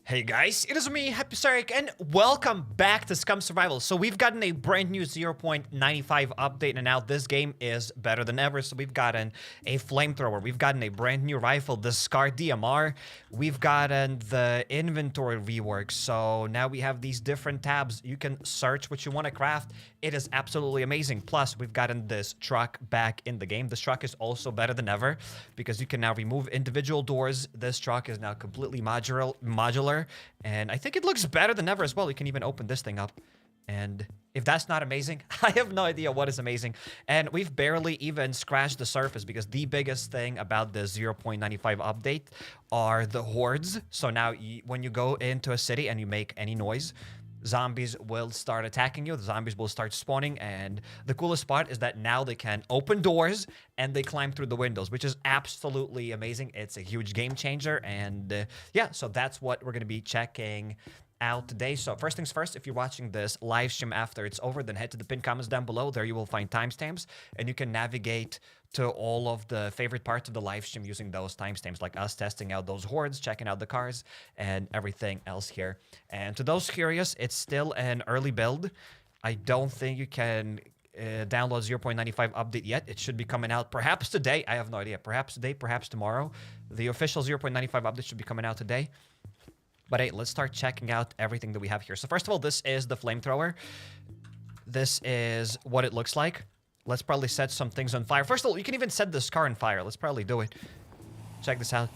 Hey guys, it is me, HappyCairek, and welcome back to SCUM Survival. So we've gotten a brand new 0.95 update, and now this game is better than ever. So we've gotten a flamethrower, we've gotten a brand new rifle, the Scar DMR, we've gotten the inventory rework. So now we have these different tabs. You can search what you want to craft. It is absolutely amazing. Plus, we've gotten this truck back in the game. This truck is also better than ever because you can now remove individual doors. This truck is now completely modular. And I think it looks better than ever as well. You can even open this thing up. And if that's not amazing, I have no idea what is amazing. And we've barely even scratched the surface because the biggest thing about the 0.95 update are the hordes. So now when you go into a city and you make any noise, zombies will start attacking you. The zombies will start spawning, and the coolest part is that now they can open doors and they climb through the windows, which is absolutely amazing. It's a huge game changer, and yeah, so that's what we're going to be checking out today. So first things first, if you're watching this live stream after it's over, then head to the pinned comments down below. There you will find timestamps, and you can navigate to all of the favorite parts of the live stream using those timestamps, like us testing out those hordes, checking out the cars, and everything else here. And to those curious, it's still an early build. I don't think you can download 0.95 update yet. It should be coming out perhaps today. I have no idea. Perhaps today, perhaps tomorrow. The official 0.95 update should be coming out today. But hey, let's start checking out everything that we have here. So first of all, this is the flamethrower. This is what it looks like. Let's probably set some things on fire. First of all, you can even set this car on fire. Let's probably do it. Check this out.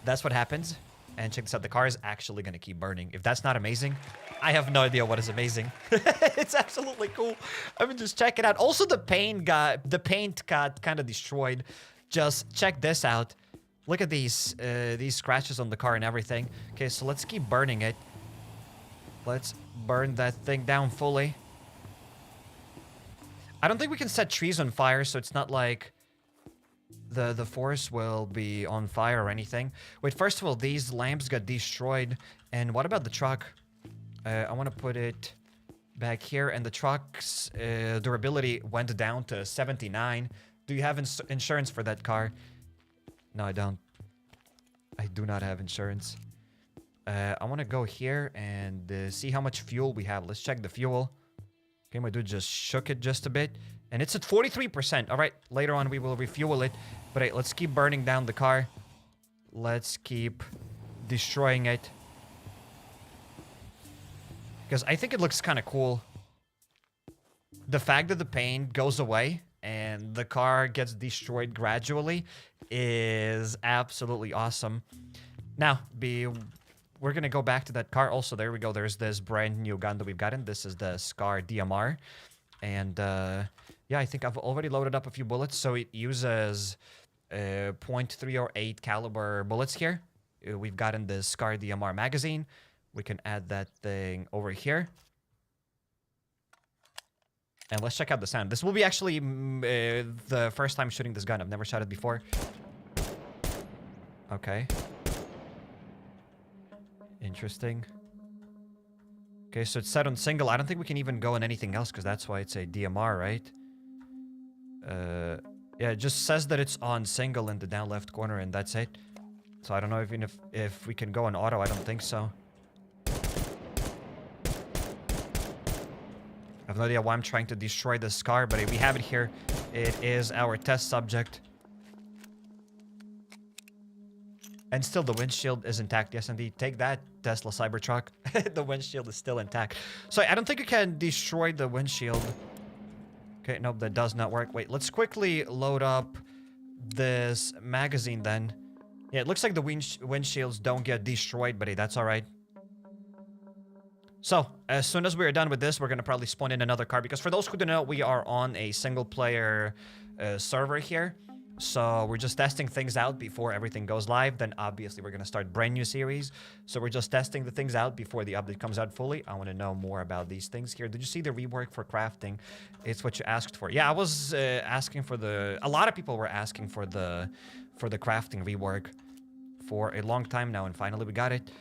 That's what happens. And check this out. The car is actually going to keep burning. If that's not amazing, I have no idea what is amazing. It's absolutely cool. I mean, just check it out. Also, the paint got kind of destroyed. Just check this out. Look at these scratches on the car and everything. Okay, so let's keep burning it. Let's burn that thing down fully. I don't think we can set trees on fire, so it's not like the forest will be on fire or anything. Wait, first of all, these lamps got destroyed. And what about the truck? I want to put it back here. And the truck's durability went down to 79. Do you have insurance for that car? No, I don't. I do not have insurance. I want to go here and see how much fuel we have. Let's check the fuel. Okay, my dude just shook it just a bit. And it's at 43%. All right, later on we will refuel it. But hey, let's keep burning down the car. Let's keep destroying it. Because I think it looks kind of cool. The fact that the paint goes away and the car gets destroyed gradually is absolutely awesome. Now, we're going to go back to that car. Also, there we go. There's this brand new gun that we've gotten. This is the Scar DMR. And yeah, I think I've already loaded up a few bullets. So it uses .308 caliber bullets here. We've gotten the Scar DMR magazine. We can add that thing over here. And let's check out the sound. This will be actually the first time shooting this gun. I've never shot it before. Okay. Interesting. Okay, so it's set on single. I don't think we can even go on anything else because that's why it's a DMR, right? Yeah, it just says that it's on single in the down left corner and that's it. So I don't know even if we can go on auto. I don't think so. I have no idea why I'm trying to destroy this car, but we have it here. It is our test subject. And still the windshield is intact. Yes, indeed. Take that, Tesla Cybertruck. The windshield is still intact. So I don't think you can destroy the windshield. Okay, nope, that does not work. Wait, let's quickly load up this magazine then. Yeah, it looks like the windshields don't get destroyed, but hey, that's all right. So, as soon as we're done with this, we're going to probably spawn in another car. Because for those who don't know, we are on a single-player server here. So, we're just testing things out before everything goes live. Then, obviously, we're going to start a brand new series. So, we're just testing the things out before the update comes out fully. I want to know more about these things here. Did you see the rework for crafting? It's what you asked for. Yeah, I was asking for the... A lot of people were asking for the crafting rework for a long time now. And finally, we got it.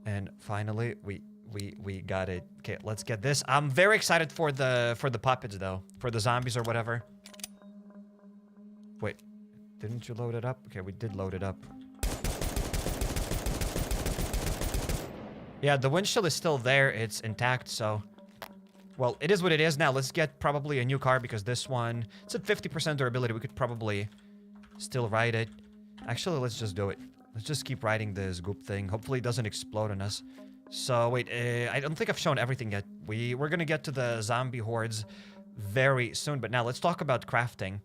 And finally, we got it. Okay, let's get this. I'm very excited for the puppets though, for the zombies or whatever. Wait, didn't you load it up? Okay, we did load it up. Yeah, the windshield is still there. It's intact, so... Well, it is what it is. Now, let's get probably a new car because this one... It's at 50% durability. We could probably still ride it. Actually, let's just do it. Let's just keep riding this goop thing. Hopefully, it doesn't explode on us. So, wait. I don't think I've shown everything yet. We're going to get to the zombie hordes very soon. But now, let's talk about crafting.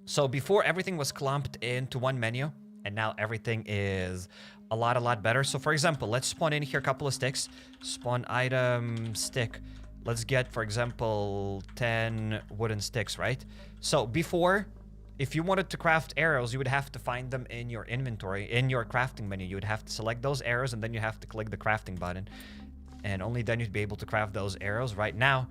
So, before, everything was clumped into one menu. And now, everything is... a lot better. So for example, let's spawn in here a couple of sticks. Spawn item stick. Let's get, for example, 10 wooden sticks, right? So before, if you wanted to craft arrows, you would have to find them in your inventory, in your crafting menu. You would have to select those arrows and then you have to click the crafting button. And only then you'd be able to craft those arrows. Right now,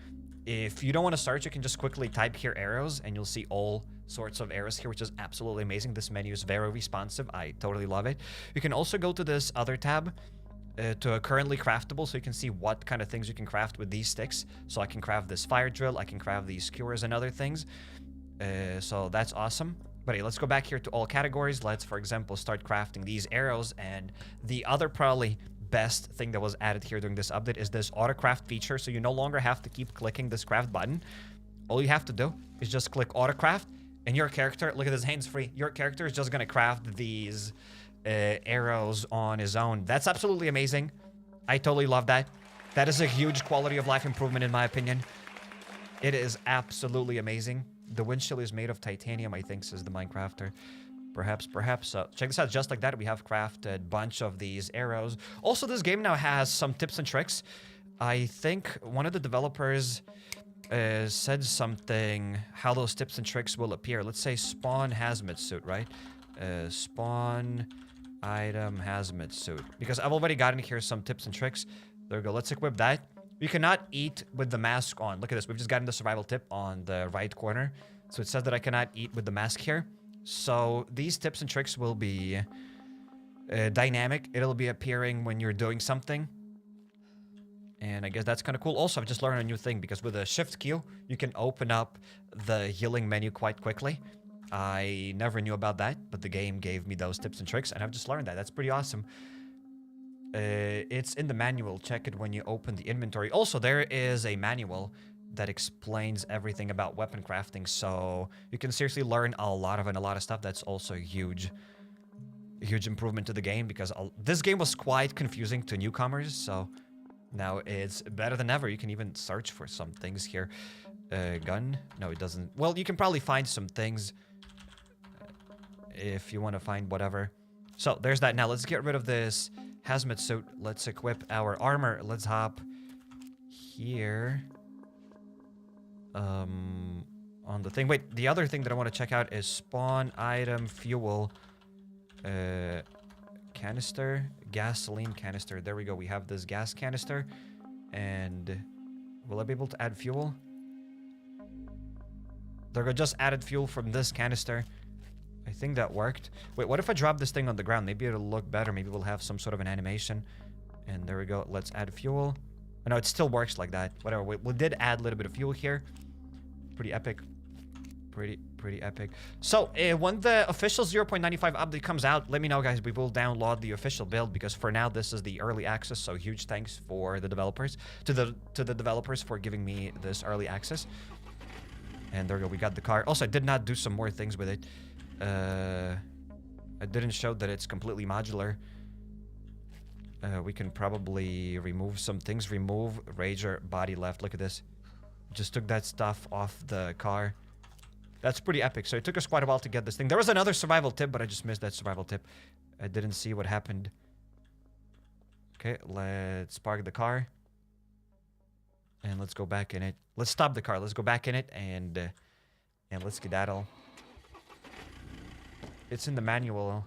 if you don't want to search, you can just quickly type here arrows and you'll see all sorts of arrows here, which is absolutely amazing. This menu is very responsive. I totally love it. You can also go to this other tab to a currently craftable, so you can see what kind of things you can craft with these sticks. So I can craft this fire drill, I can craft these skewers and other things. So that's awesome. But hey, let's go back here to all categories. Let's, for example, start crafting these arrows. And the other probably best thing that was added here during this update is this auto craft feature. So you no longer have to keep clicking this craft button. All you have to do is just click auto craft. And your character, look at this hands-free, your character is just going to craft these arrows on his own. That's absolutely amazing. I totally love that. That is a huge quality of life improvement in my opinion. It is absolutely amazing. The windshield is made of titanium, I think, says the Minecrafter. Perhaps. So check this out. Just like that, we have crafted a bunch of these arrows. Also, this game now has some tips and tricks. I think one of the developers... said something how those tips and tricks will appear. Let's say spawn hazmat suit, right? Spawn item hazmat suit. Because I've already gotten here some tips and tricks. There we go. Let's equip that. You cannot eat with the mask on. Look at this. We've just gotten the survival tip on the right corner. So it says that I cannot eat with the mask here. So these tips and tricks will be dynamic. It'll be appearing when you're doing something. And I guess that's kind of cool. Also, I've just learned a new thing because with a shift Q, you can open up the healing menu quite quickly. I never knew about that, but the game gave me those tips and tricks, and I've just learned that. That's pretty awesome. It's in the manual. Check it when you open the inventory. Also, there is a manual that explains everything about weapon crafting, so you can seriously learn a lot of stuff. That's also a huge improvement to the game because this game was quite confusing to newcomers, so... Now it's better than ever. You can even search for some things here. Gun? No, it doesn't. Well, you can probably find some things if you want to find whatever. So there's that. Now let's get rid of this hazmat suit. Let's equip our armor. Let's hop here. On the thing. Wait, the other thing that I want to check out is spawn item fuel. Canister, gasoline canister. There we go. We have this gas canister. And will I be able to add fuel? There we go. Just added fuel from this canister. I think that worked. Wait, what if I drop this thing on the ground? Maybe it'll look better. Maybe we'll have some sort of an animation. And there we go. Let's add fuel. Oh, no, it still works like that. Whatever. We did add a little bit of fuel here. Pretty epic. Pretty epic. So when the official 0.95 update comes out, let me know, guys. We will download the official build because for now this is the early access. So huge thanks for the developers to the developers for giving me this early access. And there we go. We got the car. Also, I did not do some more things with it. I didn't show that it's completely modular. We can probably remove some things. Remove Rager body left. Look at this. Just took that stuff off the car. That's pretty epic. So it took us quite a while to get this thing. There was another survival tip, but I just missed that survival tip. I didn't see what happened. Okay, let's park the car. And let's go back in it. Let's stop the car. Let's go back in it and let's skedaddle. It's in the manual.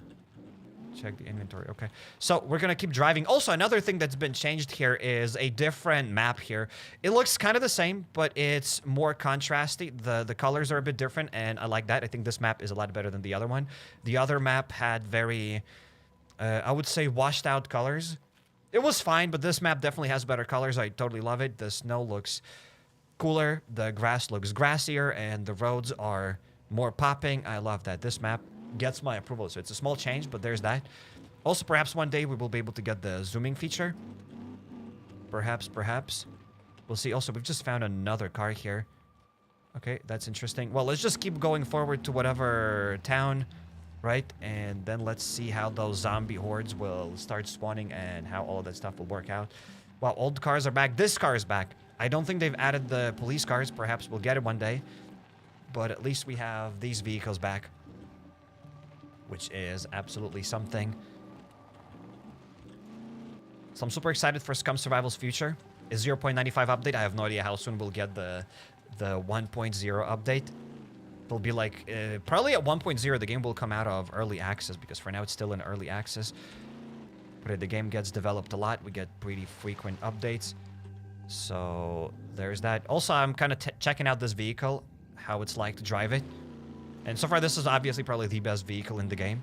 Check the inventory. Okay. So we're going to keep driving. Also, another thing that's been changed here is a different map here. It looks kind of the same, but it's more contrasty. The colors are a bit different, and I like that. I think this map is a lot better than the other one. The other map had very, I would say, washed out colors. It was fine, but this map definitely has better colors. I totally love it. The snow looks cooler. The grass looks grassier, and the roads are more popping. I love that. This map gets my approval. So it's a small change, but there's that. Also, perhaps one day we will be able to get the zooming feature. Perhaps. We'll see. Also, we've just found another car here. Okay, that's interesting. Well, let's just keep going forward to whatever town, right? And then let's see how those zombie hordes will start spawning and how all of that stuff will work out. Well, old cars are back. This car is back. I don't think they've added the police cars. Perhaps we'll get it one day. But at least we have these vehicles back, which is absolutely something. So I'm super excited for Scum Survival's future. A 0.95 update. I have no idea how soon we'll get the 1.0 update. It'll be like, probably at 1.0 the game will come out of early access, because for now it's still in early access. But the game gets developed a lot. We get pretty frequent updates. So there's that. Also, I'm kind of checking out this vehicle, how it's like to drive it. And so far, this is obviously probably the best vehicle in the game.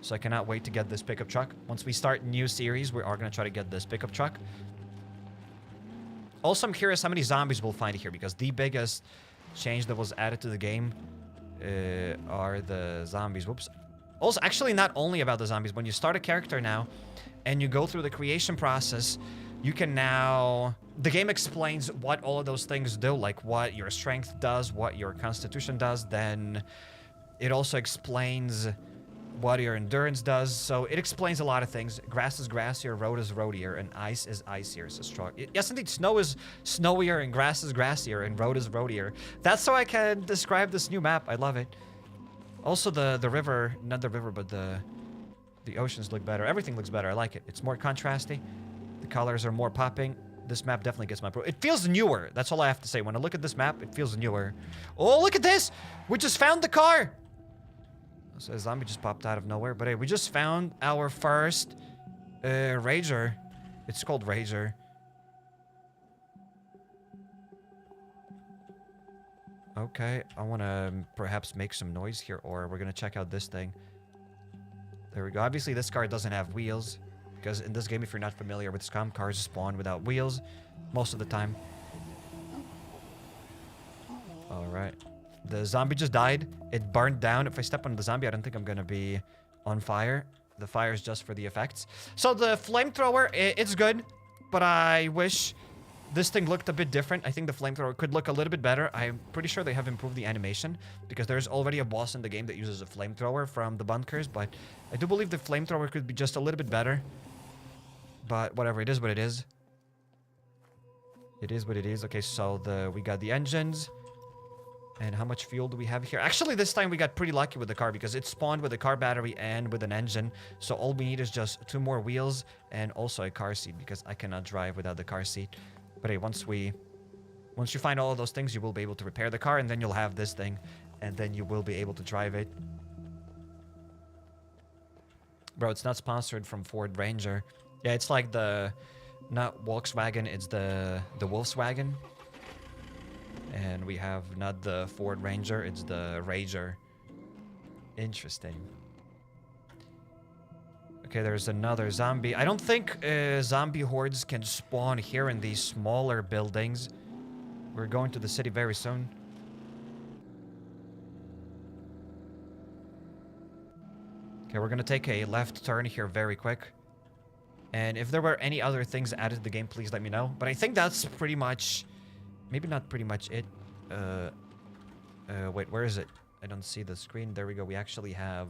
So I cannot wait to get this pickup truck. Once we start new series, we are going to try to get this pickup truck. Also, I'm curious how many zombies we'll find here, because the biggest change that was added to the game are the zombies. Whoops. Also, actually, not only about the zombies. When you start a character now and you go through the creation process, you can now... The game explains what all of those things do, like what your strength does, what your constitution does. Then it also explains what your endurance does. So it explains a lot of things. Grass is grassier, road is roadier, and ice is icier. So strong. Yes, indeed, snow is snowier, and grass is grassier, and road is roadier. That's how I can describe this new map. I love it. Also, the river, not the river, but the oceans look better. Everything looks better. I like it. It's more contrasty. The colors are more popping. This map definitely gets my pro. It feels newer. That's all I have to say. When I look at this map, it feels newer. Oh, look at this! We just found the car! So a zombie just popped out of nowhere. But hey, we just found our first Rager. It's called Rager. Okay, I want to perhaps make some noise here, or we're going to check out this thing. There we go. Obviously, this car doesn't have wheels, because in this game, if you're not familiar with SCUM, cars spawn without wheels most of the time. All right. The zombie just died. It burned down. If I step on the zombie, I don't think I'm going to be on fire. The fire is just for the effects. So the flamethrower, it's good, but I wish this thing looked a bit different. I think the flamethrower could look a little bit better. I'm pretty sure they have improved the animation, because there's already a boss in the game that uses a flamethrower from the bunkers, but I do believe the flamethrower could be just a little bit better. But whatever, it is what it is. It is what it is. Okay, so we got the engines. And how much fuel do we have here? Actually, this time we got pretty lucky with the car, because it spawned with a car battery and with an engine. So all we need is just 2 more wheels and also a car seat, because I cannot drive without the car seat. But hey, once you find all of those things, you will be able to repair the car, and then you'll have this thing, and then you will be able to drive it. Bro, it's not sponsored from Ford Ranger. Yeah, it's like not Volkswagen, it's the Wolfswagen. And we have not the Ford Ranger, it's the Rager. Interesting. Okay, there's another zombie. I don't think zombie hordes can spawn here in these smaller buildings. We're going to the city very soon. Okay, we're gonna take a left turn here very quick. And if there were any other things added to the game, please let me know. But I think that's pretty much... Maybe not pretty much it. Wait, where is it? I don't see the screen. There we go. We actually have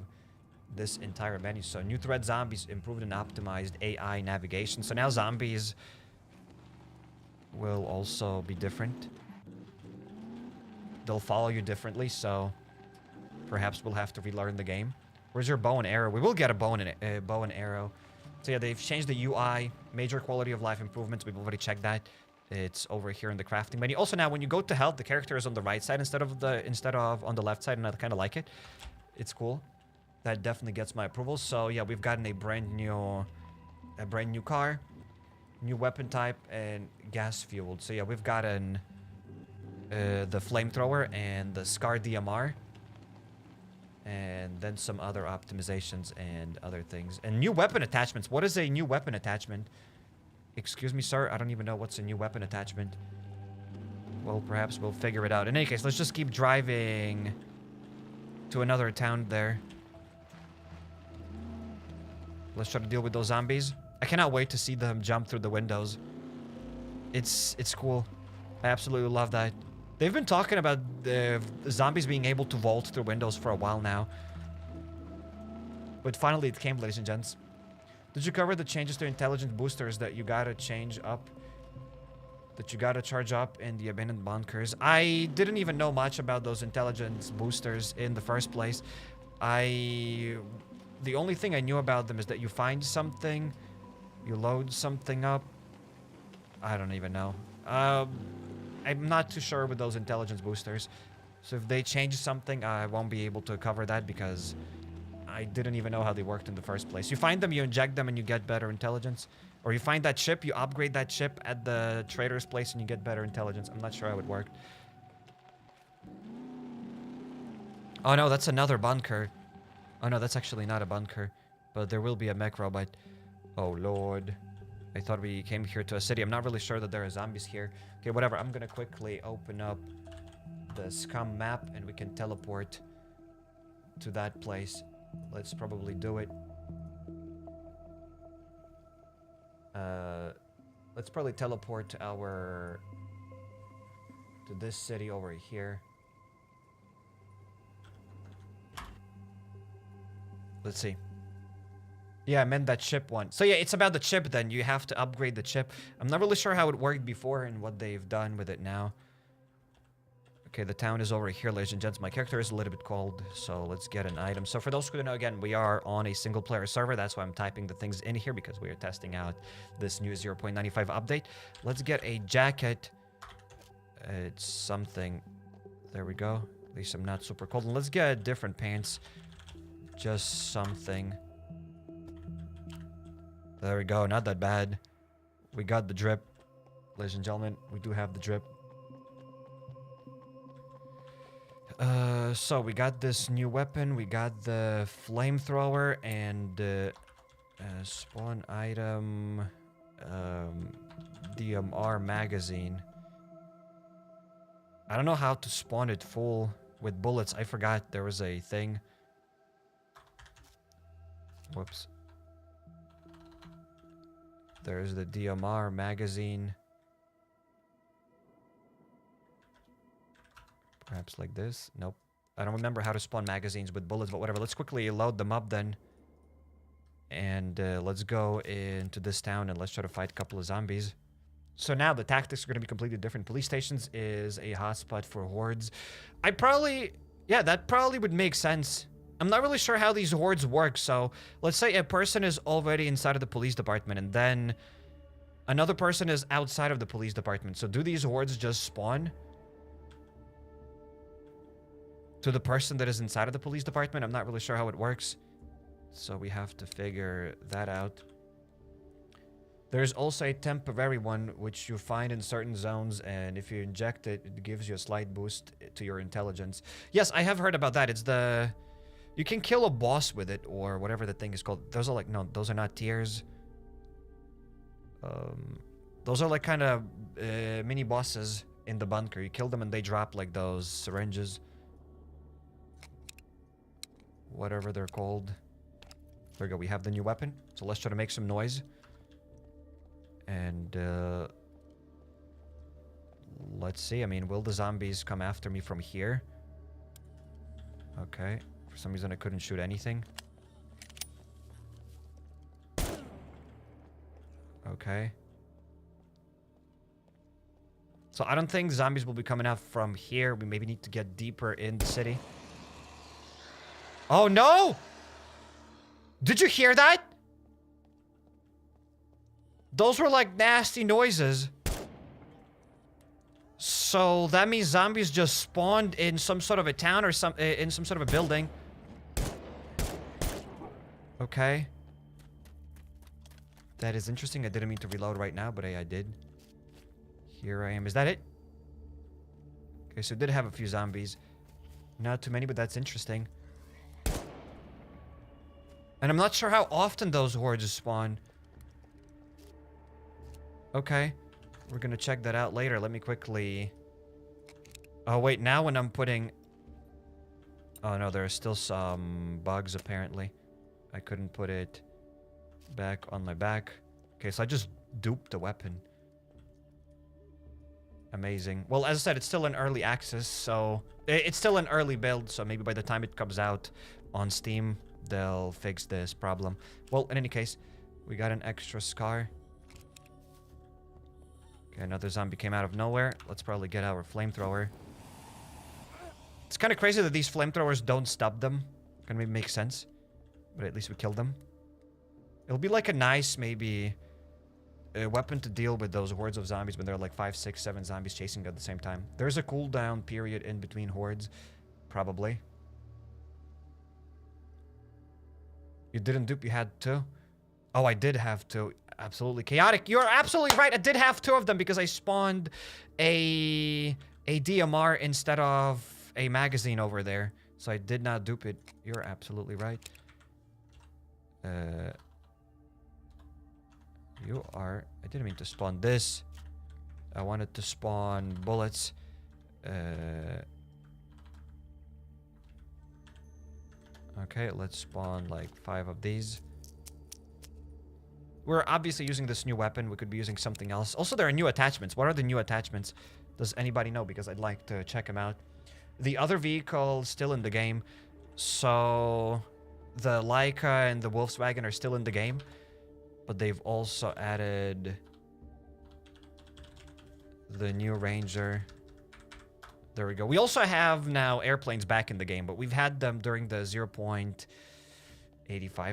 this entire menu. So new threat zombies, improved and optimized AI navigation. So now zombies will also be different. They'll follow you differently, so perhaps we'll have to relearn the game. Where's your bow and arrow? We will get a bow and arrow. So yeah, they've changed the UI, major quality of life improvements. We've already checked that. It's over here in the crafting menu. Also now, when you go to health, the character is on the right side instead of on the left side, and I kind of like it. It's cool. That definitely gets my approval. So yeah, we've gotten a brand new car, new weapon type, and gas fueled. So yeah, we've gotten the flamethrower and the Scar DMR, and then some other optimizations and other things, and new weapon attachments. What is a new weapon attachment? Excuse me, sir. I don't even know what's a new weapon attachment. Well, perhaps we'll figure it out. In any case, let's just keep driving to another town there. Let's try to deal with those zombies. I cannot wait to see them jump through the windows. It's cool. I absolutely love that. They've been talking about the zombies being able to vault through windows for a while now. But finally it came, ladies and gents. Did you cover the changes to intelligence boosters that you gotta change up? That you gotta charge up in the abandoned bunkers? I didn't even know much about those intelligence boosters in the first place. The only thing I knew about them is that you find something, you load something up. I don't even know. I'm not too sure with those intelligence boosters. So if they change something, I won't be able to cover that because I didn't even know how they worked in the first place. You find them, you inject them, and you get better intelligence. Or you find that ship, you upgrade that ship at the trader's place, and you get better intelligence. I'm not sure how it worked. Oh no, that's another bunker. Oh no, that's actually not a bunker. But there will be a mech robot. Oh lord. I thought we came here to a city. I'm not really sure that there are zombies here. Okay, whatever. I'm gonna quickly open up the SCUM map and we can teleport to that place. Let's probably do it. Let's probably teleport to this city over here. Let's see. Yeah, I meant that chip one. So yeah, it's about the chip then. You have to upgrade the chip. I'm not really sure how it worked before and what they've done with it now. Okay, the town is over here, ladies and gents. My character is a little bit cold, so let's get an item. So for those who don't know, again, we are on a single-player server. That's why I'm typing the things in here, because we are testing out this new 0.95 update. Let's get a jacket. It's something. There we go. At least I'm not super cold. And let's get different pants. Just something. There we go. Not that bad. We got the drip. Ladies and gentlemen, we do have the drip. So we got this new weapon. We got the flamethrower and spawn item DMR magazine. I don't know how to spawn it full with bullets. I forgot there was a thing. Whoops. There's the DMR magazine. Perhaps like this? Nope. I don't remember how to spawn magazines with bullets, but whatever. Let's quickly load them up then. And let's go into this town and let's try to fight a couple of zombies. So now the tactics are going to be completely different. Police stations is a hotspot for hordes. Yeah, that probably would make sense. I'm not really sure how these hordes work. So let's say a person is already inside of the police department and then another person is outside of the police department. So do these hordes just spawn to the person that is inside of the police department? I'm not really sure how it works. So we have to figure that out. There's also a temporary one which you find in certain zones, and if you inject it, it gives you a slight boost to your intelligence. Yes, I have heard about that. It's the... You can kill a boss with it, or whatever the thing is called. Those are like... No, those are not tiers. Those are like kind of mini bosses in the bunker. You kill them and they drop like those syringes. Whatever they're called. There we go. We have the new weapon. So let's try to make some noise. And let's see. I mean, will the zombies come after me from here? Okay. For some reason I couldn't shoot anything. Okay. So I don't think zombies will be coming out from here. We maybe need to get deeper in the city. Oh no! Did you hear that? Those were like nasty noises. So that means zombies just spawned in some sort of a town or in some sort of a building. Okay. That is interesting. I didn't mean to reload right now, but I did. Here I am. Is that it? Okay, so it did have a few zombies. Not too many, but that's interesting. And I'm not sure how often those hordes spawn. Okay. We're gonna check that out later. Let me quickly... Oh, wait. Now when I'm putting... Oh, no. There are still some bugs, apparently. I couldn't put it back on my back. Okay, so I just duped the weapon. Amazing. Well, as I said, it's still in early access, so it's still an early build, so maybe by the time it comes out on Steam, they'll fix this problem. Well, in any case, we got an extra Scar. Okay, another zombie came out of nowhere. Let's probably get our flamethrower. It's kind of crazy that these flamethrowers don't stop them. Can maybe make sense. But at least we killed them. It'll be like a nice, maybe, a weapon to deal with those hordes of zombies when there are like 5, 6, 7 zombies chasing at the same time. There's a cooldown period in between hordes. Probably. You didn't dupe, you had 2? Oh, I did have 2. Absolutely. Chaotic, you're absolutely right. I did have 2 of them because I spawned a DMR instead of a magazine over there. So I did not dupe it. You're absolutely right. You are... I didn't mean to spawn this. I wanted to spawn bullets. Okay, let's spawn like 5 of these. We're obviously using this new weapon. We could be using something else. Also, there are new attachments. What are the new attachments? Does anybody know? Because I'd like to check them out. The other vehicle still in the game. So the Leica and the Volkswagen are still in the game. But they've also added the new Ranger. There we go. We also have now airplanes back in the game, but we've had them during the 0.85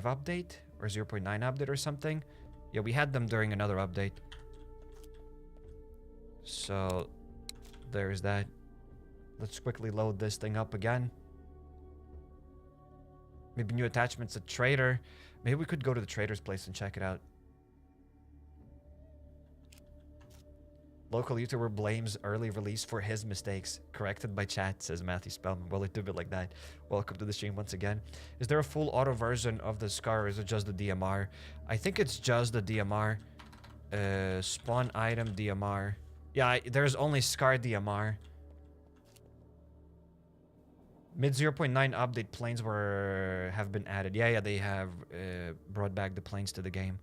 update or 0.9 update or something. Yeah, we had them during another update. So there's that. Let's quickly load this thing up again. Maybe new attachments, a trader. Maybe we could go to the trader's place and check it out. Local YouTuber blames early release for his mistakes. Corrected by chat, says Matthew Spellman. Well, it did it like that. Welcome to the stream once again. Is there a full auto version of the Scar, or is it just the DMR? I think it's just the DMR. Spawn item DMR. Yeah, there's only Scar DMR. Mid 0.9 update, planes have been added. Yeah, they have brought back the planes to the game.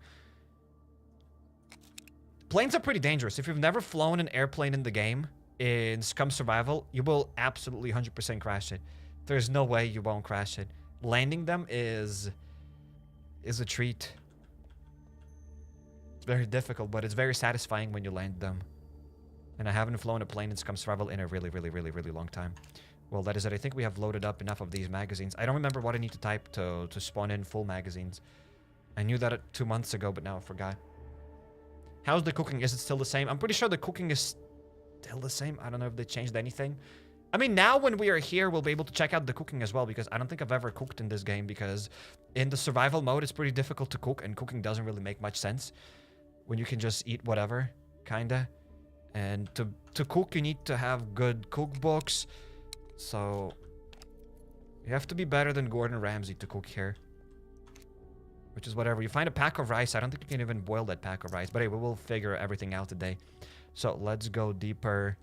Planes are pretty dangerous. If you've never flown an airplane in the game, in SCUM Survival, you will absolutely 100% crash it. There's no way you won't crash it. Landing them is a treat. It's very difficult, but it's very satisfying when you land them. And I haven't flown a plane in SCUM Survival in a really, really, really, really long time. Well, that is it. I think we have loaded up enough of these magazines. I don't remember what I need to type to spawn in full magazines. I knew that 2 months ago, but now I forgot. How's the cooking? Is it still the same? I'm pretty sure the cooking is still the same. I don't know if they changed anything. I mean, now when we are here, we'll be able to check out the cooking as well, because I don't think I've ever cooked in this game, because in the survival mode, it's pretty difficult to cook, and cooking doesn't really make much sense when you can just eat whatever, kinda. And to cook, you need to have good cookbooks. So you have to be better than Gordon Ramsay to cook here. Which is whatever. You find a pack of rice. I don't think you can even boil that pack of rice. But hey, we will figure everything out today. So let's go deeper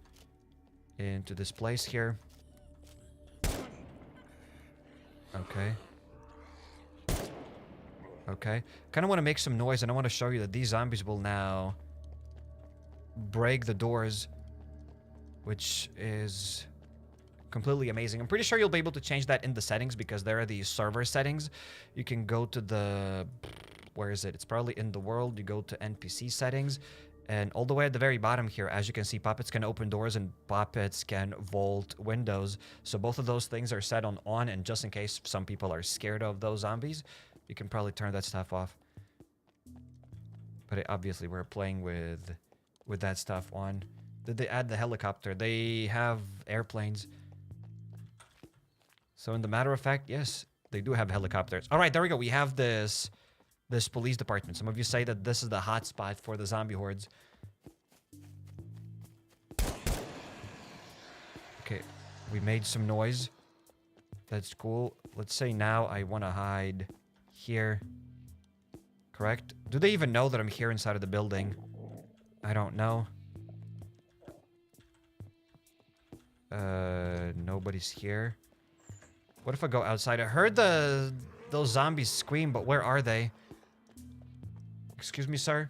into this place here. Okay. Okay. Kind of want to make some noise, and I want to show you that these zombies will now break the doors, which is completely amazing. I'm pretty sure you'll be able to change that in the settings, because there are these server settings. You can go to the... Where is it? It's probably in the world. You go to NPC settings, and all the way at the very bottom here, as you can see, puppets can open doors and puppets can vault windows. So both of those things are set on, and just in case some people are scared of those zombies, you can probably turn that stuff off. But obviously we're playing with that stuff on. Did they add the helicopter? They have airplanes. So in the matter of fact, yes, they do have helicopters. All right, there we go. We have this police department. Some of you say that this is the hot spot for the zombie hordes. Okay, we made some noise. That's cool. Let's say now I want to hide here. Correct? Do they even know that I'm here inside of the building? I don't know. Nobody's here. What if I go outside? I heard those zombies scream, but where are they? Excuse me, sir?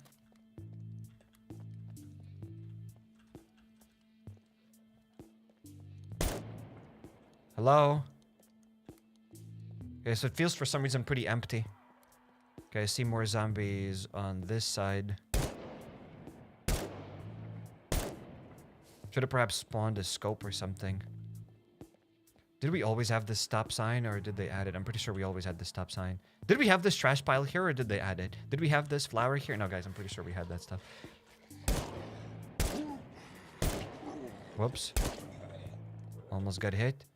Hello? Okay, so it feels for some reason pretty empty. Okay, I see more zombies on this side. Should have perhaps spawned a scope or something. Did we always have this stop sign, or did they add it? I'm pretty sure we always had this stop sign. Did we have this trash pile here, or did they add it? Did we have this flower here? No, guys, I'm pretty sure we had that stuff. Whoops. Almost got hit.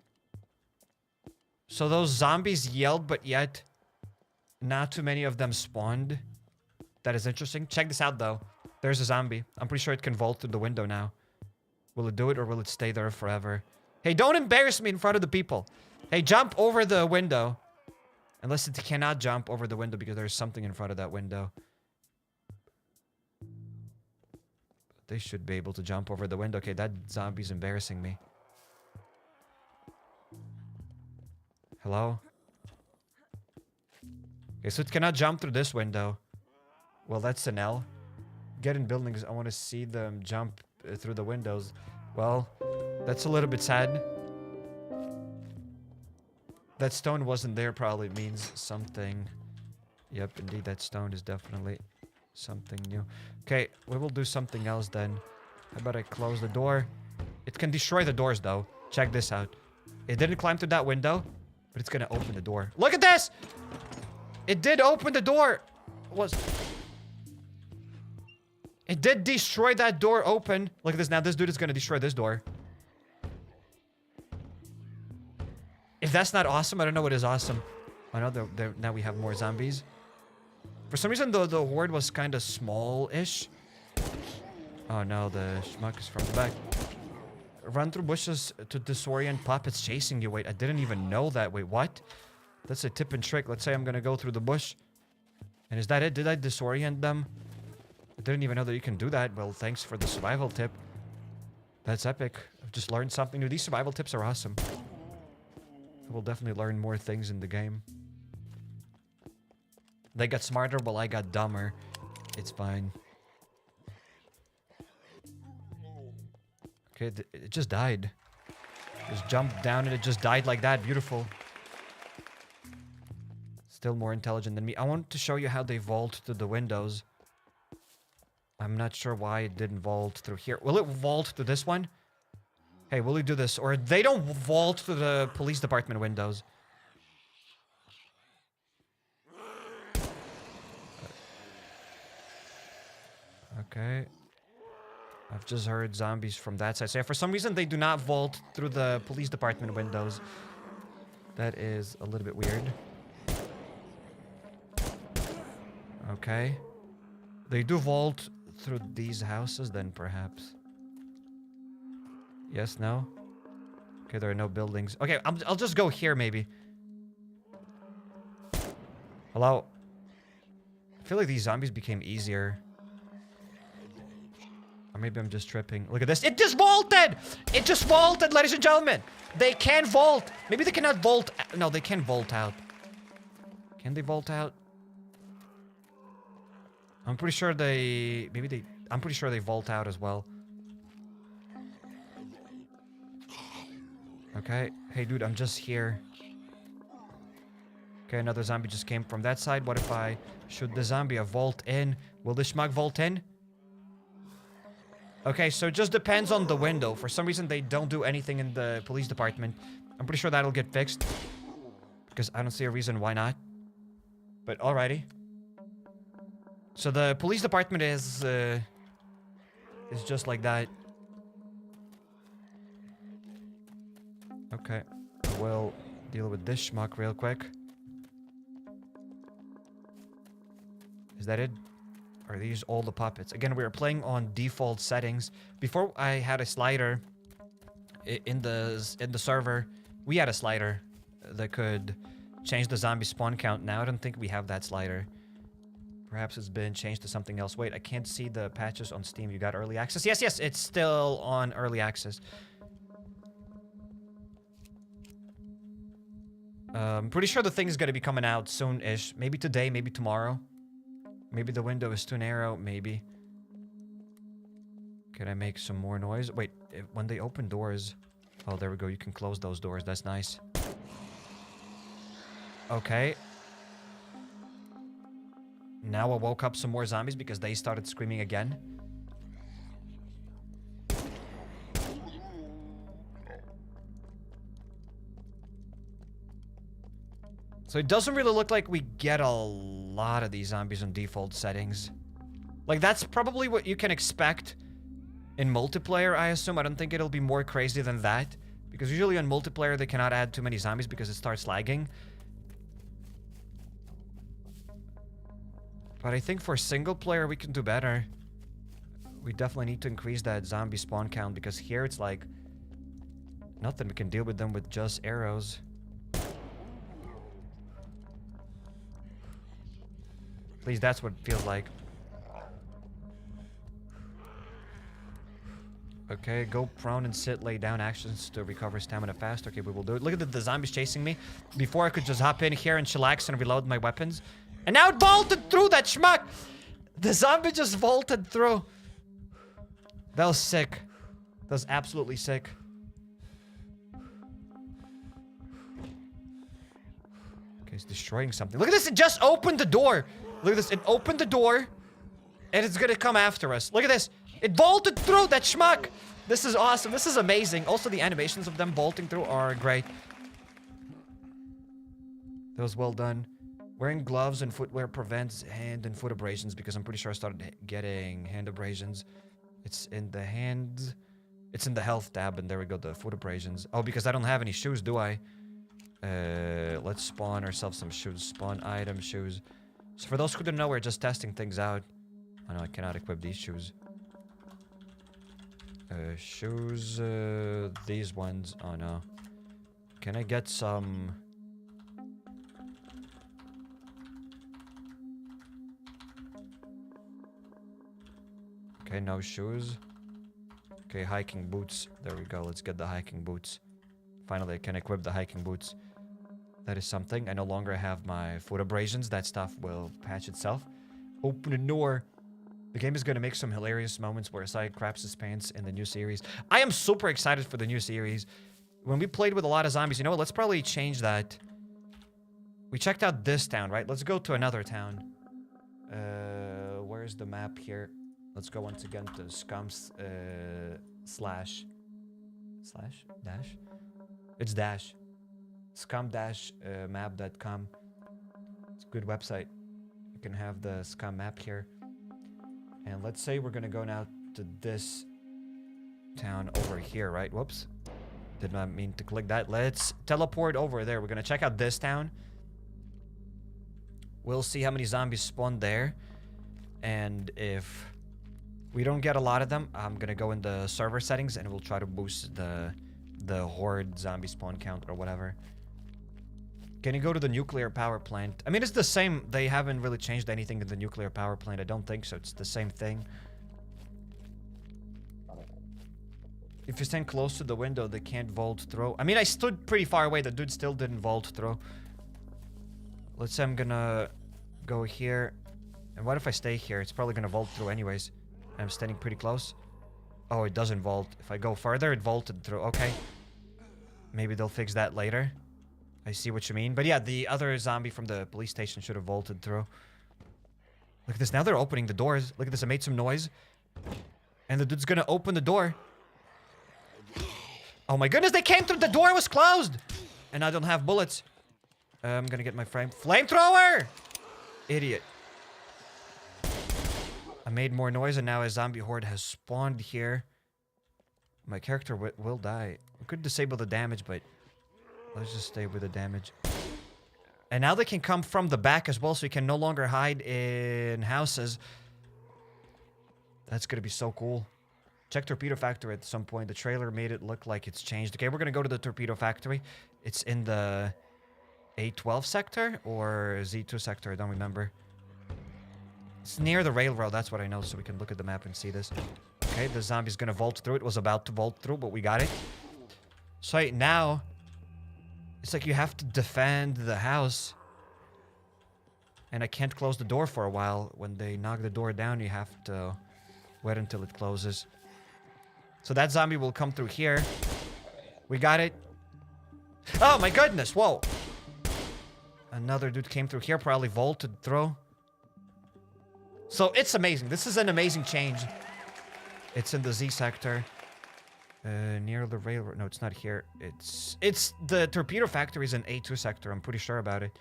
So those zombies yelled, but yet not too many of them spawned. That is interesting. Check this out, though. There's a zombie. I'm pretty sure it can vault through the window now. Will it do it, or will it stay there forever? Hey, don't embarrass me in front of the people. Hey, jump over the window. Unless it cannot jump over the window because there's something in front of that window. They should be able to jump over the window. Okay, that zombie's embarrassing me. Hello? Okay, so it cannot jump through this window. Well, that's an L. Get in buildings. I want to see them jump through the windows. Well, that's a little bit sad. That stone wasn't there probably means something. Yep, indeed, that stone is definitely something new. Okay, we will do something else then. How about I close the door? It can destroy the doors, though. Check this out. It didn't climb through that window, but it's gonna open the door. Look at this! It did open the door. It did destroy that door open. Look at this. Now this dude is gonna destroy this door. If that's not awesome, I don't know what is awesome. I know now we have more zombies. For some reason, the horde was kind of small-ish. Oh no, the schmuck is from the back. Run through bushes to disorient puppets chasing you. Wait, I didn't even know that. Wait, what? That's a tip and trick. Let's say I'm gonna go through the bush. And is that it? Did I disorient them? I didn't even know that you can do that. Well, thanks for the survival tip. That's epic. I've just learned something new. These survival tips are awesome. I will definitely learn more things in the game. They got smarter while I got dumber. It's fine. Okay, it just died. Just jumped down and it just died like that. Beautiful. Still more intelligent than me. I want to show you how they vault through the windows. I'm not sure why it didn't vault through here. Will it vault to this one? Hey, will you do this? Or they don't vault to the police department windows. Okay. I've just heard zombies from that side. So yeah, for some reason, they do not vault through the police department windows. That is a little bit weird. Okay. They do vault through these houses then, perhaps. Yes, no? Okay, there are no buildings. Okay, I'll just go here, maybe. Hello? I feel like these zombies became easier. Or maybe I'm just tripping. Look at this. It just vaulted! It just vaulted, ladies and gentlemen! They can vault! Maybe they cannot vault... No, they can vault out. Can they vault out? I'm pretty sure they... Maybe they... I'm pretty sure they vault out as well. Okay. Hey, dude, I'm just here. Okay, another zombie just came from that side. What if I shoot the zombie? A vault in. Will the schmuck vault in? Okay, so it just depends on the window. For some reason, they don't do anything in the police department. I'm pretty sure that'll get fixed. Because I don't see a reason why not. But alrighty. So the police department is just like that. Okay. We'll deal with this schmuck real quick. Is that it? Are these all the puppets? Again, we are playing on default settings. Before I had a slider in the server. We had a slider that could change the zombie spawn count. Now I don't think we have that slider. Perhaps it's been changed to something else. Wait, I can't see the patches on Steam. You got early access? Yes, yes, it's still on early access. Pretty sure the thing is gonna be coming out soon-ish. Maybe today, maybe tomorrow. Maybe the window is too narrow, maybe. Can I make some more noise? Wait, when they open doors... Oh, there we go. You can close those doors. That's nice. Okay. Now I woke up some more zombies because they started screaming again. So it doesn't really look like we get a lot of these zombies on default settings. Like, that's probably what you can expect in multiplayer, I assume. I don't think it'll be more crazy than that. Because usually on multiplayer, they cannot add too many zombies because it starts lagging. But I think for single player, we can do better. We definitely need to increase that zombie spawn count because here it's like nothing. We can deal with them with just arrows. At least that's what it feels like. Okay, go prone and sit, lay down actions to recover stamina fast. Okay, we will do it. Look at the zombies chasing me. Before I could just hop in here and chillax and reload my weapons. And now it vaulted through, that schmuck! The zombie just vaulted through. That was sick. That was absolutely sick. Okay, it's destroying something. Look at this, it just opened the door. Look at this, it opened the door. And it's gonna come after us. Look at this. It vaulted through, that schmuck! This is awesome. This is amazing. Also, the animations of them vaulting through are great. That was well done. Wearing gloves and footwear prevents hand and foot abrasions because I'm pretty sure I started getting hand abrasions. It's in the hand... It's in the health tab, and there we go, the foot abrasions. Oh, because I don't have any shoes, do I? Let's spawn ourselves some shoes. Spawn item, shoes. So for those who don't know, we're just testing things out. Oh no, I cannot equip these shoes. Shoes, these ones. Oh no. Can I get some... Okay, no shoes. Okay, hiking boots. There we go. Let's get the hiking boots. Finally, I can equip the hiking boots. That is something. I no longer have my foot abrasions. That stuff will patch itself. Open the door. The game is going to make some hilarious moments where Asai craps his pants in the new series. I am super excited for the new series. When we played with a lot of zombies, you know what? Let's probably change that. We checked out this town, right? Let's go to another town. Where's the map here? Let's go once again to SCUM's slash dash. It's dash. SCUM-map.com. It's a good website. You can have the SCUM map here. And let's say we're gonna go now to this town over here, right? Whoops. Did not mean to click that. Let's teleport over there. We're gonna check out this town. We'll see how many zombies spawn there. And if we don't get a lot of them, I'm gonna go in the server settings and we'll try to boost the horde zombie spawn count or whatever. Can you go to the nuclear power plant? I mean, it's the same. They haven't really changed anything in the nuclear power plant. I don't think so. It's the same thing. If you stand close to the window, they can't vault through. I mean, I stood pretty far away. The dude still didn't vault through. Let's say I'm gonna go here. And what if I stay here? It's probably gonna vault through anyways. I'm standing pretty close. Oh, it doesn't vault. If I go further, it vaulted through. Okay. Maybe they'll fix that later. I see what you mean. But yeah, the other zombie from the police station should have vaulted through. Look at this. Now they're opening the doors. Look at this. I made some noise. And the dude's gonna open the door. Oh my goodness, they came through. The door was closed. And I don't have bullets. I'm gonna get my flamethrower! Idiot. I made more noise and now a zombie horde has spawned here. My character will die. I could disable the damage, but let's just stay with the damage. And now they can come from the back as well, so you can no longer hide in houses. That's gonna be so cool. Check Torpedo Factory at some point. The trailer made it look like it's changed. Okay, we're gonna go to the Torpedo Factory. It's in the A12 sector or Z2 sector, I don't remember. It's near the railroad, that's what I know, so we can look at the map and see this. Okay, the zombie's gonna vault through. It was about to vault through, but we got it. So right now, it's like you have to defend the house. And I can't close the door for a while. When they knock the door down, you have to wait until it closes. So that zombie will come through here. We got it. Oh my goodness, whoa. Another dude came through here, probably vaulted through. So it's amazing. This is an amazing change. It's in the Z sector. Near the railroad. No, it's not here. It's the torpedo factory is in A2 sector. I'm pretty sure about it.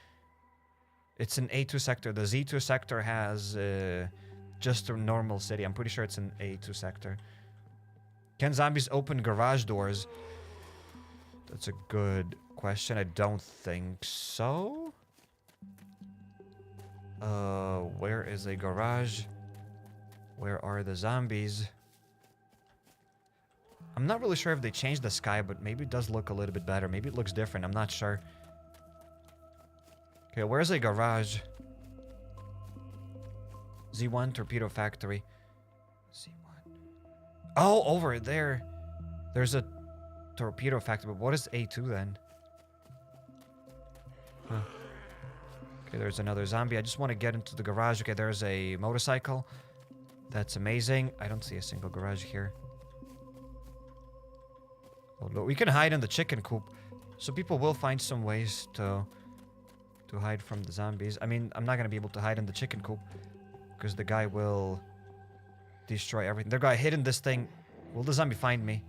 It's in A2 sector. The Z2 sector has just a normal city. I'm pretty sure it's in A2 sector. Can zombies open garage doors? That's a good question. I don't think so. Where is a garage? Where are the zombies? I'm not really sure if they changed the sky, but maybe it does look a little bit better. Maybe it looks different. I'm not sure. Okay, where's a garage? Z1 torpedo factory. Z1. Oh, over there. There's a torpedo factory. But what is A2 then? Huh. Okay, there's another zombie. I just want to get into the garage. Okay, there's a motorcycle. That's amazing. I don't see a single garage here. Although we can hide in the chicken coop. So people will find some ways to hide from the zombies. I mean, I'm not going to be able to hide in the chicken coop. Because the guy will destroy everything. The guy hid in this thing. Will the zombie find me?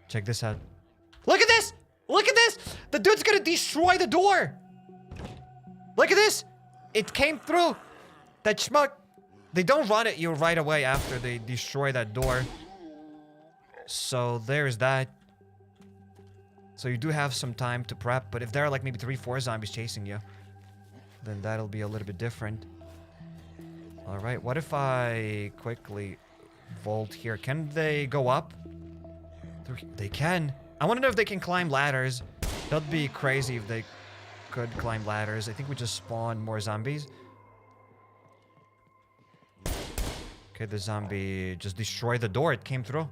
Check this out. Look at this! Look at this! The dude's gonna destroy the door! Look at this! It came through! That schmuck! They don't run at you right away after they destroy that door. So there's that. So you do have some time to prep, but if there are like maybe 3-4 zombies chasing you, then that'll be a little bit different. Alright, what if I quickly vault here? Can they go up? They can. I want to know if they can climb ladders. That'd be crazy if they could climb ladders. I think we just spawned more zombies. Okay, the zombie just destroyed the door. It came through.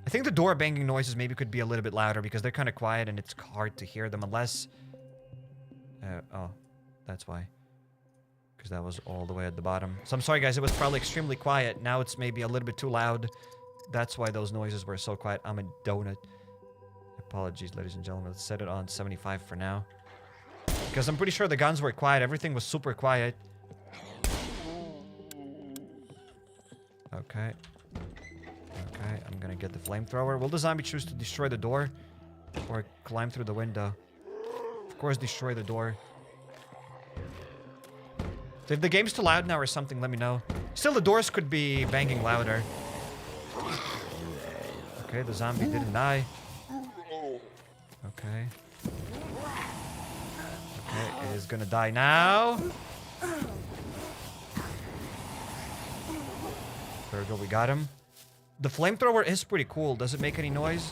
I think the door banging noises maybe could be a little bit louder because they're kind of quiet and it's hard to hear them unless... oh, that's why. Because that was all the way at the bottom. So I'm sorry guys, it was probably extremely quiet. Now it's maybe a little bit too loud. That's why those noises were so quiet. I'm a donut. Apologies, ladies and gentlemen. Let's set it on 75 for now. Because I'm pretty sure the guns were quiet. Everything was super quiet. Okay. Okay, I'm gonna get the flamethrower. Will the zombie choose to destroy the door? Or climb through the window? Of course, destroy the door. So if the game's too loud now or something, let me know. Still, the doors could be banging louder. Okay, the zombie didn't die. Okay. Okay, it is gonna die now. There we go, we got him. The flamethrower is pretty cool. Does it make any noise?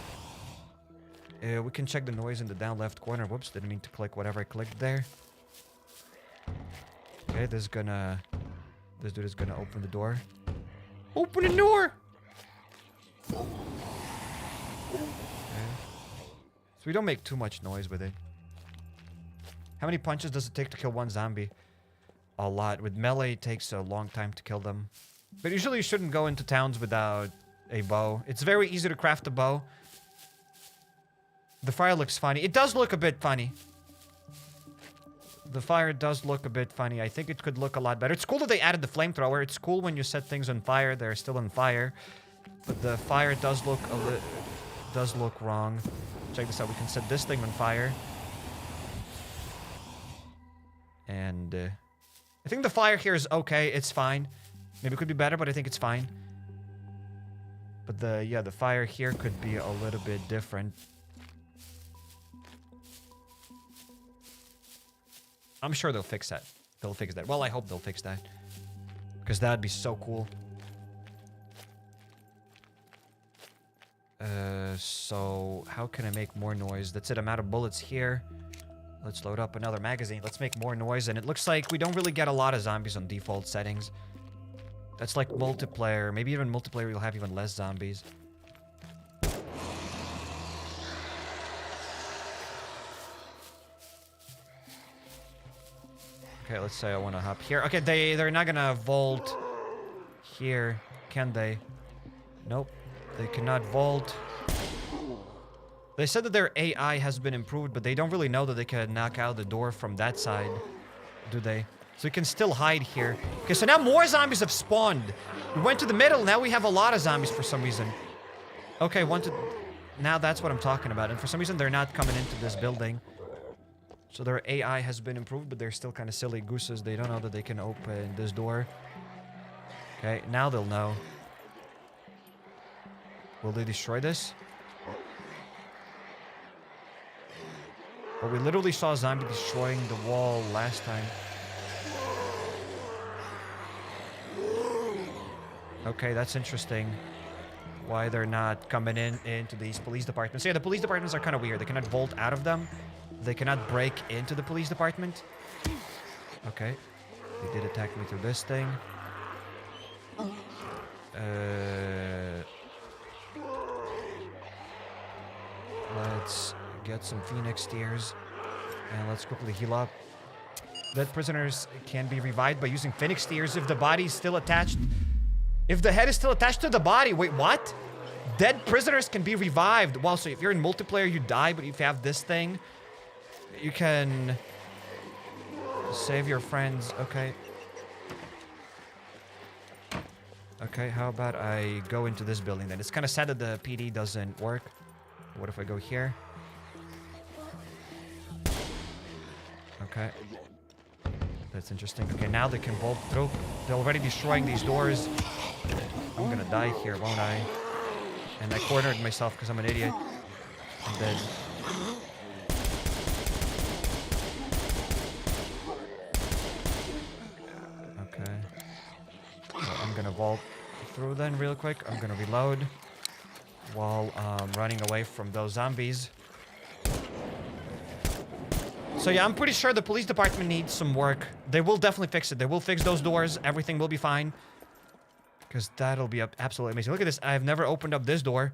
We can check the noise in the down left corner. Whoops, didn't mean to click whatever I clicked there. Okay, this dude is gonna open the door. Open the door! Okay. So we don't make too much noise with it. How many punches does it take to kill one zombie? A lot. With melee, it takes a long time to kill them. But usually you shouldn't go into towns without a bow. It's very easy to craft a bow. The fire looks funny. It does look a bit funny. The fire does look a bit funny. I think it could look a lot better. It's cool that they added the flamethrower. It's cool when you set things on fire. They're still on fire. But the fire does look wrong. Check this out. We can set this thing on fire. And I think the fire here is okay. It's fine. Maybe it could be better, but I think it's fine. But the fire here could be a little bit different. I'm sure they'll fix that. They'll fix that. Well, I hope they'll fix that. Because that'd be so cool. So how can I make more noise? That's it. I'm out of bullets here. Let's load up another magazine. Let's make more noise. And it looks like we don't really get a lot of zombies on default settings. That's like multiplayer. Maybe even multiplayer you'll have even less zombies. Okay, let's say I want to hop here. Okay, they're not gonna vault here, can they? Nope. They cannot vault. They said that their AI has been improved, but they don't really know that they can knock out the door from that side, do they? So we can still hide here. Okay, so now more zombies have spawned. We went to the middle, now we have a lot of zombies for some reason. Okay, now that's what I'm talking about. And for some reason, they're not coming into this building. So their AI has been improved, but they're still kind of silly gooses. They don't know that they can open this door. Okay, now they'll know. Will they destroy this? But we literally saw a zombie destroying the wall last time. Okay, that's interesting. Why they're not coming into these police departments. Yeah, the police departments are kind of weird. They cannot vault out of them. They cannot break into the police department. Okay. They did attack me through this thing. Let's get some Phoenix tears. And let's quickly heal up. Dead prisoners can be revived by using Phoenix tears if the body is still attached. If the head is still attached to the body. Wait, what? Dead prisoners can be revived. Well, so if you're in multiplayer, you die. But if you have this thing, you can save your friends. Okay. Okay, how about I go into this building then? It's kind of sad that the PD doesn't work. What if I go here? Okay. That's interesting. Okay, now they can bolt through. They're already destroying these doors. I'm gonna die here, won't I? And I cornered myself because I'm an idiot. I'm dead. Okay. Well, I'm gonna vault through then real quick. I'm gonna reload while running away from those zombies. So yeah, I'm pretty sure the police department needs some work. They will definitely fix it. They will fix those doors. Everything will be fine. Because that'll be absolutely amazing. Look at this. I've never opened up this door.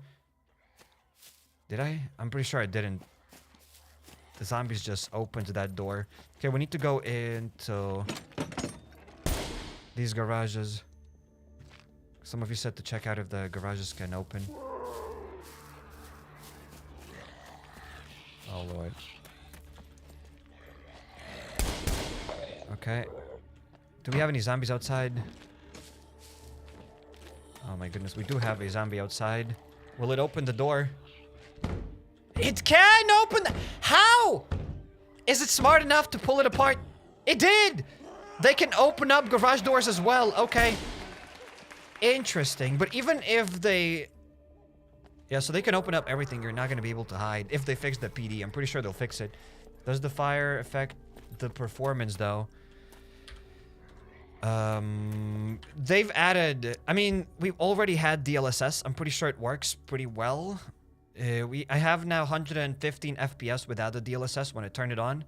Did I? I'm pretty sure I didn't. The zombies just opened that door. Okay, we need to go into these garages. Some of you said to check out if the garages can open. Oh, Lord. Okay. Do we have any zombies outside? Oh my goodness, we do have a zombie outside. Will it open the door? It can open the— How? Is it smart enough to pull it apart? It did! They can open up garage doors as well. Okay. Interesting. But even if they— Yeah, so they can open up everything. You're not going to be able to hide. If they fix the PD, I'm pretty sure they'll fix it. Does the fire affect the performance, though? They've added— I mean, we've already had DLSS. I'm pretty sure it works pretty well. I have now 115 FPS without the DLSS when I turn it on.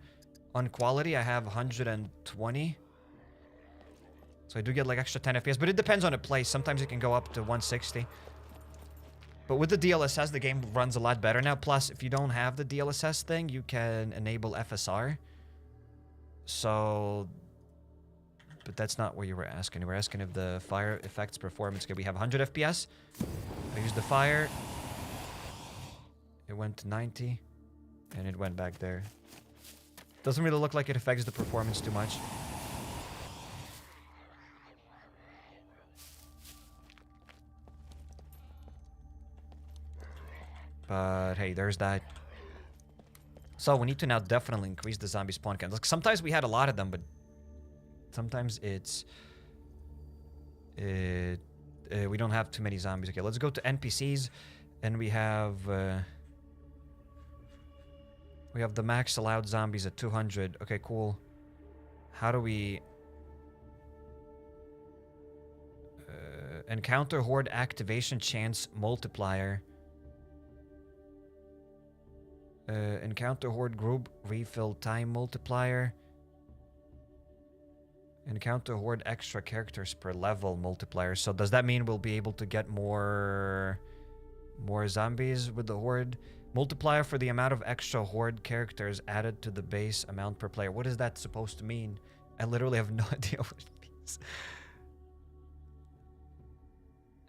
On quality, I have 120. So I do get like extra 10 FPS, but it depends on the place. Sometimes it can go up to 160. But with the DLSS, the game runs a lot better now. Plus, if you don't have the DLSS thing, you can enable FSR. So... But that's not what you were asking. You were asking if the fire affects performance. Okay, we have 100 FPS. I used the fire. It went to 90. And it went back there. Doesn't really look like it affects the performance too much. But hey, there's that. So we need to now definitely increase the zombie spawn count. Like, sometimes we had a lot of them, but sometimes it's... we don't have too many zombies. Okay, let's go to NPCs. And we have the max allowed zombies at 200. Okay, cool. How do we... encounter horde activation chance multiplier. Encounter horde group refill time multiplier. Encounter horde extra characters per level multiplier. So does that mean we'll be able to get more zombies with the horde? Multiplier for the amount of extra horde characters added to the base amount per player. What is that supposed to mean? I literally have no idea what it means.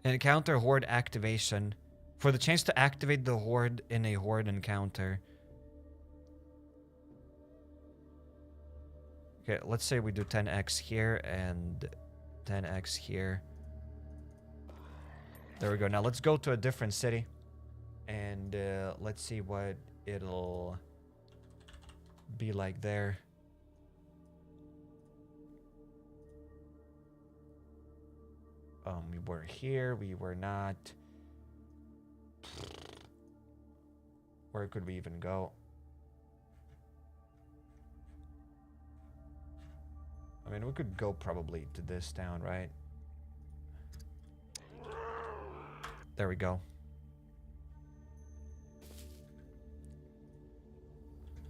Encounter horde activation. For the chance to activate the horde in a horde encounter. Okay, let's say we do 10x here and 10x here. There we go. Now let's go to a different city. And let's see what it'll be like there. We were here. We were not. Where could we even go? I mean, we could go probably to this town, right? There we go.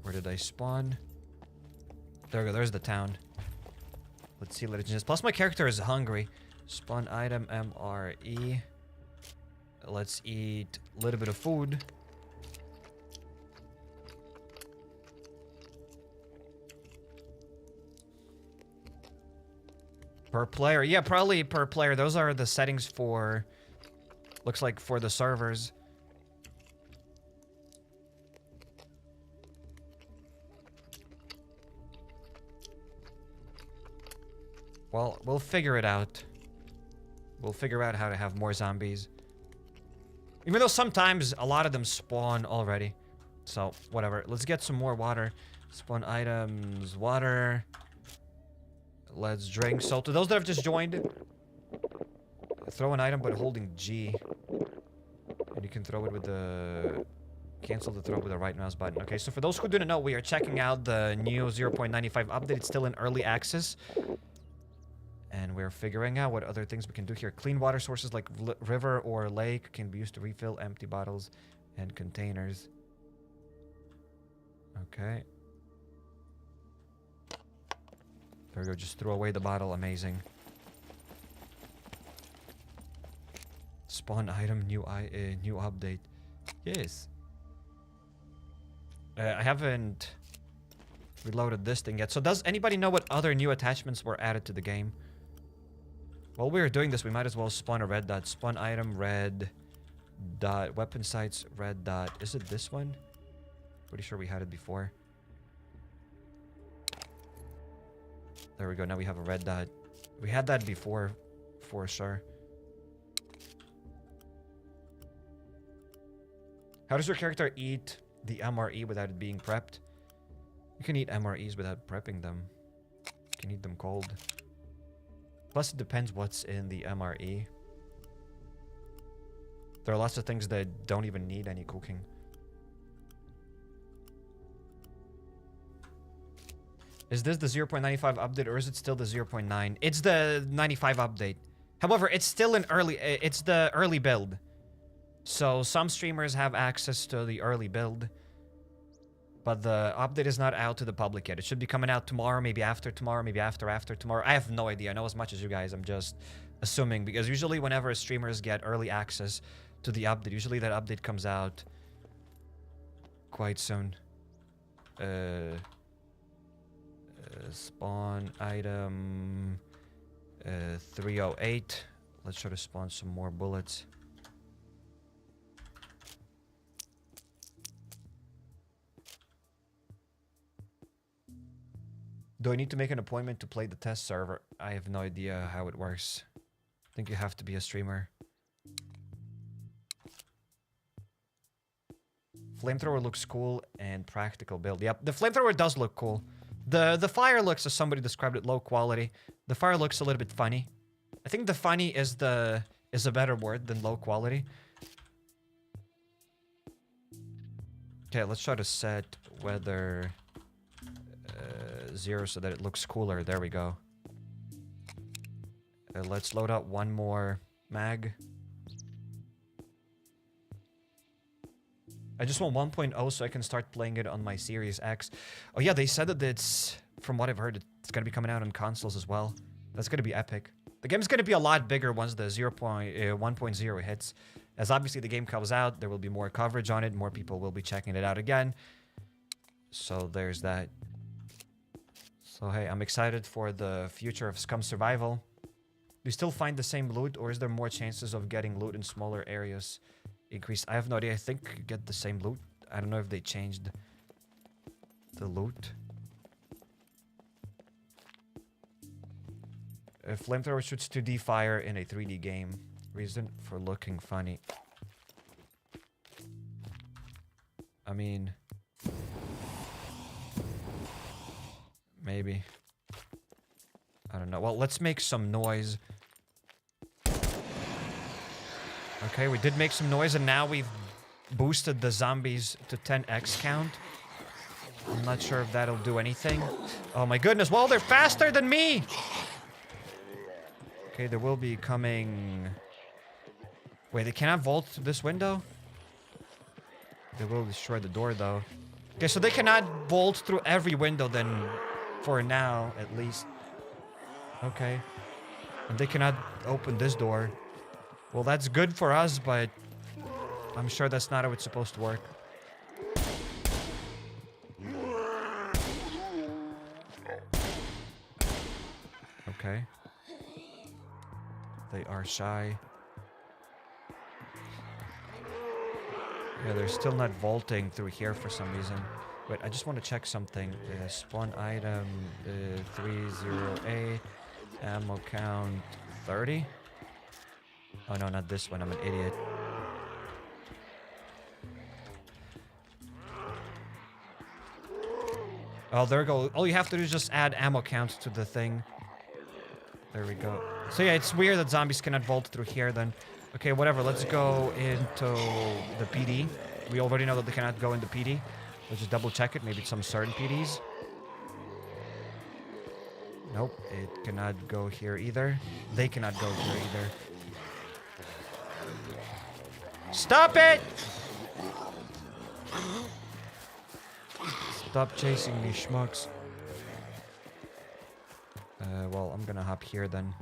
Where did I spawn? There we go. There's the town. Let's see what it is. Plus, my character is hungry. Spawn item MRE. Let's eat a little bit of food. Per player. Yeah, probably per player. Those are the settings for... Looks like for the servers. Well, we'll figure it out. We'll figure out how to have more zombies. Even though sometimes a lot of them spawn already. So, whatever. Let's get some more water. Spawn items, water. Let's drink. So, to those that have just joined, throw an item but holding G. And you can throw it with the... Cancel the throw with the right mouse button. Okay, so for those who didn't know, we are checking out the new 0.95 update. It's still in early access. And we're figuring out what other things we can do here. Clean water sources like river or lake can be used to refill empty bottles and containers. Okay. There we go. Just throw away the bottle. Amazing. Spawn item, new update. Yes. I haven't reloaded this thing yet. So does anybody know what other new attachments were added to the game? While we're doing this, we might as well spawn a red dot. Spawn item, red dot. Weapon sights, red dot. Is it this one? Pretty sure we had it before. There we go. Now we have a red dot. We had that before, for sure. How does your character eat the MRE without it being prepped? You can eat MREs without prepping them. You can eat them cold. Plus, it depends what's in the MRE. There are lots of things that don't even need any cooking. Is this the 0.95 update or is it still the 0.9? It's the 95 update. However, it's still an early... It's the early build. So, some streamers have access to the early build. But the update is not out to the public yet. It should be coming out tomorrow, maybe after tomorrow, maybe after tomorrow. I have no idea. I know as much as you guys. I'm just assuming. Because usually whenever streamers get early access to the update, usually that update comes out quite soon. Spawn item 308. Let's try to spawn some more bullets. Do I need to make an appointment to play the test server? I have no idea how it works. I think you have to be a streamer. Flamethrower looks cool and practical build. Yep, the flamethrower does look cool. The fire looks, as somebody described it, low quality. The fire looks a little bit funny. I think the funny is a better word than low quality. Okay, let's try to set weather 0 so that it looks cooler. There we go. Let's load up one more mag. I just want 1.0 so I can start playing it on my Series X. Oh yeah, they said that it's, from what I've heard, it's going to be coming out on consoles as well. That's going to be epic. The game's going to be a lot bigger once the 1.0 hits. As obviously the game comes out, there will be more coverage on it. More people will be checking it out again. So there's that. So hey, I'm excited for the future of SCUM Survival. Do you still find the same loot, or is there more chances of getting loot in smaller areas increased. I have no idea. I think you get the same loot. I don't know if they changed the loot. A flamethrower shoots 2D fire in a 3D game. Reason for looking funny. I mean... maybe. I don't know. Well, let's make some noise. Okay, we did make some noise, and now we've boosted the zombies to 10x count. I'm not sure if that'll do anything. Oh my goodness, well, they're faster than me! Okay, they will be coming... Wait, they cannot vault through this window? They will destroy the door, though. Okay, so they cannot vault through every window, then, for now, at least. Okay. And they cannot open this door. Well, that's good for us, but I'm sure that's not how it's supposed to work. Okay. They are shy. Yeah, they're still not vaulting through here for some reason. Wait, I just want to check something. Spawn item 30A. Ammo count 30. Oh no, not this one. I'm an idiot. Oh, there we go. All you have to do is just add ammo counts to the thing. There we go. So yeah, it's weird that zombies cannot vault through here then. Okay, whatever. Let's go into the PD. We already know that they cannot go into PD. Let's just double check it. Maybe it's some certain PDs. Nope, it cannot go here either. They cannot go here either. Stop it! Stop chasing me, schmucks. Well, I'm gonna hop here then.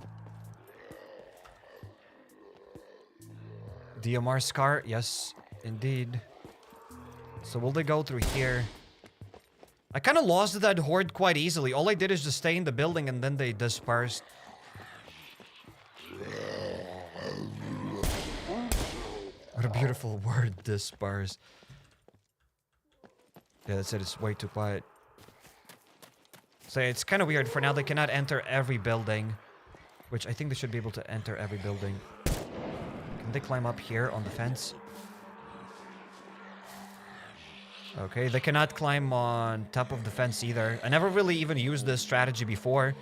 DMR Scar? Yes, indeed. So will they go through here? I kind of lost that horde quite easily. All I did is just stay in the building and then they dispersed. What a beautiful word, disperse. Yeah, that's it. It's way too quiet. So yeah, it's kind of weird. For now, they cannot enter every building. Which I think they should be able to enter every building. Can they climb up here on the fence? Okay, they cannot climb on top of the fence either. I never really even used this strategy before.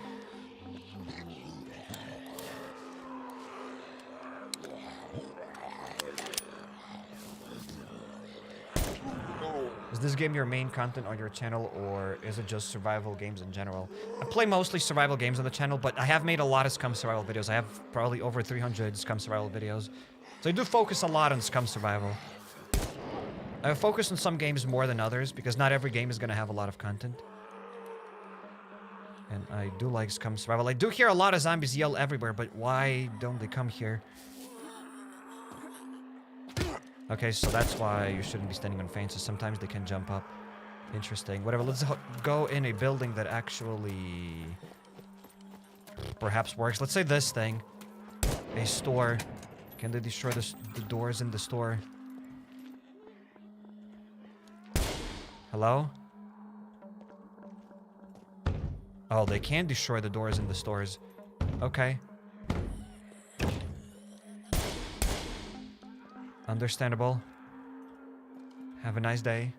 Is this game your main content on your channel, or is it just survival games in general? I play mostly survival games on the channel, but I have made a lot of SCUM survival videos. I have probably over 300 SCUM survival videos. So I do focus a lot on SCUM survival. I focus on some games more than others, because not every game is going to have a lot of content. And I do like SCUM survival. I do hear a lot of zombies yell everywhere, but why don't they come here? Okay, so that's why you shouldn't be standing on fences. Sometimes they can jump up. Interesting. Whatever, let's go in a building that actually perhaps works. Let's say this thing. A store. Can they destroy the doors in the store? Hello? Oh, they can destroy the doors in the stores. Okay. Understandable. Have a nice day.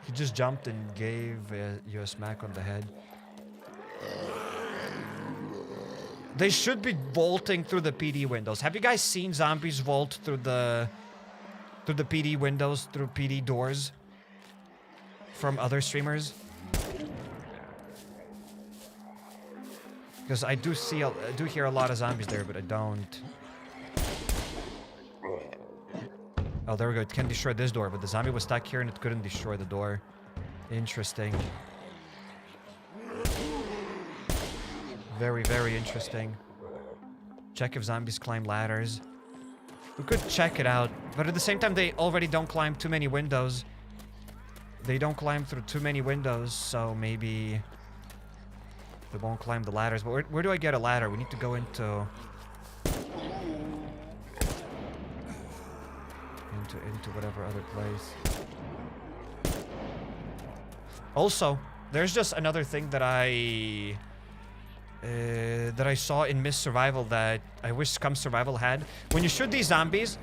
He just jumped and gave you a smack on the head. They should be vaulting through the PD windows. Have you guys seen zombies vault through the PD windows, through PD doors from other streamers? Because I do hear a lot of zombies there, but I don't. Oh, there we go. It can destroy this door, but the zombie was stuck here and it couldn't destroy the door. Interesting. Very, very interesting. Check if zombies climb ladders. We could check it out, but at the same time, they already don't climb too many windows. They don't climb through too many windows, so maybe They won't climb the ladders. But where do I get a ladder? We need to go into whatever other place. Also, there's just another thing that I saw in Miss Survival that I wish Scum Survival had. When you shoot these zombies,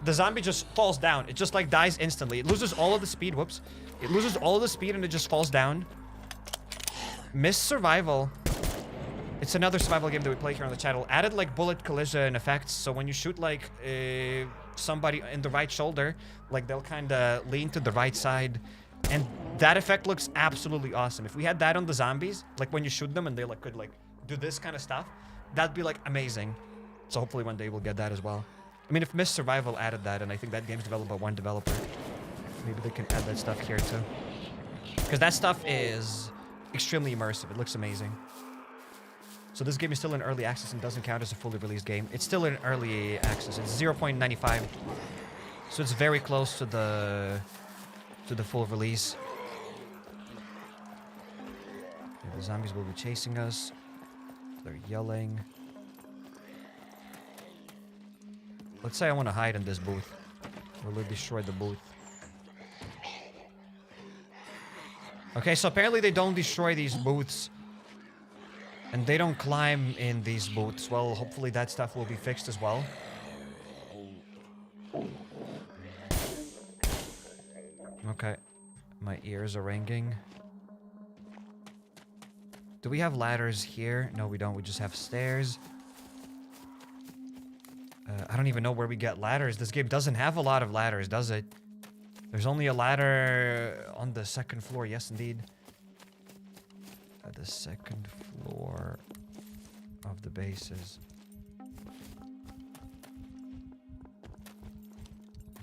the zombie just falls down. It just like dies instantly. It loses all of the speed. Whoops. It loses all of the speed and it just falls down. Miss Survival. It's another survival game that we play here on the channel. Added like bullet collision effects. So when you shoot like somebody in the right shoulder, like they'll kind of lean to the right side. And that effect looks absolutely awesome. If we had that on the zombies, like when you shoot them and they like could like do this kind of stuff, that'd be like amazing. So hopefully one day we'll get that as well. I mean, if Miss Survival added that, and I think that game's developed by one developer, maybe they can add that stuff here too. Because that stuff is extremely immersive. It looks amazing. So this game is still in early access and doesn't count as a fully released game. It's still in early access. It's 0.95. So it's very close to the full release. Yeah, the zombies will be chasing us. They're yelling. Let's say I want to hide in this booth. Will it destroy the booth? Okay, so apparently they don't destroy these booths. And they don't climb in these booths. Well, hopefully that stuff will be fixed as well. Okay. My ears are ringing. Do we have ladders here? No, we don't. We just have stairs. I don't even know where we get ladders. This game doesn't have a lot of ladders, does it? There's only a ladder on the second floor. Yes, indeed. At the second floor of the bases.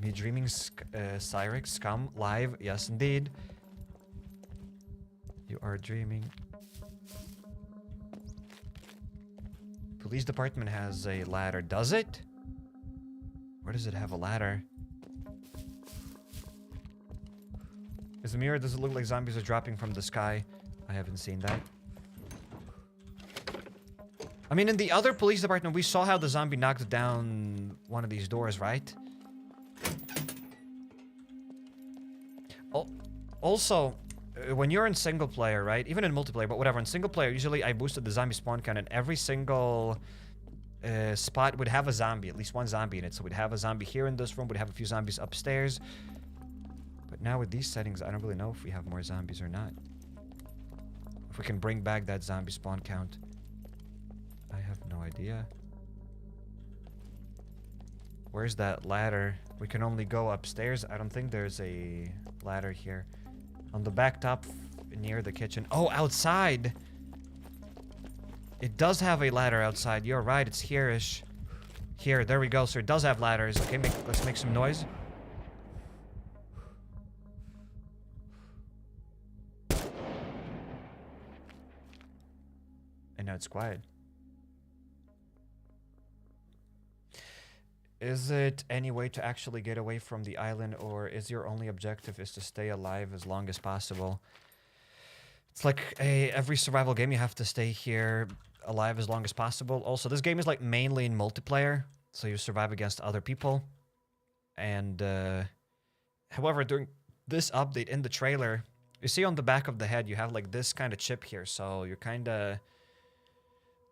Me dreaming Cyrix Scum live. Yes, indeed. You are dreaming. Police department has a ladder. Does it? Where does it have a ladder? Is the mirror, does it look like zombies are dropping from the sky? I haven't seen that. I mean, in the other police department, we saw how the zombie knocked down one of these doors, right? Also, when you're in single player, right? Even in multiplayer, but whatever. In single player, usually I boosted the zombie spawn count, and every single spot would have a zombie, at least one zombie in it. So we'd have a zombie here in this room, we'd have a few zombies upstairs. But now with these settings, I don't really know if we have more zombies or not. If we can bring back that zombie spawn count. I have no idea. Where's that ladder? We can only go upstairs. I don't think there's a ladder here. On the back top near the kitchen. Oh, outside! It does have a ladder outside. You're right, it's here-ish. Here, there we go. So it does have ladders. Okay, let's make some noise. And now it's quiet. Is it any way to actually get away from the island, or is your only objective is to stay alive as long as possible? It's like every survival game, you have to stay here alive as long as possible. Also, this game is like mainly in multiplayer, so you survive against other people. And however, during this update in the trailer, you see on the back of the head, you have like this kind of chip here. So you're kind of...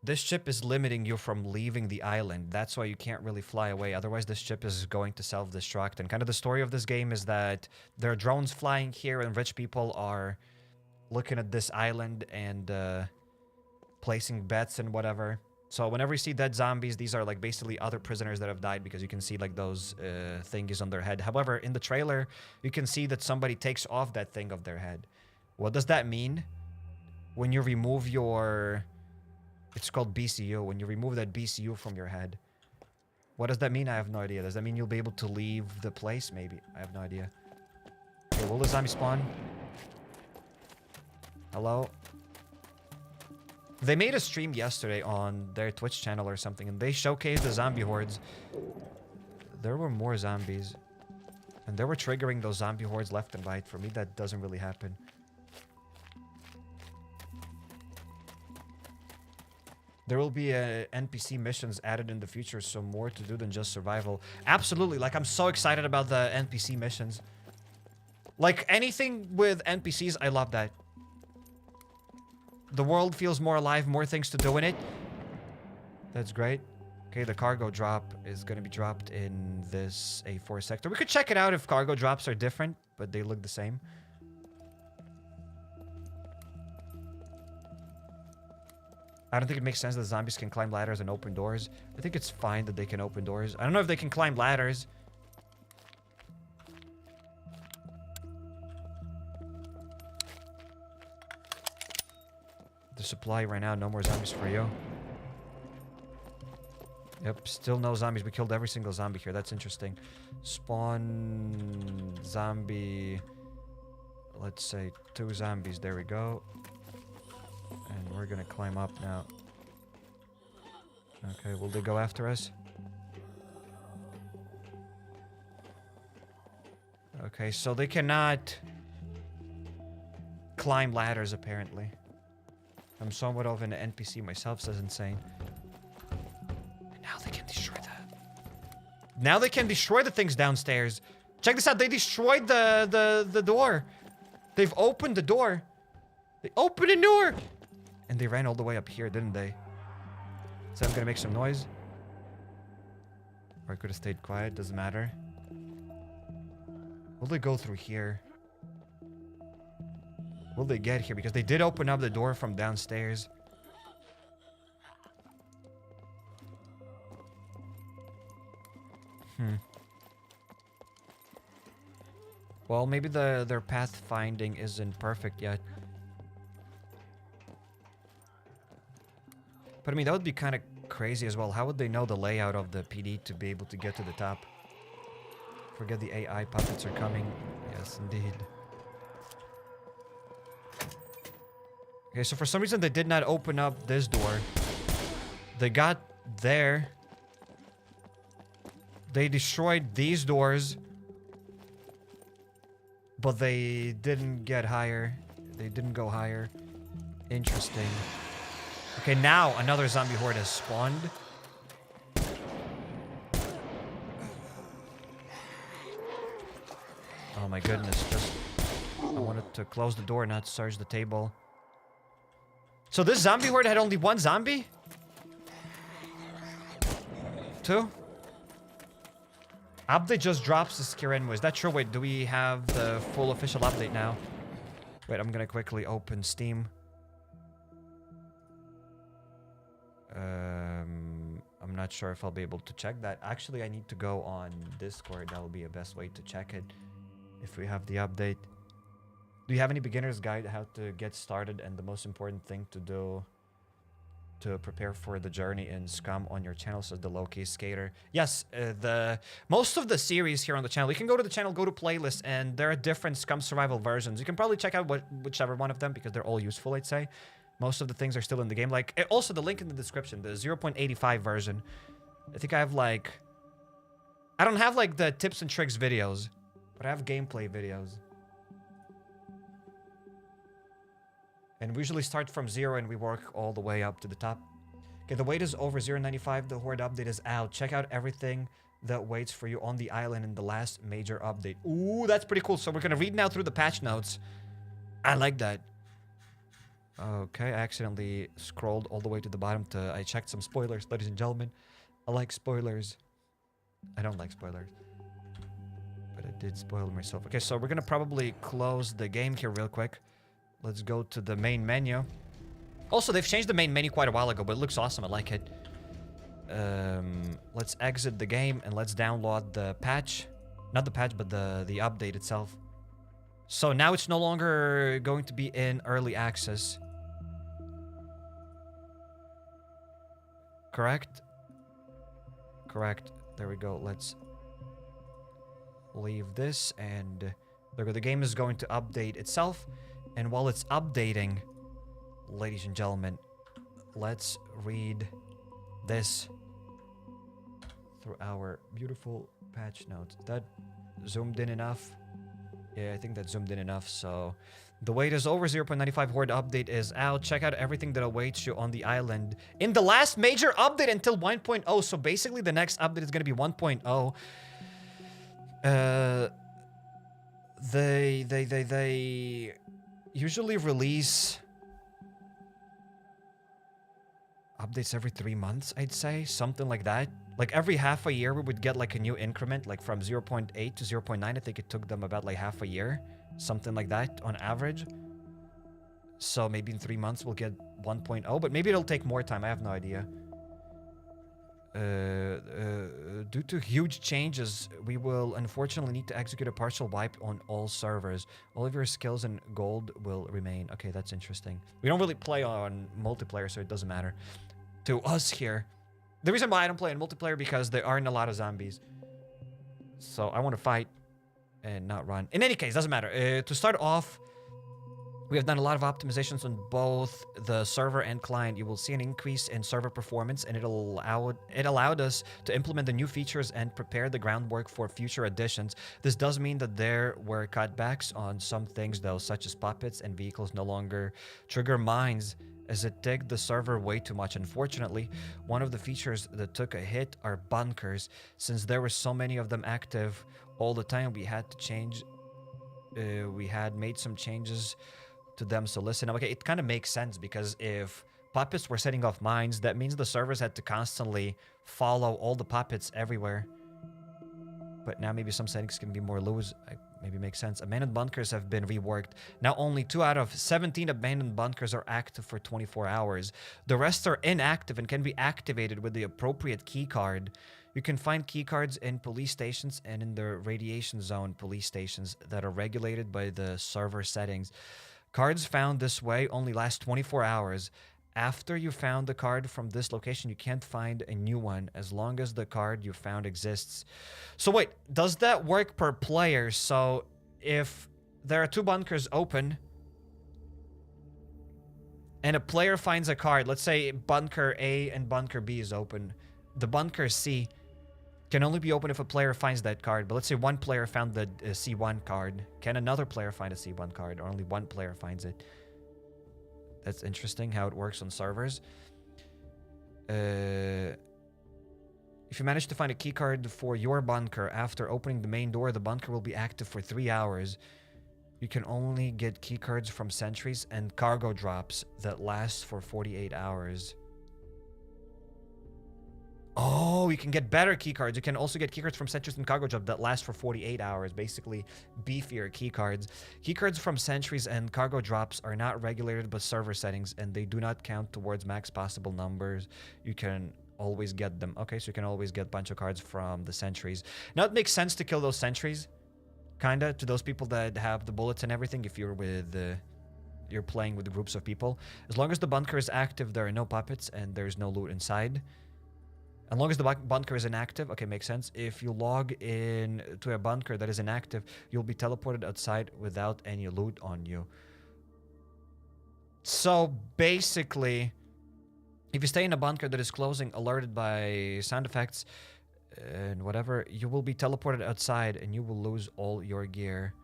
This chip is limiting you from leaving the island. That's why you can't really fly away. Otherwise, this chip is going to self-destruct. And kind of the story of this game is that there are drones flying here and rich people are looking at this island and placing bets and whatever. So whenever you see dead zombies, these are like basically other prisoners that have died, because you can see like those thingies on their head. However, in the trailer, you can see that somebody takes off that thing of their head. What does that mean? When you remove your... It's called BCU. When you remove that BCU from your head. What does that mean? I have no idea. Does that mean you'll be able to leave the place? Maybe. I have no idea. Okay, will the zombie spawn? Hello? They made a stream yesterday on their Twitch channel or something, and they showcased the zombie hordes. There were more zombies. And they were triggering those zombie hordes left and right. For me, that doesn't really happen. There will be NPC missions added in the future, so more to do than just survival. Absolutely, like I'm so excited about the NPC missions. Like anything with NPCs, I love that. The world feels more alive, more things to do in it. That's great. Okay, the cargo drop is going to be dropped in this A4 sector. We could check it out if cargo drops are different, but they look the same. I don't think it makes sense that zombies can climb ladders and open doors. I think it's fine that they can open doors. I don't know if they can climb ladders. The supply right now, no more zombies for you. Yep, still no zombies. We killed every single zombie here. That's interesting. Spawn zombie. Let's say 2 zombies. There we go. And we're gonna climb up now. Okay, will they go after us? Okay, so they cannot climb ladders, apparently. I'm somewhat of an NPC myself, says insane. And now they can destroy that. Now they can destroy the things downstairs. Check this out, they destroyed the door. They've opened the door. They opened a door! And they ran all the way up here, didn't they? So I'm gonna make some noise. Or I could have stayed quiet, doesn't matter. Will they go through here? Will they get here? Because they did open up the door from downstairs. Well, maybe their pathfinding isn't perfect yet. But I mean, that would be kind of crazy as well. How would they know the layout of the PD to be able to get to the top? Forget the AI puppets are coming. Yes, indeed. Okay, so for some reason they did not open up this door. They got there. They destroyed these doors. But they didn't get higher. They didn't go higher. Interesting. Okay, now another zombie horde has spawned. Oh my goodness, just... I wanted to close the door, not search the table. So this zombie horde had only 1 zombie? 2? Update just drops the scare anyway. Is that true? Wait, do we have the full official update now? Wait, I'm gonna quickly open Steam. I'm not sure if I'll be able to check that. Actually, I need to go on Discord. That will be a best way to check it. If we have the update. Do you have any beginner's guide how to get started and the most important thing to do to prepare for the journey in SCUM on your channel, says the low-key skater? Yes, most of the series here on the channel, you can go to the channel, go to playlists, and there are different SCUM survival versions. You can probably check out whichever one of them because they're all useful, I'd say. Most of the things are still in the game. Like, also the link in the description, the 0.85 version. I think I have like... I don't have like the tips and tricks videos, but I have gameplay videos. And we usually start from 0 and we work all the way up to the top. Okay, the wait is over 0.95. The Horde update is out. Check out everything that waits for you on the island in the last major update. Ooh, that's pretty cool. So we're going to read now through the patch notes. I like that. Okay, I accidentally scrolled all the way to the bottom to... I checked some spoilers, ladies and gentlemen. I like spoilers. I don't like spoilers. But I did spoil myself. Okay, so we're going to probably close the game here real quick. Let's go to the main menu. Also, they've changed the main menu quite a while ago, but it looks awesome. I like it. Let's exit the game and let's download the patch. Not the patch, but the update itself. So now it's no longer going to be in early access. Correct? Correct. There we go. Let's leave this and the game is going to update itself. And while it's updating, ladies and gentlemen, let's read this through our beautiful patch notes. Is that zoomed in enough? Yeah, I think that zoomed in enough, so... The wait is over. 0.95 Horde update is out. Check out everything that awaits you on the island in the last major update until 1.0. So basically, the next update is going to be 1.0. They usually release updates every 3 months, I'd say. Something like that. Like every half a year, we would get like a new increment, like from 0.8 to 0.9. I think it took them about like half a year. Something like that on average. So maybe in 3 months we'll get 1.0, but maybe it'll take more time. I have no idea. Due to huge changes, we will unfortunately need to execute a partial wipe on all servers. All of your skills and gold will remain. Okay, that's interesting. We don't really play on multiplayer, so it doesn't matter to us here. The reason why I don't play on multiplayer because there aren't a lot of zombies. So I want to fight and not run. In any case, doesn't matter. To start off, we have done a lot of optimizations on both the server and client. You will see an increase in server performance, and it allowed us to implement the new features and prepare the groundwork for future additions. This does mean that there were cutbacks on some things, though, such as puppets and vehicles no longer trigger mines, as it ticked the server way too much. Unfortunately, one of the features that took a hit are bunkers. Since there were so many of them active all the time, we had to change. We had made some changes to them. So listen, okay, it kind of makes sense because if puppets were setting off mines, that means the servers had to constantly follow all the puppets everywhere. But now maybe some settings can be more loose. Maybe makes sense. Abandoned bunkers have been reworked. Now only 2 out of 17 abandoned bunkers are active for 24 hours. The rest are inactive and can be activated with the appropriate key card. You can find keycards in police stations and in the radiation zone police stations that are regulated by the server settings. Cards found this way only last 24 hours. After you found the card from this location, you can't find a new one as long as the card you found exists. So wait, does that work per player? So if there are 2 bunkers open and a player finds a card, let's say bunker A and bunker B is open. The bunker C can only be open if a player finds that card. But let's say one player found the C1 card. Can another player find a C1 card, or only one player finds it? That's interesting how it works on servers. If you manage to find a key card for your bunker after opening the main door, the bunker will be active for 3 hours. You can only get key cards from sentries and cargo drops that last for 48 hours. Oh, you can get better keycards. You can also get keycards from sentries and cargo drop that last for 48 hours. Basically, beefier keycards. Keycards from sentries and cargo drops are not regulated by server settings, and they do not count towards max possible numbers. You can always get them. Okay, so you can always get a bunch of cards from the sentries. Now, it makes sense to kill those sentries, kinda, to those people that have the bullets and everything, if you're with... you're playing with groups of people. As long as the bunker is active, there are no puppets, and there's no loot inside. As long as the bunker is inactive, okay, makes sense. If you log in to a bunker that is inactive, you'll be teleported outside without any loot on you. So basically, if you stay in a bunker that is closing, alerted by sound effects and whatever, you will be teleported outside and you will lose all your gear.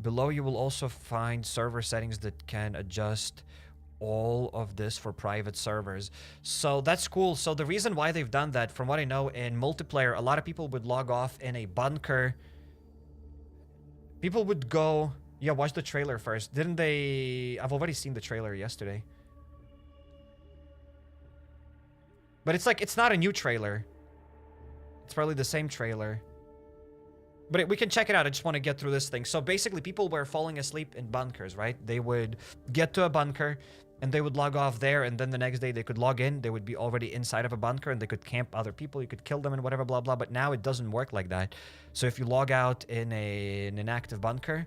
Below, you will also find server settings that can adjust all of this for private servers. So that's cool. So the reason why they've done that, from what I know, in multiplayer, a lot of people would log off in a bunker. People would go... Yeah, watch the trailer first. Didn't they... I've already seen the trailer yesterday. But it's like, it's not a new trailer. It's probably the same trailer. But we can check it out. I just want to get through this thing. So basically, people were falling asleep in bunkers, right? They would get to a bunker, and they would log off there, and then the next day they could log in. They would be already inside of a bunker, and they could camp other people. You could kill them and whatever, blah, blah. But now it doesn't work like that. So if you log out in an inactive bunker,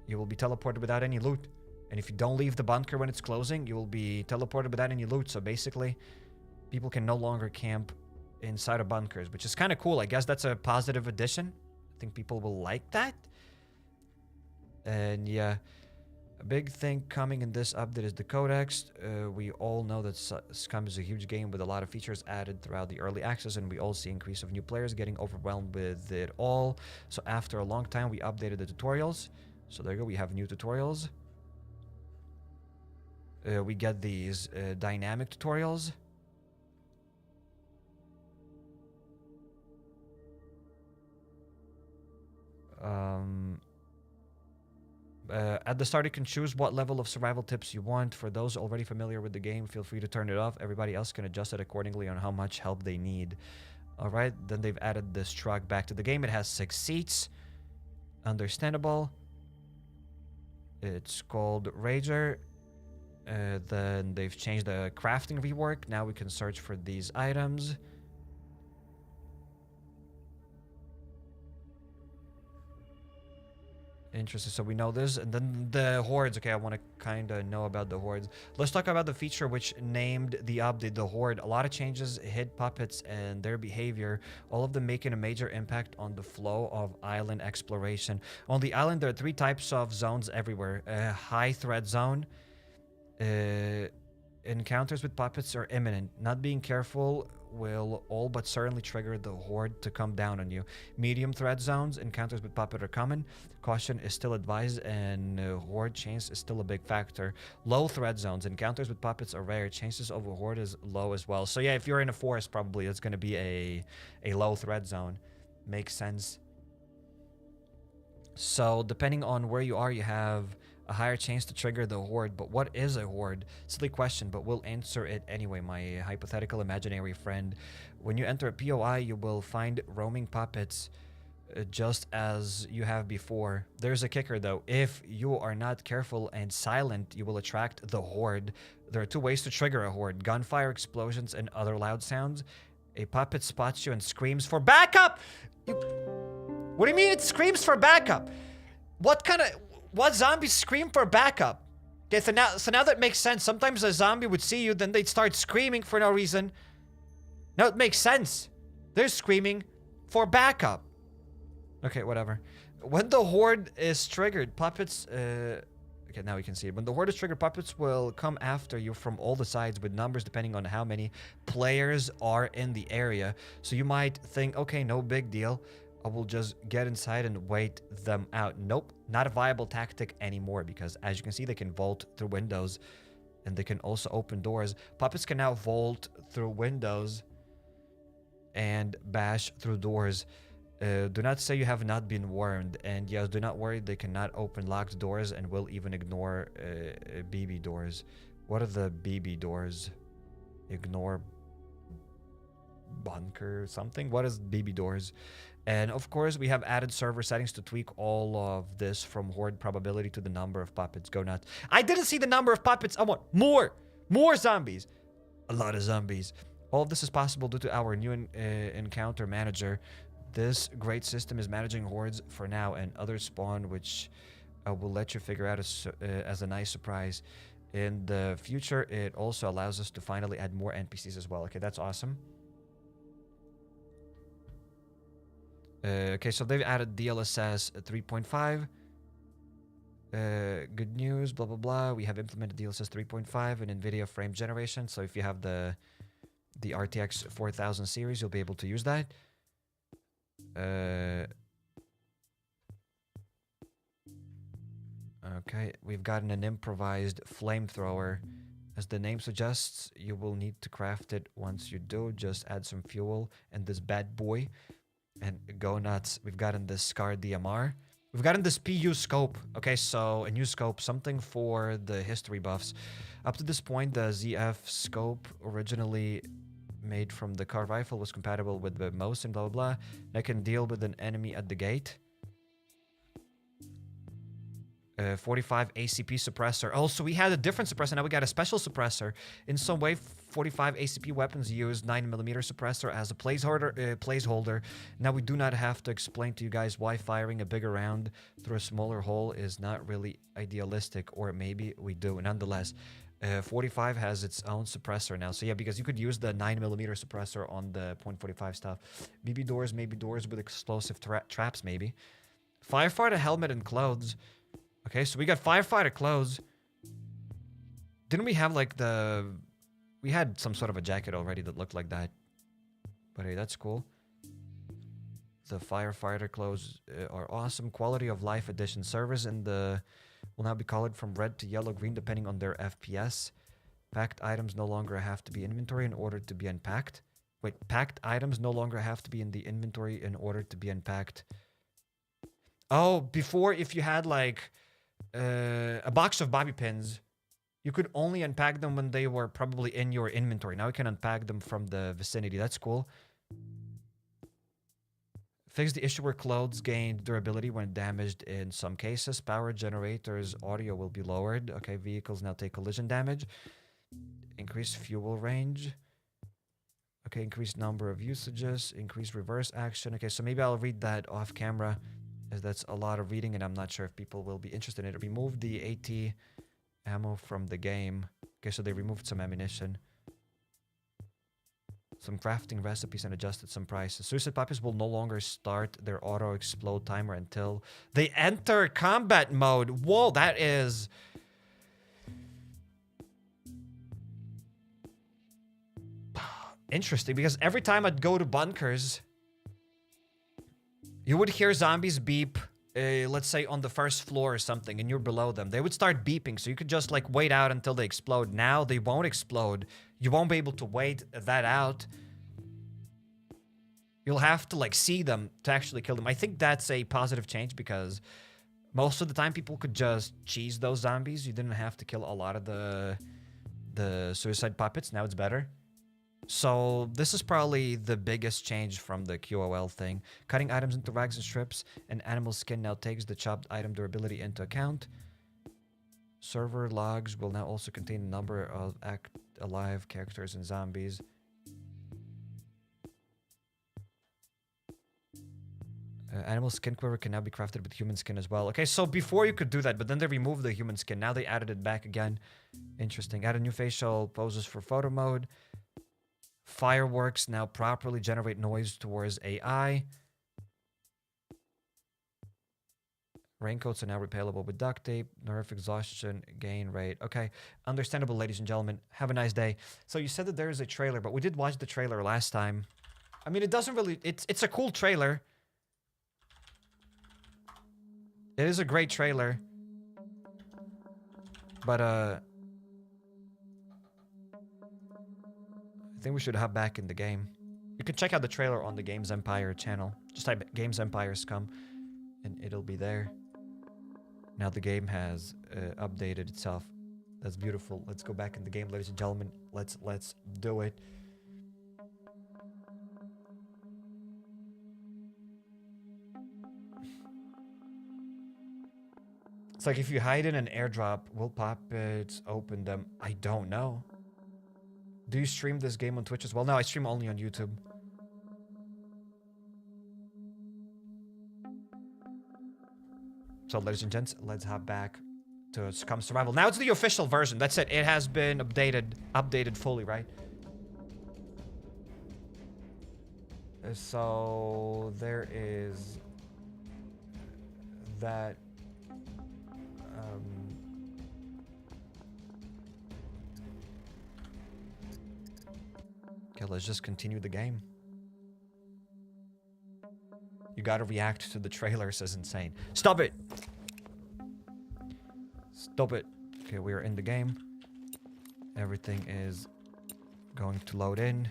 you will be teleported without any loot. And if you don't leave the bunker when it's closing, you will be teleported without any loot. So basically, people can no longer camp inside of bunkers, which is kind of cool. I guess that's a positive addition. I think people will like that. And yeah. A big thing coming in this update is the codex. We all know that SCUM is a huge game with a lot of features added throughout the early access, and we all see increase of new players getting overwhelmed with it all. So after a long time, we updated the tutorials. So there you go, we have new tutorials. We get these dynamic tutorials. At the start, you can choose what level of survival tips you want. For those already familiar with the game, feel free to turn it off. Everybody else can adjust it accordingly on how much help they need. All right, then they've added this truck back to the game. It has 6 seats. Understandable. It's called Rager. Then they've changed the crafting rework. Now we can search for these items. Interesting. So we know this. And then the hordes. Okay, I want to kind of know about the hordes. Let's talk about the feature which named the update the horde. A lot of changes hit puppets and their behavior, all of them making a major impact on the flow of island exploration. On the island, there are 3 types of zones everywhere. A high threat zone. Encounters with puppets are imminent. Not being careful will all but certainly trigger the horde to come down on you. Medium threat zones, encounters with puppet are common. Caution is still advised, and horde chance is still a big factor. Low threat zones, encounters with puppets are rare. Chances of a horde is low as well. So yeah, if you're in a forest, probably it's going to be a low threat zone. Makes sense. So depending on where you are, you have a higher chance to trigger the horde. But what is a horde? Silly question, but we'll answer it anyway, my hypothetical imaginary friend. When you enter a POI, you will find roaming puppets just as you have before. There's a kicker though. If you are not careful and silent, you will attract the horde. There are 2 ways to trigger a horde: gunfire, explosions, and other loud sounds. A puppet spots you and screams for backup! What do you mean it screams for backup? What zombies scream for backup? Okay, so now that makes sense. Sometimes a zombie would see you, then they'd start screaming for no reason. Now it makes sense. They're screaming for backup. Okay, whatever. When the horde is triggered, puppets... okay, now we can see it. When the horde is triggered, puppets will come after you from all the sides with numbers depending on how many players are in the area. So you might think, okay, no big deal. I will just get inside and wait them out. Nope, not a viable tactic anymore, because as you can see, they can vault through windows and they can also open doors. Puppets can now vault through windows and bash through doors. Do not say you have not been warned. And yes, do not worry, they cannot open locked doors and will even ignore BB doors. What are the BB doors? Ignore bunker something? What is BB doors? And of course, we have added server settings to tweak all of this, from horde probability to the number of puppets. Go nuts. I didn't see the number of puppets. I want more zombies. A lot of zombies. All of this is possible due to our new encounter manager. This great system is managing hordes for now, and others spawn, which I will let you figure out as a nice surprise. In the future, it also allows us to finally add more NPCs as well. Okay, that's awesome. Okay, so they've added DLSS 3.5. Good news, blah, blah, blah. We have implemented DLSS 3.5 and NVIDIA frame generation. So if you have the RTX 4000 series, you'll be able to use that. Okay, we've gotten an improvised flamethrower. As the name suggests, you will need to craft it. Once you do, just add some fuel and this bad boy and go nuts. We've gotten this Scar DMR. We've gotten this PU scope. Okay, so a new scope, something for the history buffs. Up to this point, the ZF scope, originally made from the car rifle, was compatible with the mouse and blah, blah, blah. I can deal with an enemy at the gate. 45 ACP suppressor. Also, we had a different suppressor. Now we got a special suppressor. In some way, 45 ACP weapons use 9mm suppressor as a placeholder. Now we do not have to explain to you guys why firing a bigger round through a smaller hole is not really idealistic, or maybe we do. Nonetheless, 45 has its own suppressor now. So yeah, because you could use the 9mm suppressor on the .45 stuff. BB doors, maybe doors with explosive traps, maybe. Firefighter helmet and clothes. Okay, so we got firefighter clothes. Didn't we have like the... We had some sort of a jacket already that looked like that. But hey, that's cool. The firefighter clothes are awesome. Quality of life edition. Servers in the... will now be colored from red to yellow, green, depending on their FPS. Packed items no longer have to be inventory in order to be unpacked. Wait, packed items no longer have to be in the inventory in order to be unpacked. Oh, before if you had like a box of bobby pins, you could only unpack them when they were probably in your inventory. Now you can unpack them from the vicinity. That's cool. Fix the issue where clothes gained durability when damaged in some cases. Power generators audio will be lowered. Okay, vehicles now take collision damage. Increase fuel range. Okay, increased number of usages. Increased reverse action. Okay, so maybe I'll read that off camera, as that's a lot of reading and I'm not sure if people will be interested in it. Remove the AT ammo from the game. Okay, so they removed some ammunition. Some crafting recipes and adjusted some prices. Suicide puppies will no longer start their auto explode timer until they enter combat mode. Whoa, that is... interesting, because every time I'd go to bunkers, you would hear zombies beep, let's say on the first floor or something, and you're below them. They would start beeping, so you could just like wait out until they explode. Now they won't explode. You won't be able to wait that out. You'll have to like see them to actually kill them. I think that's a positive change because most of the time people could just cheese those zombies. You didn't have to kill a lot of the suicide puppets. Now it's better. So this is probably the biggest change from the QOL thing. Cutting items into rags and strips. And animal skin now takes the chopped item durability into account. Server logs will now also contain a number of alive characters and zombies. Animal skin quiver can now be crafted with human skin as well. Okay, so before you could do that, but then they removed the human skin. Now they added it back again. Interesting. Added new facial poses for photo mode. Fireworks now properly generate noise towards AI. Raincoats are now repellable with duct tape. Nerf exhaustion gain rate. Okay, understandable, ladies and gentlemen. Have a nice day. So you said that there is a trailer, but we did watch the trailer last time. I mean, it doesn't really... It's a cool trailer. It is a great trailer. But, I think we should hop back in the game. You can check out the trailer on the Games Empire channel. Just type Games Empire SCUM, and it'll be there. Now the game has updated itself. That's beautiful. Let's go back in the game, ladies and gentlemen. Let's do it. It's like if you hide in an airdrop, will puppets open them? I don't know. Do you stream this game on Twitch as well? No, I stream only on YouTube. So, ladies and gents, let's hop back to SCUM Survival. Now it's the official version. That's it. It has been updated fully, right? So, there is that. Okay, let's just continue the game. You gotta react to the trailer, says insane. Stop it! Stop it. Okay, we are in the game. Everything is going to load in.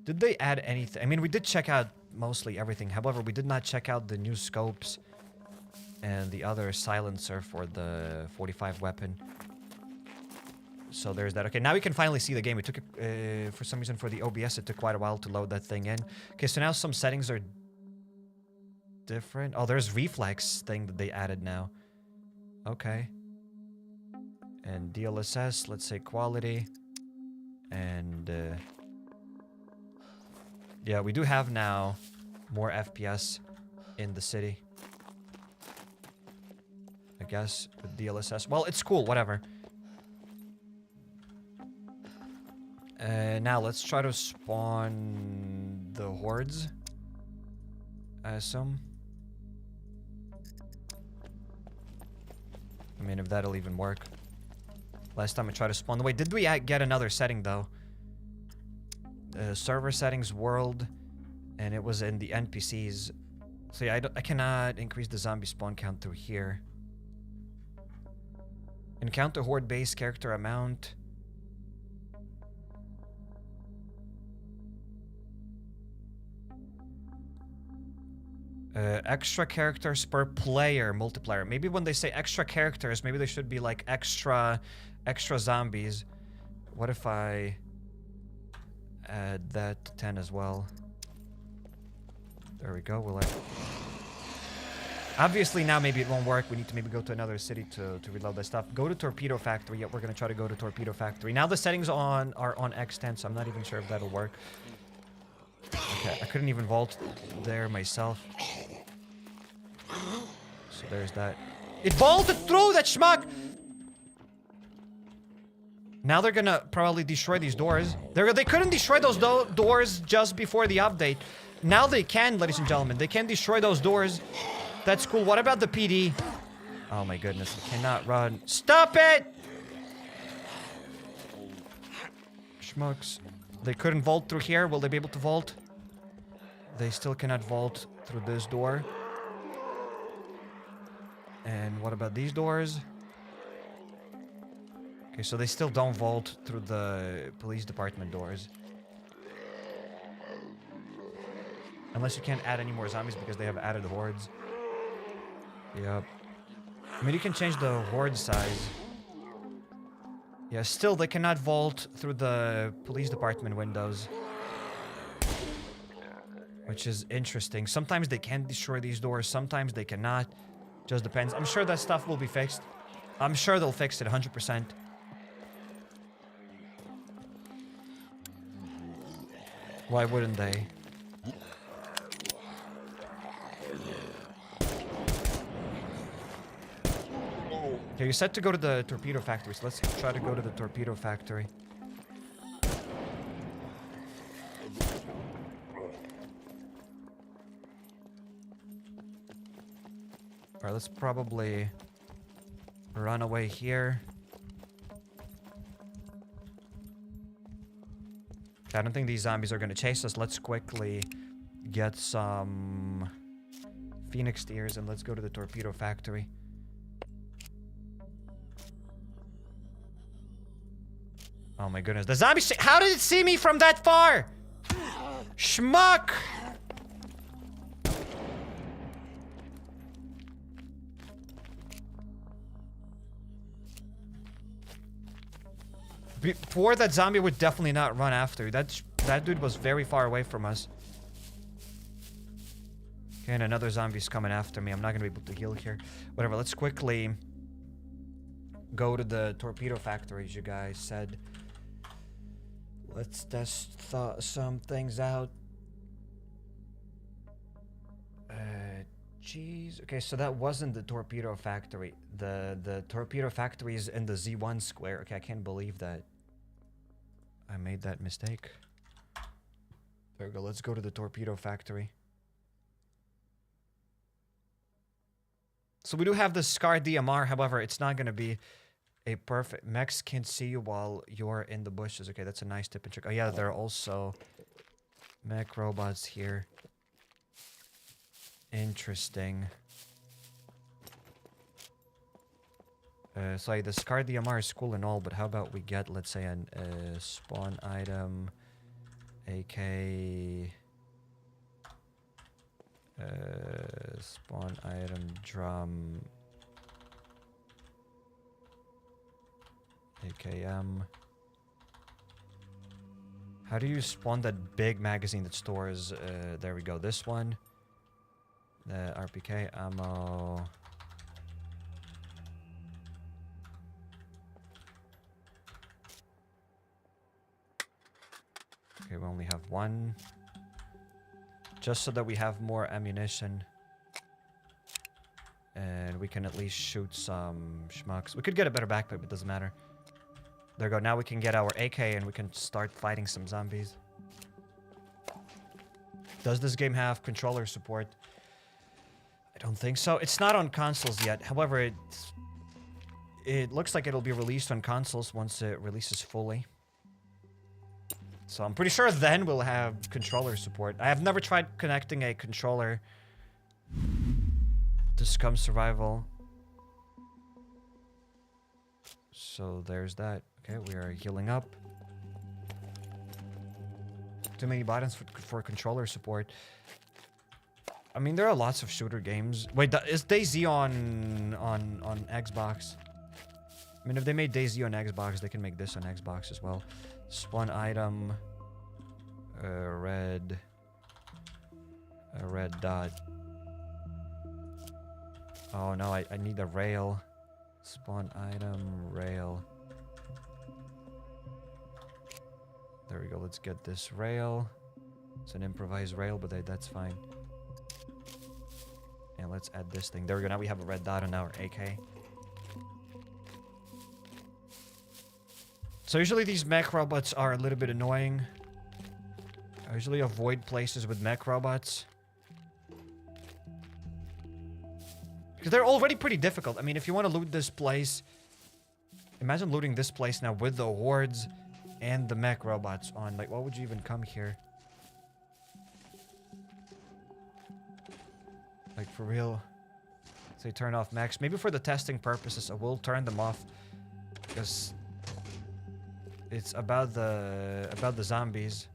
Did they add anything? I mean, we did check out mostly everything. However, we did not check out the new scopes and the other silencer for the 45 weapon. So there's that. Okay, now we can finally see the game. It took, for some reason, for the OBS, it took quite a while to load that thing in. Okay, so now some settings are different. Oh, there's reflex thing that they added now. Okay. And DLSS, let's say quality. And, yeah, we do have now more FPS in the city. I guess, with DLSS. Well, it's cool, whatever. Now let's try to spawn the hordes. I assume. mean, if that'll even work. Last time I tried to spawn. Wait, did we get another setting, though? Server settings, world, and it was in the NPCs. So yeah, I cannot increase the zombie spawn count through here. Encounter horde base character amount. Extra characters per player multiplier. Maybe when they say extra characters, maybe they should be like extra zombies. What if I add that to 10 as well? There we go. Will I... Obviously now maybe it won't work. We need to maybe go to another city to reload that stuff. Go to Torpedo Factory. Yeah, we're gonna try to go to Torpedo Factory. Now the settings are on X10, so I'm not even sure if that'll work. Okay, I couldn't even vault there myself. So there's that. It vaulted through, that schmuck! Now they're gonna probably destroy these doors. They couldn't destroy those doors just before the update. Now they can, ladies and gentlemen. They can destroy those doors. That's cool. What about the PD? Oh my goodness, I cannot run. Stop it! Schmucks. They couldn't vault through here. Will they be able to vault? They still cannot vault through this door. And what about these doors? Okay, so they still don't vault through the police department doors. Unless you can't add any more zombies because they have added hordes. Yep. I mean, you can change the horde size. Yeah, still they cannot vault through the police department windows. Which is interesting. Sometimes they can destroy these doors, sometimes they cannot. Just depends. I'm sure that stuff will be fixed. I'm sure they'll fix it 100%. Why wouldn't they? Okay, you're set to go to the torpedo factory, so let's try to go to the torpedo factory. Alright, let's probably run away here. I don't think these zombies are gonna chase us. Let's quickly get some Phoenix Tears and let's go to the torpedo factory. Oh my goodness, the zombie how did it see me from that far? Schmuck! Before that zombie would definitely not run after. That dude was very far away from us. Okay, and another zombie's coming after me. I'm not gonna be able to heal here. Whatever, let's quickly go to the torpedo factory, as you guys said. Let's test some things out. Jeez. Okay, so that wasn't the torpedo factory. The torpedo factory is in the Z1 square. Okay, I can't believe that I made that mistake. There we go. Let's go to the torpedo factory. So we do have the Scar DMR. However, it's not going to be a perfect... Mechs can't see you while you're in the bushes. Okay, that's a nice tip and trick. Oh yeah, there are also mech robots here. Interesting. So the Scar DMR is cool and all, but how about we get, let's say, an spawn item, AK, spawn item drum, AKM. How do you spawn that big magazine that stores? There we go. This one. The RPK ammo. Okay, we only have one. Just so that we have more ammunition. And we can at least shoot some schmucks. We could get a better backpack, but it doesn't matter. There we go. Now we can get our AK and we can start fighting some zombies. Does this game have controller support? I don't think so. It's not on consoles yet. However, it looks like it'll be released on consoles once it releases fully. So I'm pretty sure then we'll have controller support. I have never tried connecting a controller to SCUM Survival. So there's that. Okay, we are healing up. Too many buttons for controller support. I mean, there are lots of shooter games. Wait, is DayZ on Xbox? I mean, if they made DayZ on Xbox, they can make this on Xbox as well. Spawn item, a red dot. Oh no, I need a rail. Spawn item, rail. There we go, let's get this rail. It's an improvised rail, but that's fine. And let's add this thing. There we go, now we have a red dot on our AK. So usually these mech robots are a little bit annoying. I usually avoid places with mech robots. Because they're already pretty difficult. I mean, if you want to loot this place... Imagine looting this place now with the hordes and the mech robots on. Like, why would you even come here? Like, for real. Say turn off mechs. Maybe for the testing purposes, I will turn them off. Because... it's about the zombies.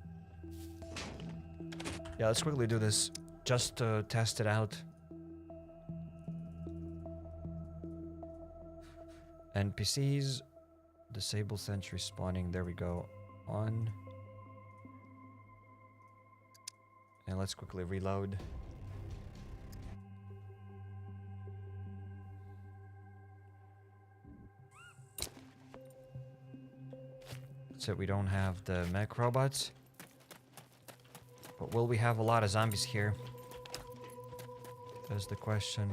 Yeah, let's quickly do this just to test it out. NPCs, disable sentry spawning. There we go. On. And let's quickly reload. So we don't have the mech robots. But will we have a lot of zombies here? That's the question.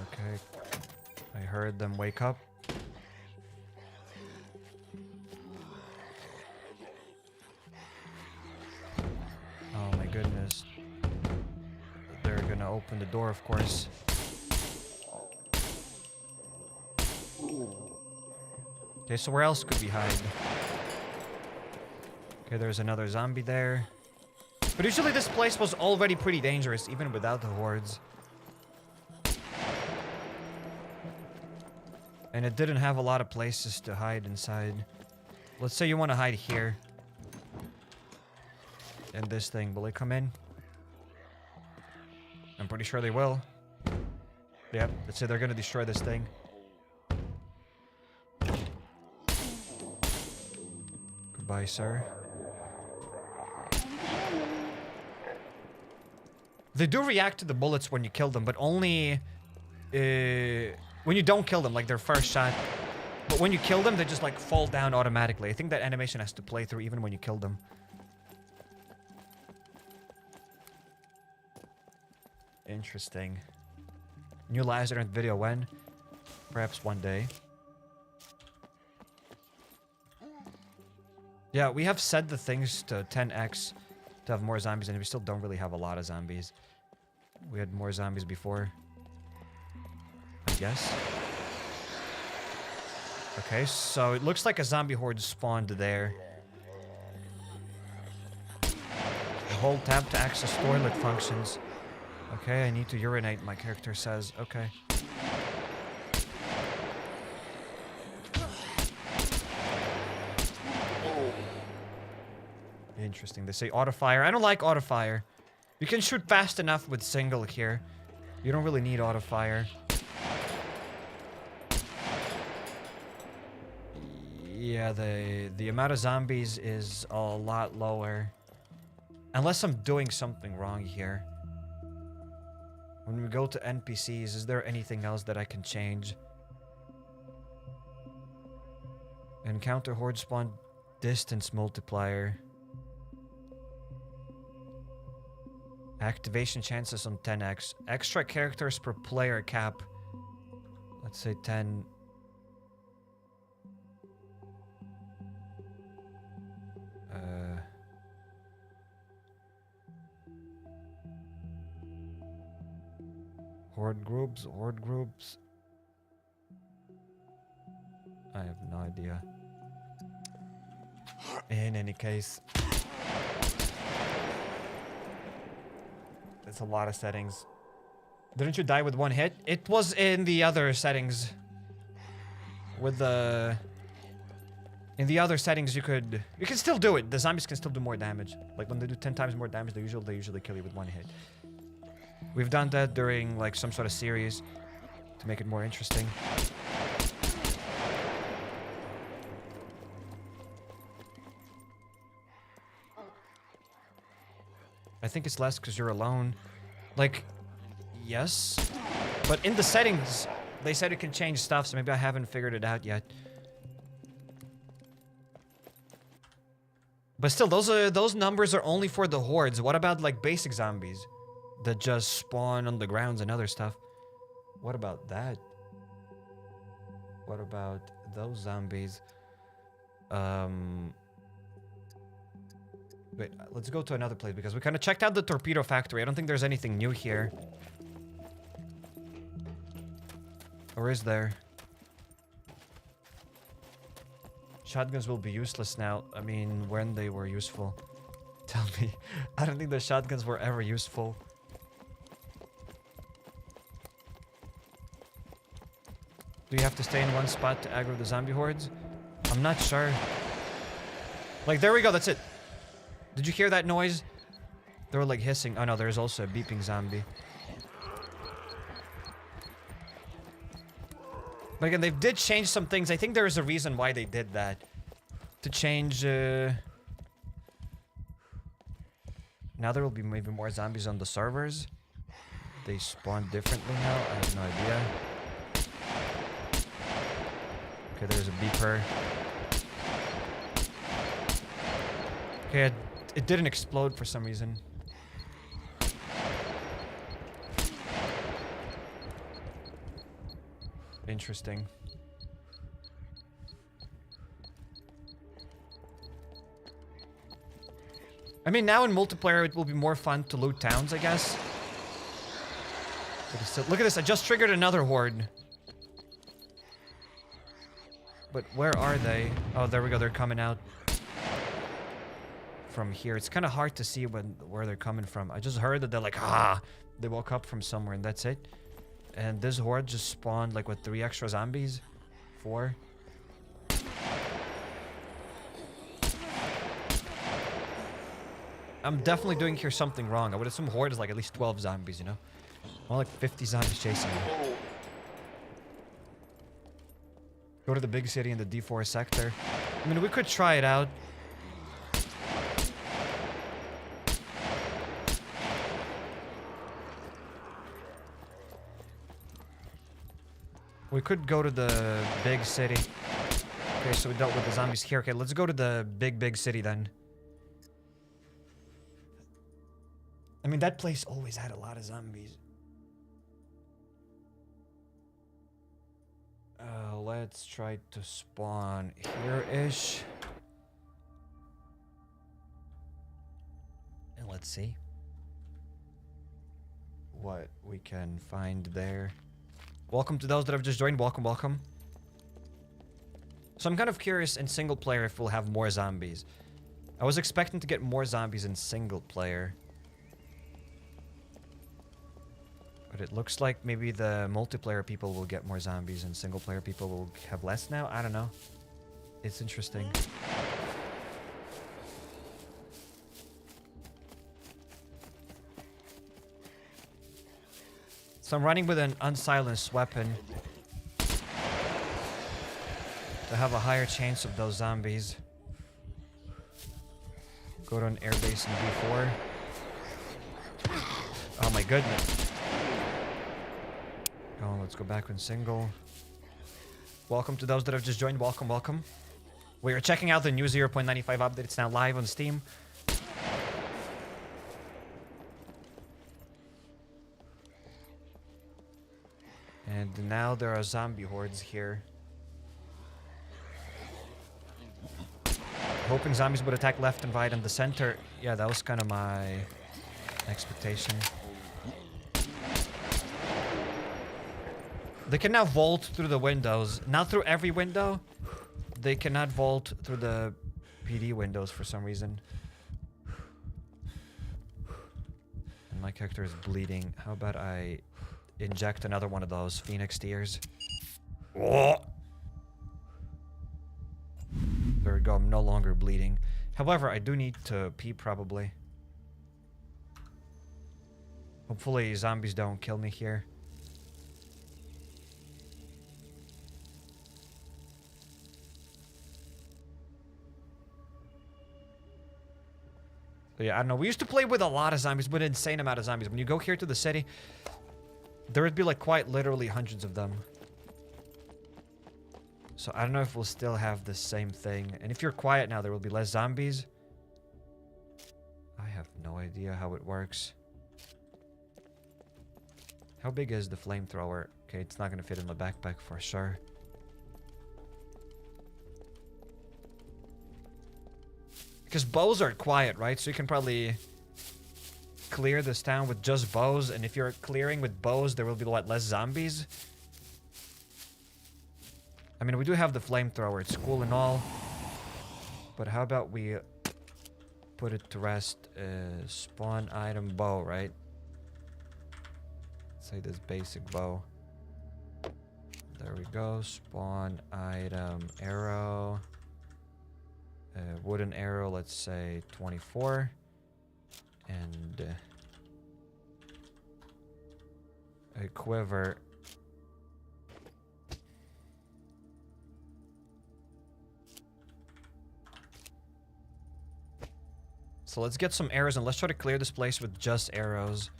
Okay. I heard them wake up. Oh my goodness. They're gonna open the door, of course. Okay, so where else could we hide? Okay, there's another zombie there. But usually this place was already pretty dangerous, even without the hordes. And it didn't have a lot of places to hide inside. Let's say you want to hide here. And this thing, will they come in? I'm pretty sure they will. Yep, let's say they're gonna destroy this thing. Goodbye, sir. They do react to the bullets when you kill them, but only when you don't kill them, like their first shot. But when you kill them, they just like fall down automatically. I think that animation has to play through even when you kill them. Interesting. New laser and video when? Perhaps one day. Yeah, we have set the things to 10x to have more zombies, and we still don't really have a lot of zombies. We had more zombies before, I guess. Okay, so it looks like a zombie horde spawned there. Hold tab to access toilet functions. Okay, I need to urinate, my character says. Okay. Interesting. They say auto-fire. I don't like auto-fire. You can shoot fast enough with single here. You don't really need auto-fire. Yeah, the amount of zombies is a lot lower. Unless I'm doing something wrong here. When we go to NPCs, is there anything else that I can change? Encounter horde spawn distance multiplier. Activation chances on 10x. Extra characters per player cap. Let's say 10. Horde groups, horde groups. I have no idea. In any case, it's a lot of settings. Didn't you die with one hit? It was in the other settings. With the... In the other settings, you can still do it. The zombies can still do more damage. Like when they do 10 times more damage, they usually kill you with one hit. We've done that during like some sort of series to make it more interesting. I think it's less because you're alone. Like, yes. But in the settings, they said it can change stuff, so maybe I haven't figured it out yet. But still, those numbers are only for the hordes. What about like basic zombies that just spawn on the grounds and other stuff? What about that? What about those zombies? Wait, let's go to another place because we kind of checked out the torpedo factory. I don't think there's anything new here. Or is there? Shotguns will be useless now. I mean, when they were useful. Tell me. I don't think the shotguns were ever useful. Do you have to stay in one spot to aggro the zombie hordes? I'm not sure. Like, there we go. That's it. Did you hear that noise? They were like hissing. Oh no, there's also a beeping zombie. But again, they did change some things. I think there is a reason why they did that. To change... Now there will be maybe more zombies on the servers. They spawn differently now. I have no idea. Okay, there's a beeper. Okay, it didn't explode for some reason. Interesting. I mean, now in multiplayer, it will be more fun to loot towns, I guess. But still, look at this. I just triggered another horde. But where are they? Oh, there we go. They're coming out from here. It's kind of hard to see where they're coming from. I just heard that they're like, ah! They woke up from somewhere, and that's it. And this horde just spawned, like, what, 3 extra zombies? 4? I'm definitely doing here something wrong. I would assume horde is, like, at least 12 zombies, you know? More like 50 zombies chasing me. Go to the big city in the D4 sector. I mean, we could try it out. We could go to the big city. Okay, so we dealt with the zombies here. Okay, let's go to the big city then. I mean, that place always had a lot of zombies. Let's try to spawn here-ish. And let's see what we can find there. Welcome to those that have just joined. Welcome, welcome. So I'm kind of curious in single player if we'll have more zombies. I was expecting to get more zombies in single player. But it looks like maybe the multiplayer people will get more zombies and single player people will have less now. I don't know. It's interesting. So I'm running with an unsilenced weapon to have a higher chance of those zombies. Go to an airbase in B4. Oh my goodness. Oh, let's go back on single. Welcome to those that have just joined. Welcome, welcome. We are checking out the new 0.95 update. It's now live on Steam. And now there are zombie hordes here. Hoping zombies would attack left and right and the center. Yeah, that was kind of my expectation. They can now vault through the windows. Not through every window. They cannot vault through the PD windows for some reason. And my character is bleeding. How about I inject another one of those Phoenix tears? Oh! There we go, I'm no longer bleeding. However, I do need to pee probably. Hopefully zombies don't kill me here. So yeah, I don't know. We used to play with a lot of zombies, with an insane amount of zombies. When you go here to the city, there would be like quite literally hundreds of them. So I don't know if we'll still have the same thing. And if you're quiet now, there will be less zombies. I have no idea how it works. How big is the flamethrower? Okay, it's not going to fit in my backpack for sure. Because bows are quiet, right? So you can probably clear this town with just bows. And if you're clearing with bows, there will be, what, less zombies? I mean, we do have the flamethrower. It's cool and all. But how about we put it to rest? Spawn item bow, right? Say this basic bow. There we go. Spawn item arrow. Wooden arrow, let's say 24. And a quiver. So let's get some arrows and let's try to clear this place with just arrows.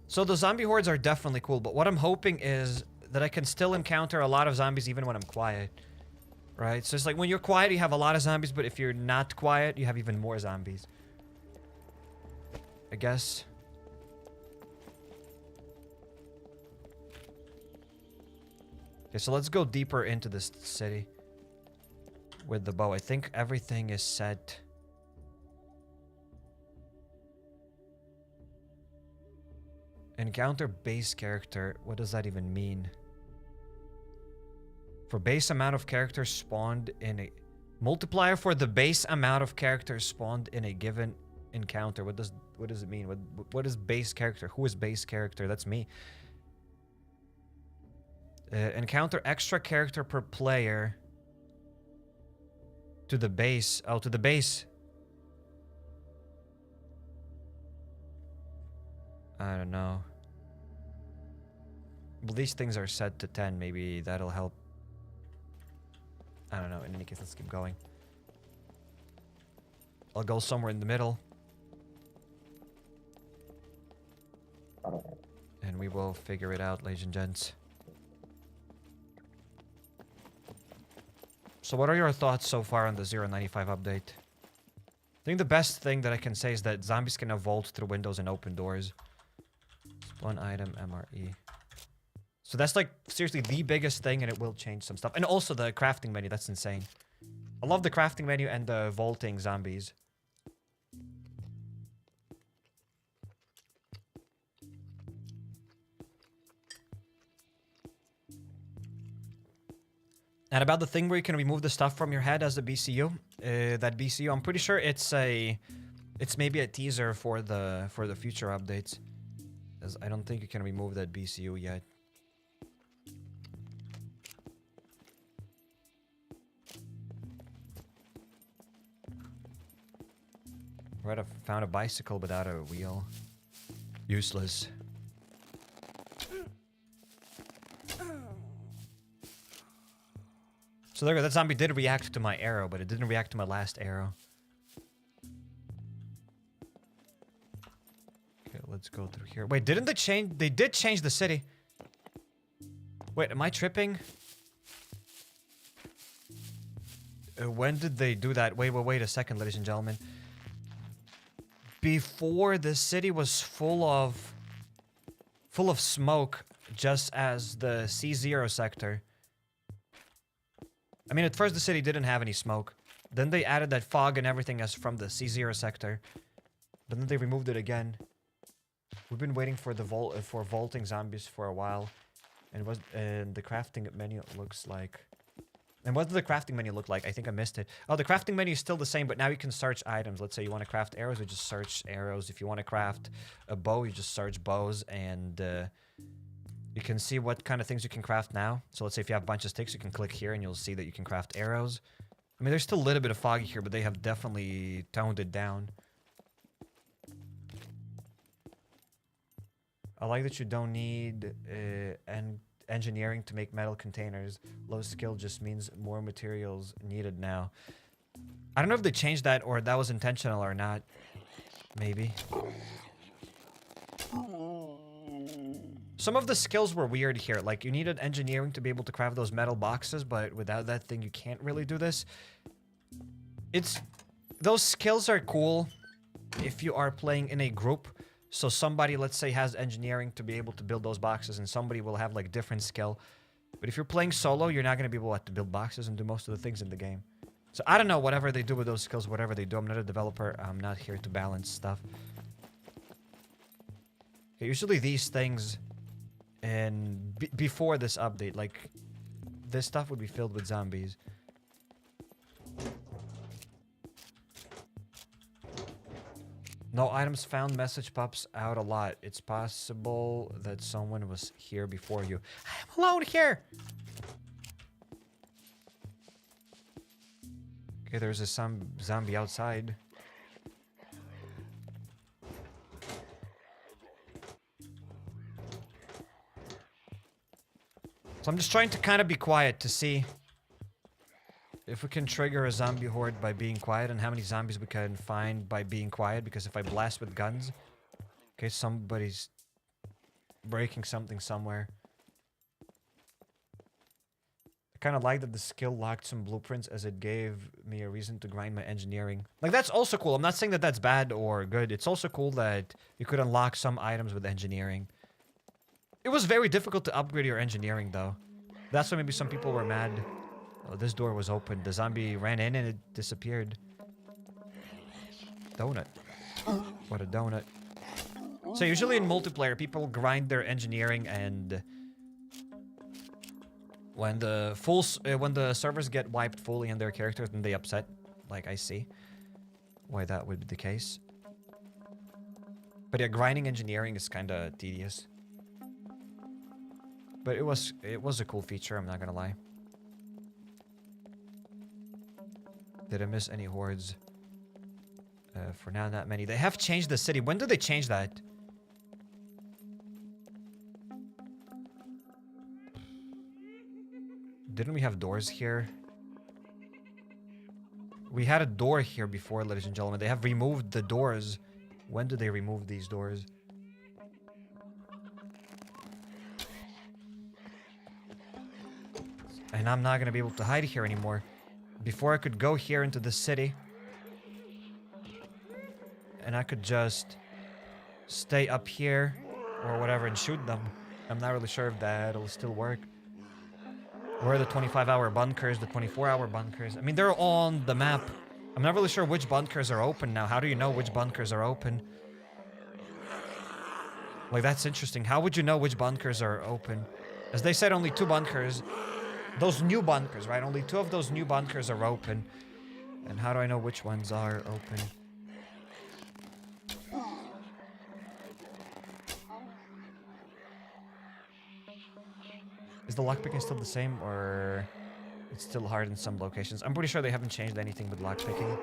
So the zombie hordes are definitely cool, but what I'm hoping is that I can still encounter a lot of zombies even when I'm quiet. Right? So it's like when you're quiet, you have a lot of zombies, but if you're not quiet, you have even more zombies. I guess. Okay, so let's go deeper into this city with the bow. I think everything is set. Encounter base character. What does that even mean? For base amount of characters spawned in a... Multiplier for the base amount of characters spawned in a given encounter. What does it mean? What is base character? Who is base character? That's me. Encounter extra character per player. To the base. Oh, to the base. I don't know. Well, these things are set to 10. Maybe that'll help. I don't know. In any case, let's keep going. I'll go somewhere in the middle. And we will figure it out, ladies and gents. So what are your thoughts so far on the 0.95 update? I think the best thing that I can say is that zombies can now vault through windows and open doors. One item, MRE. So that's like seriously the biggest thing, and it will change some stuff. And also the crafting menu, that's insane. I love the crafting menu and the vaulting zombies. And about the thing where you can remove the stuff from your head as a BCU, that BCU, I'm pretty sure it's maybe a teaser for the future updates. As I don't think you can remove that BCU yet. Right, I found a bicycle without a wheel. Useless. So there we go, that zombie did react to my arrow, but it didn't react to my last arrow. Okay, let's go through here. Wait, didn't they change? They did change the city. Wait, am I tripping? When did they do that? Wait a second, ladies and gentlemen. Before, the city was full of smoke, just as the C0 sector. I mean, at first the city didn't have any smoke. Then they added that fog and everything as from the C0 sector. But then they removed it again. We've been waiting for the vaulting zombies for a while. And the crafting menu looks like... And what does the crafting menu look like? I think I missed it. Oh, the crafting menu is still the same, but now you can search items. Let's say you want to craft arrows, you just search arrows. If you want to craft a bow, you just search bows. And you can see what kind of things you can craft now. So let's say if you have a bunch of sticks, you can click here and you'll see that you can craft arrows. I mean, there's still a little bit of foggy here, but they have definitely toned it down. I like that you don't need engineering to make metal containers. Low skill just means more materials needed now. I don't know if they changed that or that was intentional or not. Maybe. Some of the skills were weird here. Like, you needed engineering to be able to craft those metal boxes, but without that thing, you can't really do this. Those skills are cool if you are playing in a group. So somebody, let's say, has engineering to be able to build those boxes, and somebody will have, like, different skill. But if you're playing solo, you're not going to be able to build boxes and do most of the things in the game. So I don't know, whatever they do with those skills, whatever they do. I'm not a developer. I'm not here to balance stuff. Okay, usually these things, and before this update, like, this stuff would be filled with zombies. No items found message pops out a lot. It's possible that someone was here before you. I am alone here! Okay, there's a zombie outside. So I'm just trying to kind of be quiet to see if we can trigger a zombie horde by being quiet and how many zombies we can find by being quiet. Because if I blast with guns... Okay, somebody's breaking something somewhere. I kind of like that the skill locked some blueprints as it gave me a reason to grind my engineering. Like, that's also cool. I'm not saying that that's bad or good. It's also cool that you could unlock some items with engineering. It was very difficult to upgrade your engineering, though. That's why maybe some people were mad. Oh, this door was open. The zombie ran in and it disappeared. Donut. What a donut. So usually in multiplayer, people grind their engineering, and when the servers get wiped fully in their characters, then they upset. Like, I see why that would be the case. But yeah, grinding engineering is kind of tedious. But it was a cool feature, I'm not gonna lie. Did I miss any hordes? For now, not many. They have changed the city. When did they change that? Didn't we have doors here? We had a door here before, ladies and gentlemen. They have removed the doors. When did they remove these doors? And I'm not gonna be able to hide here anymore. Before I could go here into the city, and I could just stay up here or whatever and shoot them. I'm not really sure if that'll still work. Where are the 25-hour bunkers, the 24-hour bunkers? I mean, they're all on the map. I'm not really sure which bunkers are open now. How do you know which bunkers are open? Like, that's interesting. How would you know which bunkers are open? As they said, only 2 bunkers. Those new bunkers, right? Only 2 of those new bunkers are open. And how do I know which ones are open? Is the lockpicking still the same, or it's still hard in some locations? I'm pretty sure they haven't changed anything with lockpicking.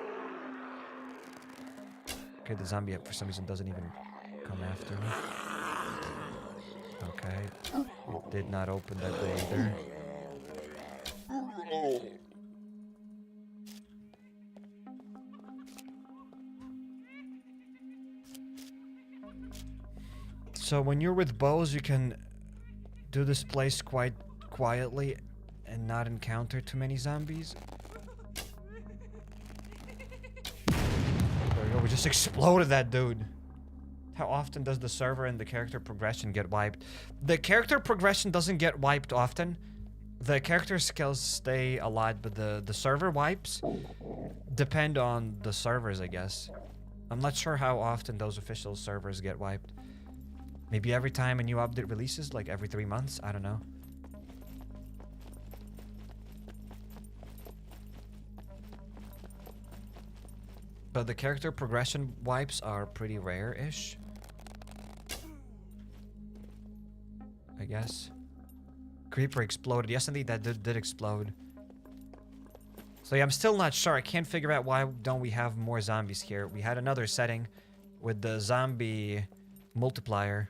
Okay, the zombie for some reason doesn't even come after me. Okay. It did not open that way either. So when you're with bows, you can do this place quite quietly and not encounter too many zombies. There we go, we just exploded that dude. How often does the server and the character progression get wiped? The character progression doesn't get wiped often, The character skills stay a lot, but the server wipes depend on the servers, I guess. I'm not sure how often those official servers get wiped. Maybe every time a new update releases, like every 3 months? I don't know. But the character progression wipes are pretty rare-ish, I guess. Creeper exploded. Yes, indeed, that did explode. So yeah, I'm still not sure. I can't figure out why don't we have more zombies here. We had another setting with the zombie multiplier.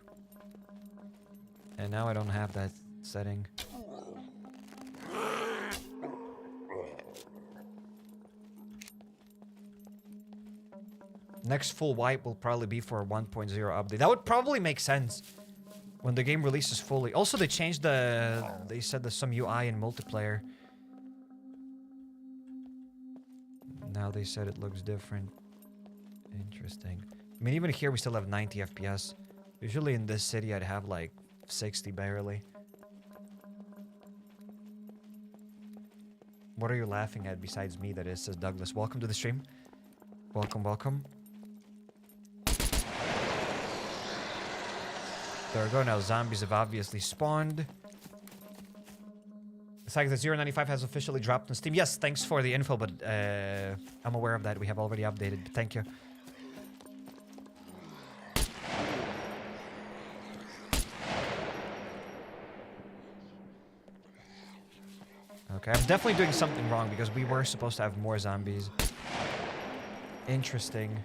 And now I don't have that setting. Next full wipe will probably be for a 1.0 update. That would probably make sense when the game releases fully. Also, they changed they said there's some UI in multiplayer. Now they said it looks different. Interesting. I mean, even here we still have 90 FPS. Usually in this city I'd have like 60 barely. What are you laughing at besides me, that is, says Douglas. Welcome to the stream. Welcome, welcome. There we go. Now zombies have obviously spawned. The fact that 0.95 has officially dropped on Steam. Yes, thanks for the info, but I'm aware of that. We have already updated. Thank you. Okay, I'm definitely doing something wrong because we were supposed to have more zombies. Interesting.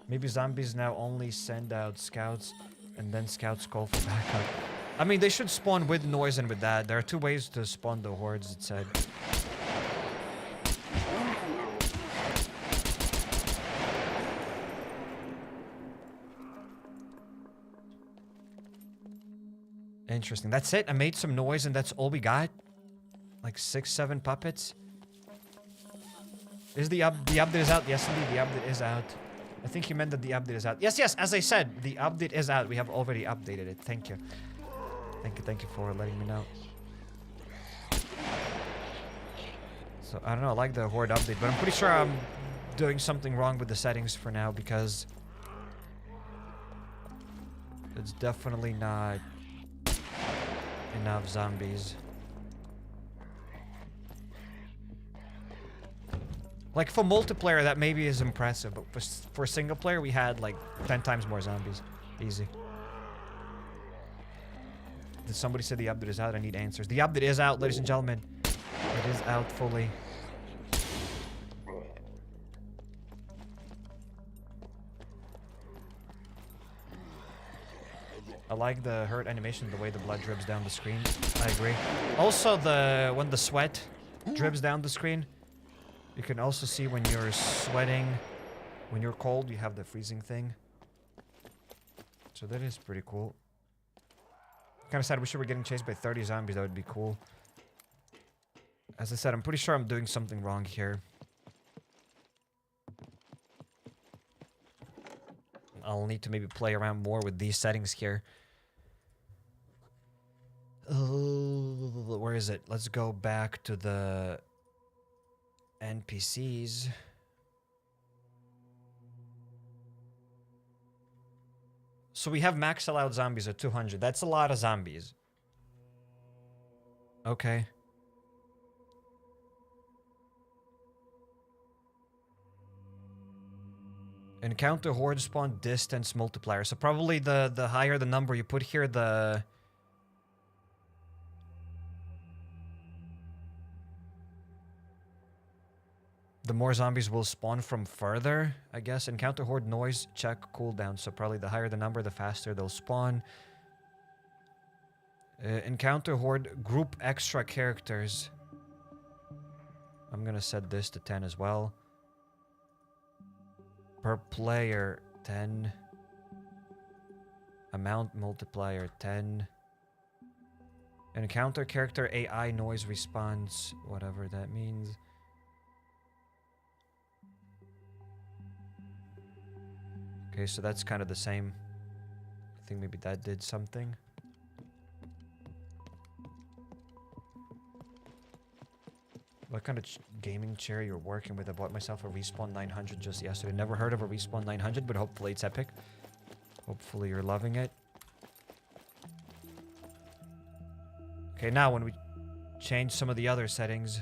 Maybe zombies now only send out scouts and then scouts call for backup. I mean, they should spawn with noise and with that. There are 2 ways to spawn the hordes, it said. Interesting. That's it. I made some noise and that's all we got. Like 6, 7 puppets. Is the update is out? Yes, indeed, the update is out. I think you meant that the update is out. Yes, yes, as I said, the update is out. We have already updated it. Thank you. Thank you for letting me know. So, I don't know, I like the horde update, but I'm pretty sure I'm doing something wrong with the settings for now because it's definitely not enough zombies. Like, for multiplayer, that maybe is impressive, but for single player, we had, like, 10 times more zombies. Easy. Did somebody say the update is out? I need answers. The update is out, ladies and gentlemen. It is out fully. I like the hurt animation, the way the blood drips down the screen. I agree. Also, when the sweat drips down the screen, you can also see when you're sweating, when you're cold, you have the freezing thing. So that is pretty cool. Kind of sad, wish we were getting chased by 30 zombies, that would be cool. As I said, I'm pretty sure I'm doing something wrong here. I'll need to maybe play around more with these settings here. Where is it? Let's go back to the NPCs. So we have max allowed zombies at 200. That's a lot of zombies. Okay. Encounter horde spawn distance multiplier. So probably the higher the number you put here, the more zombies will spawn from further, I guess. Encounter horde noise check cooldown. So probably the higher the number, the faster they'll spawn. Encounter horde group extra characters. I'm gonna set this to 10 as well. Per player, 10. Amount multiplier, 10. Encounter character AI noise response, whatever that means. Okay, so that's kind of the same. I think maybe that did something. What kind of gaming chair you're working with? I bought myself a Respawn 900 just yesterday. Never heard of a Respawn 900, but hopefully it's epic. Hopefully you're loving it. Okay, now when we change some of the other settings...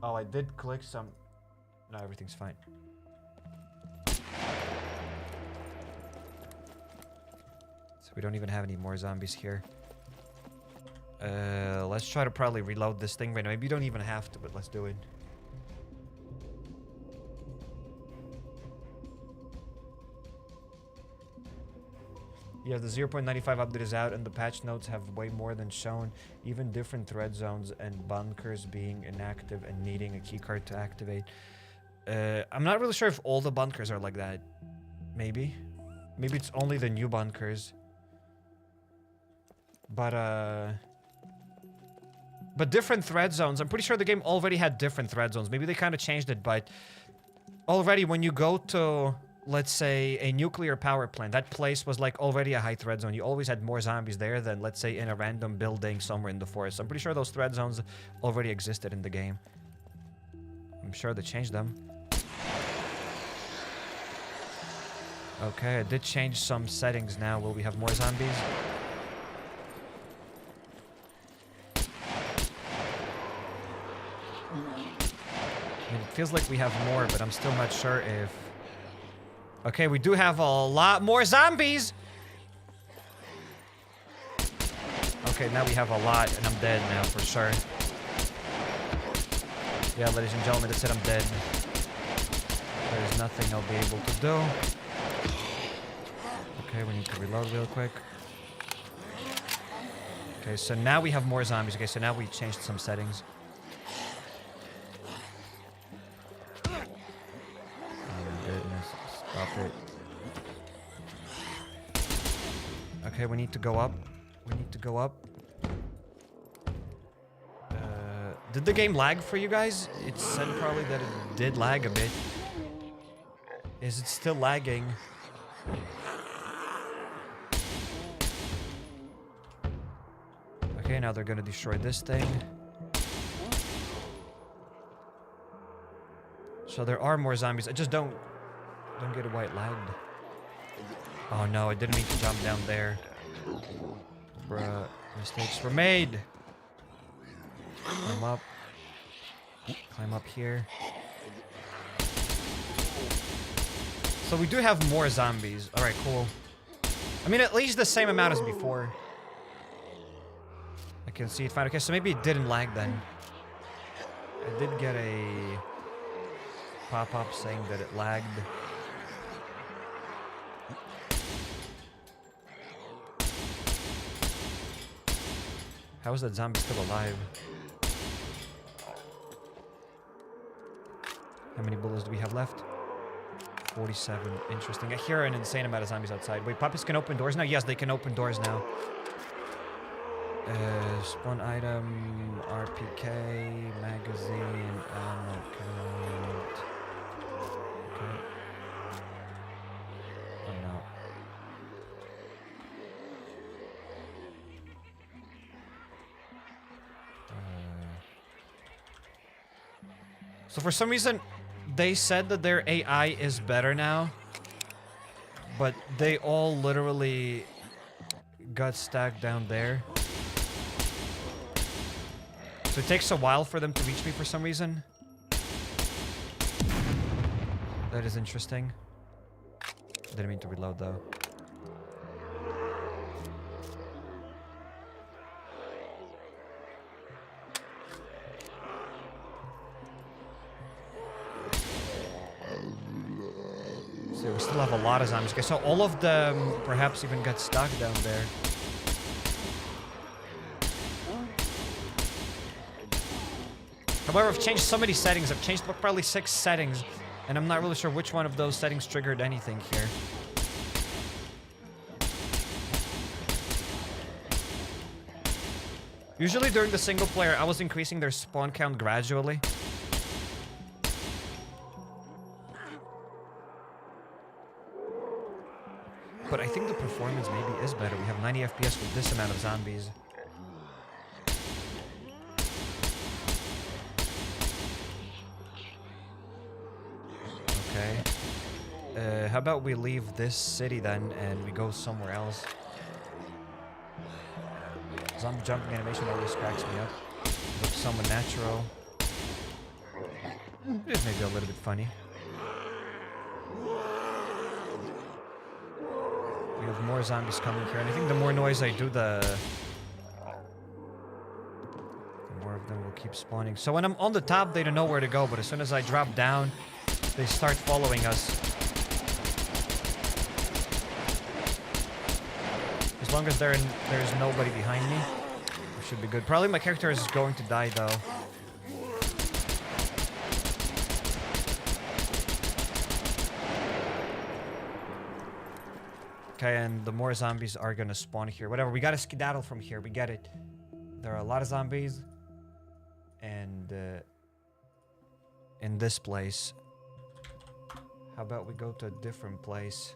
Oh, I did click some... No, everything's fine. So we don't even have any more zombies here. Let's try to probably reload this thing right now. Maybe you don't even have to, but let's do it. Yeah, the 0.95 update is out and the patch notes have way more than shown. Even different thread zones and bunkers being inactive and needing a keycard to activate. I'm not really sure if all the bunkers are like that. Maybe. Maybe it's only the new bunkers. But different thread zones. I'm pretty sure the game already had different thread zones. Maybe they kind of changed it, but already when you go to, let's say, a nuclear power plant, that place was like already a high thread zone. You always had more zombies there than, let's say, in a random building somewhere in the forest. I'm pretty sure those thread zones already existed in the game. I'm sure they changed them. Okay, I did change some settings now. Will we have more zombies? I mean, it feels like we have more, but I'm still not sure if... Okay, we do have a lot more zombies! Okay, now we have a lot, and I'm dead now, for sure. Yeah, ladies and gentlemen, that's it, I'm dead. There's nothing I'll be able to do. Okay, we need to reload real quick. Okay, so now we have more zombies. Okay, so now we changed some settings. Stop it. Okay, we need to go up. We need to go up. Did the game lag for you guys? It said probably that it did lag a bit. Is it still lagging? Okay, now they're gonna destroy this thing. So there are more zombies. I just don't get it why it lagged. Oh no, I didn't mean to jump down there. Bruh, mistakes were made. Climb up. Climb up here. So we do have more zombies. Alright, cool. I mean, at least the same amount as before. I can see it fine. Okay, so maybe it didn't lag then. I did get a pop-up saying that it lagged. How is that zombie still alive? How many bullets do we have left? 47. Interesting. I hear an insane amount of zombies outside. Wait, puppies can open doors now? Yes, they can open doors now. Spawn item, RPK, magazine, ammo count. Okay. Oh no. So for some reason, they said that their AI is better now, but they all literally got stacked down there. So it takes a while for them to reach me for some reason. That is interesting. Didn't mean to reload though. So we still have a lot of zombies. Okay, so all of them perhaps even got stuck down there. However, I've changed so many settings. I've changed probably 6 settings, and I'm not really sure which one of those settings triggered anything here. Usually during the single player, I was increasing their spawn count gradually. But I think the performance maybe is better. We have 90 FPS with this amount of zombies. Okay. How about we leave this city then and we go somewhere else? Zombie jumping animation always cracks me up. Looks somewhat natural. It is maybe a little bit funny. We have more zombies coming here, and I think the more noise I do, the more of them will keep spawning. So when I'm on the top, they don't know where to go, but as soon as I drop down, they start following us. As long as there's nobody behind me, it should be good. Probably my character is going to die, though. Okay, and the more zombies are gonna spawn here. Whatever, we gotta skedaddle from here. We get it. There are a lot of zombies. And, in this place. How about we go to a different place?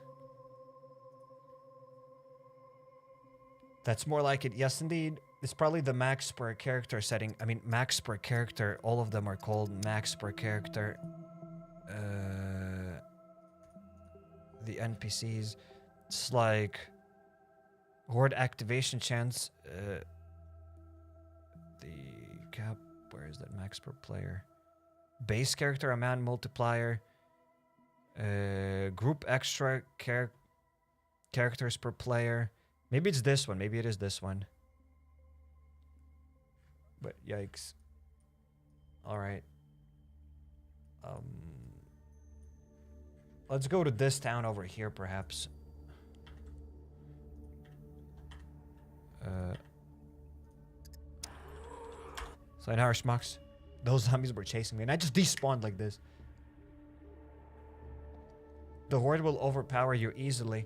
That's more like it. Yes, indeed. It's probably the max per character setting. I mean, max per character. All of them are called max per character. The NPCs. It's like horde activation chance. The cap. Where is that max per player? Base character amount multiplier. Group extra characters per player. Maybe it's this one. Maybe it is this one. But yikes. All right. Let's go to this town over here, perhaps. So in our schmucks, those zombies were chasing me, and I just despawned like this. The horde will overpower you easily.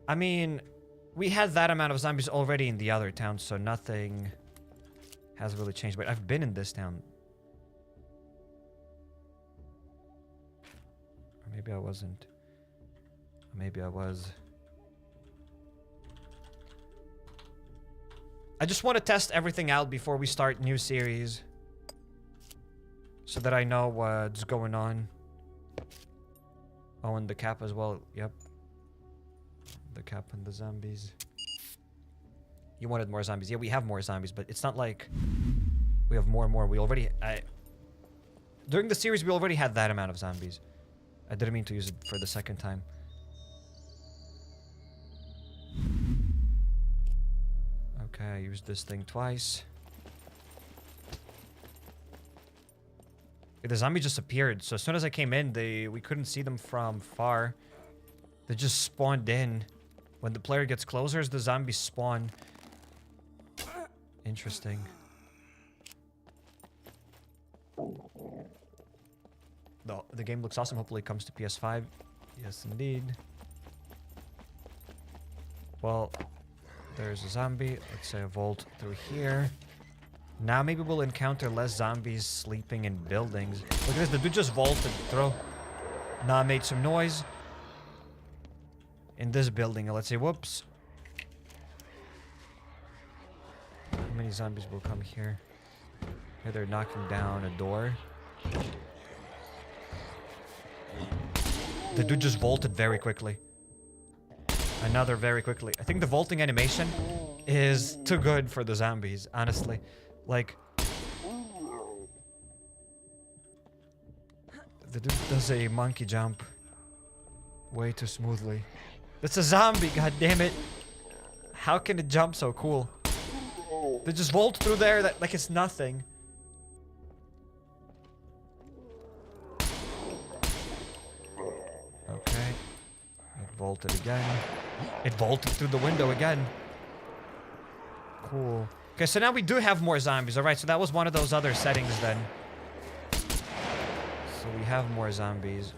I mean, we had that amount of zombies already in the other town, so nothing has really changed. But I've been in this town. Or maybe I wasn't. Or maybe I was. I just want to test everything out before we start new series. So that I know what's going on. Oh, and the cap as well. Yep. The cap and the zombies. You wanted more zombies. Yeah, we have more zombies, but it's not like we have more and more. We already... during the series, we already had that amount of zombies. I didn't mean to use it for the second time. Okay, I used this thing twice. The zombie just appeared, so as soon as I came in, we couldn't see them from far. They just spawned in. When the player gets closer, the zombies spawn. Interesting. The game looks awesome. Hopefully it comes to PS5. Yes, indeed. Well, there's a zombie. Let's say a vault through here. Now maybe we'll encounter less zombies sleeping in buildings. Look at this, the dude just vaulted through. Now made some noise. In this building, let's say, whoops. How many zombies will come here? Here they're knocking down a door. The dude just vaulted very quickly. Another very quickly. I think the vaulting animation is too good for the zombies, honestly. Like, the dude does a monkey jump way too smoothly. That's a zombie, god damn it. How can it jump so cool? They just vault through there like it's nothing. Okay. It vaulted again. It vaulted through the window again. Cool. Okay, so now we do have more zombies. Alright, so that was one of those other settings then. So we have more zombies.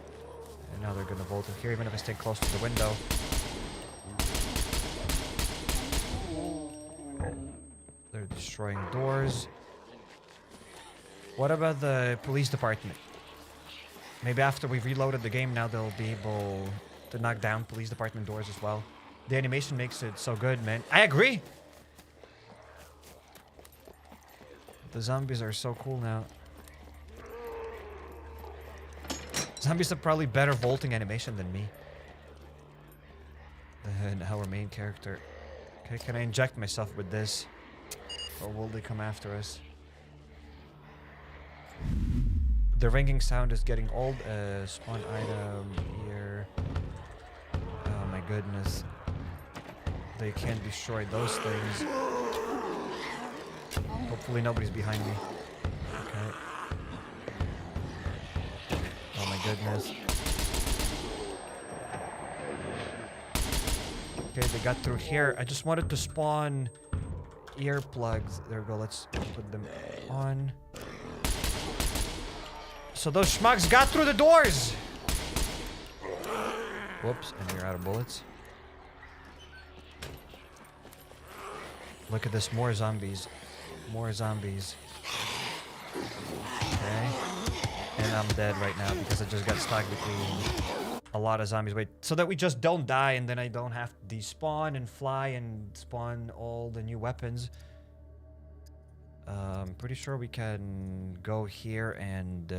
And now they're gonna vault in here, even if I stay close to the window. They're destroying doors. What about the police department? Maybe after we've reloaded the game, now they'll be able to knock down police department doors as well. The animation makes it so good, man. I agree! The zombies are so cool now. Zombies have probably better vaulting animation than me. Than our main character. Okay, can I inject myself with this? Or will they come after us? The ringing sound is getting old. Spawn item here. Oh my goodness. They can't destroy those things. Hopefully nobody's behind me. Okay. Oh my goodness. Okay, they got through here. I just wanted to spawn earplugs. There we go. Let's put them on. So those schmucks got through the doors! Whoops, and we're out of bullets. Look at this, more zombies. More zombies. Okay. And I'm dead right now because I just got stuck between a lot of zombies. Wait, so that we just don't die and then I don't have to despawn and fly and spawn all the new weapons. Pretty sure we can go here and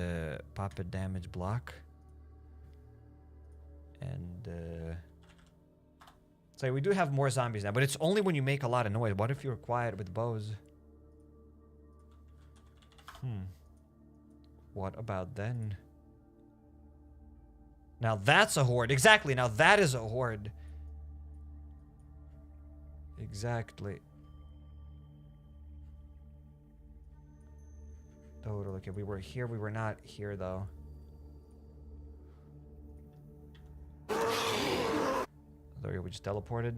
pop a damage block. And so we do have more zombies now, but it's only when you make a lot of noise. What if you're quiet with bows? What about then? Now that's a horde. Exactly. Now that is a horde. Exactly. Totally. Okay, we were here. We were not here, though. There we just teleported.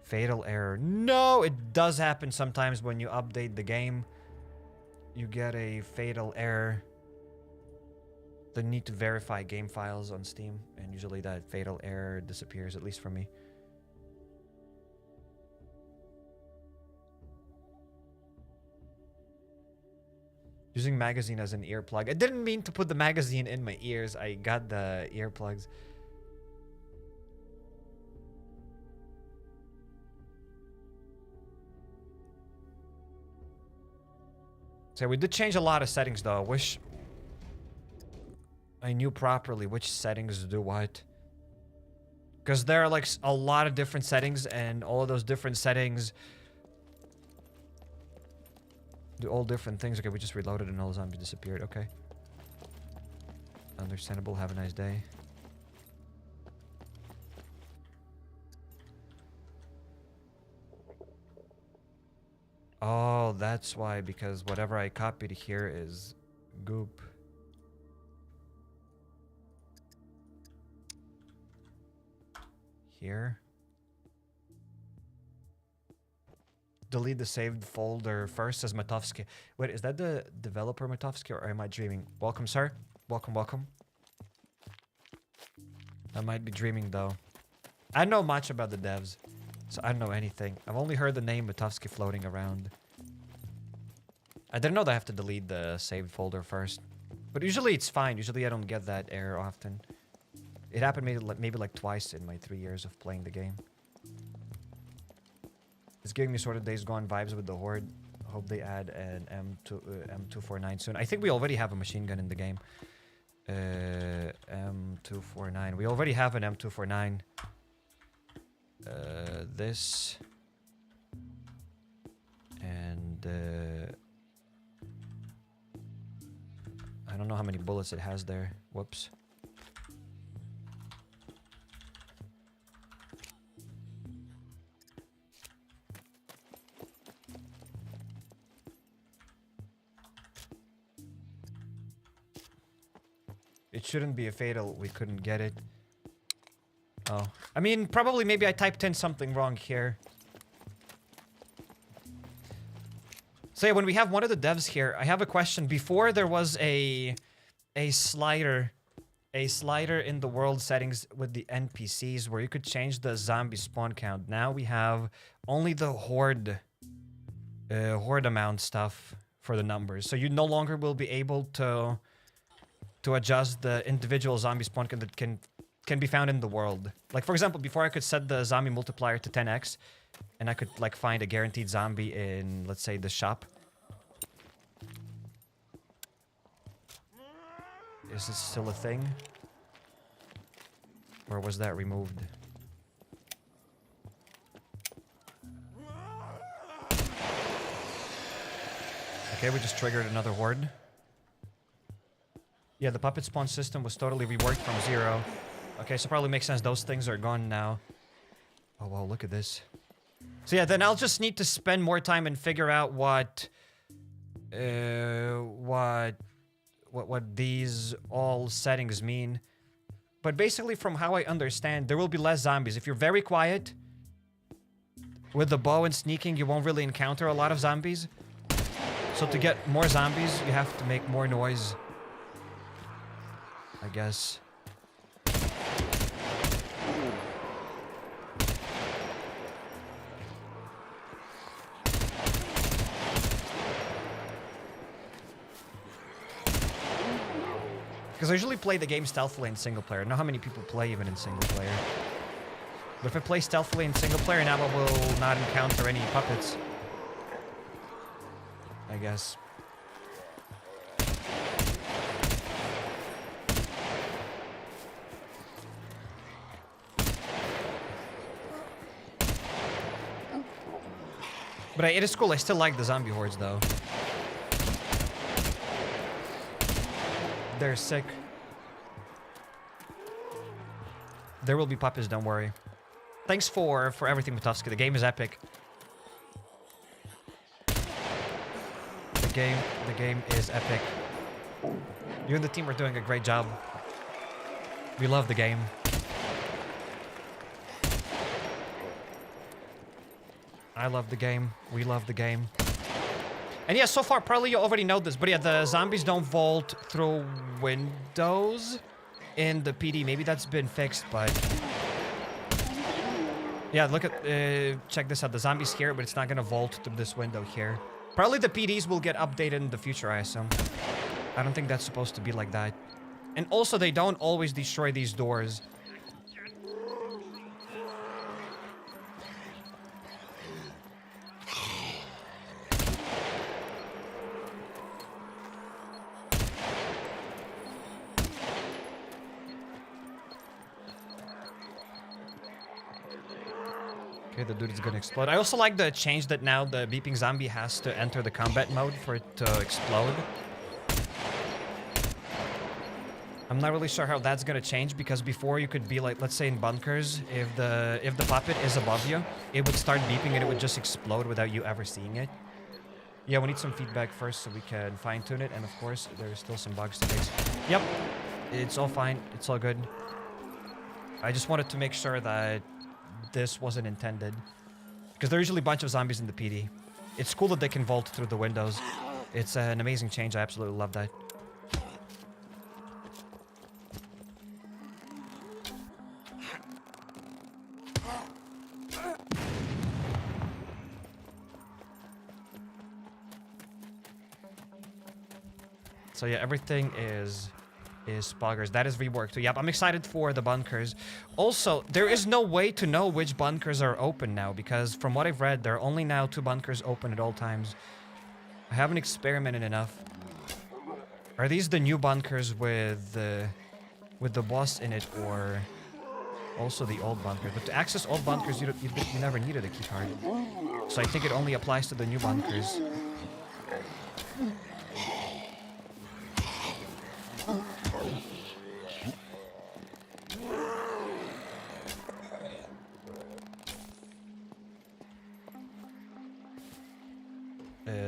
Fatal error. No, it does happen sometimes when you update the game. You get a fatal error. The need to verify game files on Steam. And usually that fatal error disappears, at least for me. Using magazine as an earplug. I didn't mean to put the magazine in my ears. I got the earplugs. So we did change a lot of settings though. I wish I knew properly which settings do what. Because there are like a lot of different settings and all of those different settings do all different things. Okay, we just reloaded and all the zombies disappeared. Okay. Understandable. Have a nice day. Oh, that's why, because whatever I copied here is goop. Here. Delete the saved folder first, says Matovsky. Wait, is that the developer Matovsky or am I dreaming? Welcome, sir. Welcome, welcome. I might be dreaming though. I don't know much about the devs, so I don't know anything. I've only heard the name Matovsky floating around. I didn't know that I have to delete the saved folder first. But usually it's fine. Usually I don't get that error often. It happened maybe like twice in my 3 years of playing the game. It's giving me sort of Days Gone vibes with the Horde. Hope they add an M249 soon. I think we already have a machine gun in the game. M249. We already have an M249. This. And I don't know how many bullets it has there. Whoops. It shouldn't be a fatal. We couldn't get it. Oh. I mean, probably maybe I typed in something wrong here. So yeah, when we have one of the devs here, I have a question. Before there was a slider in the world settings with the NPCs where you could change the zombie spawn count. Now we have only the horde amount stuff for the numbers. So you no longer will be able to adjust the individual zombie spawn count that can be found in the world. Like for example, before I could set the zombie multiplier to 10x and I could like find a guaranteed zombie in, let's say, the shop. Is this still a thing? Or was that removed? Okay, we just triggered another horde. Yeah, the puppet spawn system was totally reworked from 0. Okay, so probably makes sense. Those things are gone now. Oh, wow, look at this. So yeah, then I'll just need to spend more time and figure out what these all settings mean. But basically, from how I understand, there will be less zombies. If you're very quiet, with the bow and sneaking, you won't really encounter a lot of zombies. So to get more zombies, you have to make more noise, I guess. Because I usually play the game stealthily in single player. I don't know how many people play even in single player. But if I play stealthily in single player, now I will not encounter any puppets, I guess. But it is cool. I still like the zombie hordes, though. They're sick. There will be puppets, don't worry. Thanks for everything, Matovsky. The game is epic. The game is epic. You and the team are doing a great job. We love the game. I love the game. We love the game. And yeah, so far, probably you already know this, but yeah, the zombies don't vault through windows in the PD. Maybe that's been fixed, but... Yeah, look at... check this out. The zombies here, but it's not gonna vault through this window here. Probably the PDs will get updated in the future, I assume. I don't think that's supposed to be like that. And also, they don't always destroy these doors. Okay, the dude is gonna explode. I also like the change that now the beeping zombie has to enter the combat mode for it to explode. I'm not really sure how that's gonna change, because before you could be like, let's say in bunkers, if the puppet is above you, it would start beeping and it would just explode without you ever seeing it. Yeah, we need some feedback first so we can fine-tune it, and of course, there's still some bugs to fix. Yep, it's all fine, it's all good. I just wanted to make sure that this wasn't intended, because there are usually a bunch of zombies in the PD. It's cool that they can vault through the windows. It's an amazing change. I absolutely love that. So yeah, everything is spoggers. That is reworked. So yep, I'm excited for the bunkers. Also, there is no way to know which bunkers are open now, because from what I've read, there are only now 2 bunkers open at all times. I haven't experimented enough. Are these the new bunkers with the boss in it, or also the old bunkers? But to access old bunkers, you never needed a keycard. So I think it only applies to the new bunkers.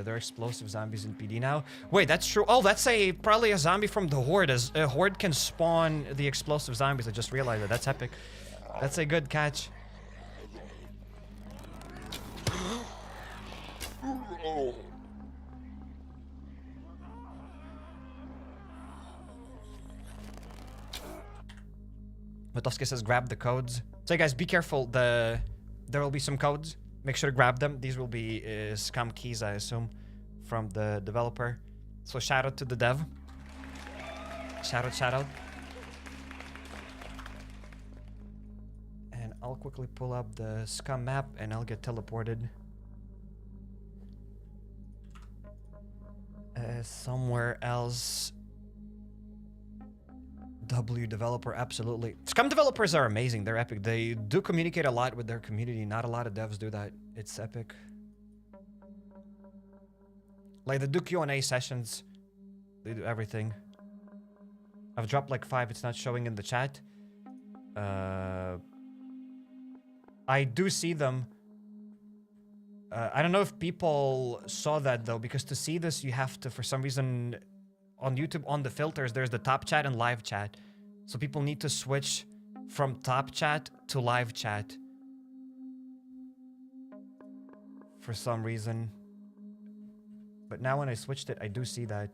There are explosive zombies in PD now. Wait, that's true. Oh, that's probably a zombie from the horde. A horde can spawn the explosive zombies. I just realized that. That's epic. That's a good catch. Matovsky says grab the codes. So guys, be careful. There will be some codes. Make sure to grab them. These will be SCUM keys, I assume, from the developer. So shout out to the dev. Shout out. And I'll quickly pull up the SCUM map and I'll get teleported somewhere else. W developer, absolutely. Scum developers are amazing. They're epic. They do communicate a lot with their community. Not a lot of devs do that. It's epic. Like, they do Q&A sessions. They do everything. I've dropped like 5. It's not showing in the chat. I do see them. I don't know if people saw that though, because to see this, you have to, for some reason, on YouTube, on the filters, there's the top chat and live chat. So people need to switch from top chat to live chat. For some reason. But now when I switched it, I do see that.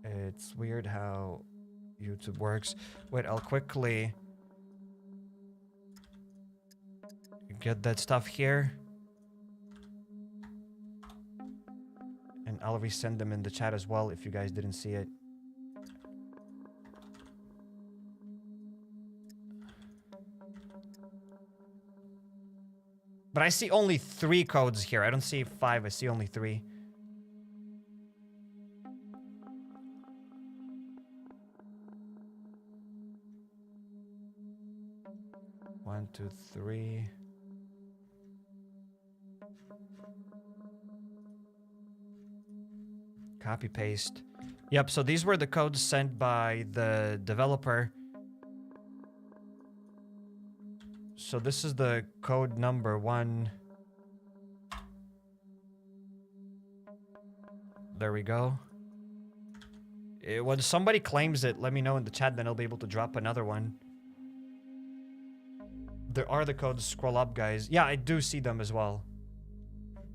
It's weird how YouTube works. Wait, I'll quickly get that stuff here. And I'll resend them in the chat as well if you guys didn't see it. But I see only 3 codes here. I don't see 5, I see only 3. 1, 2, 3. Copy paste. Yep, so these were the codes sent by the developer. So this is the code number 1. There we go. When somebody claims it, let me know in the chat, then I'll be able to drop another one. There are the codes. Scroll up, guys. Yeah, I do see them as well.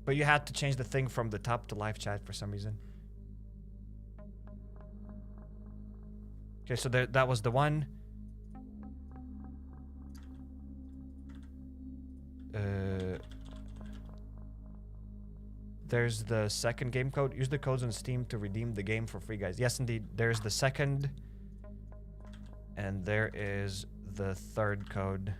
But you had to change the thing from the top to live chat for some reason. Okay, so that was the one. There's the second game code. Use the codes on Steam to redeem the game for free, guys. Yes, indeed. There's the second. And there is the third code.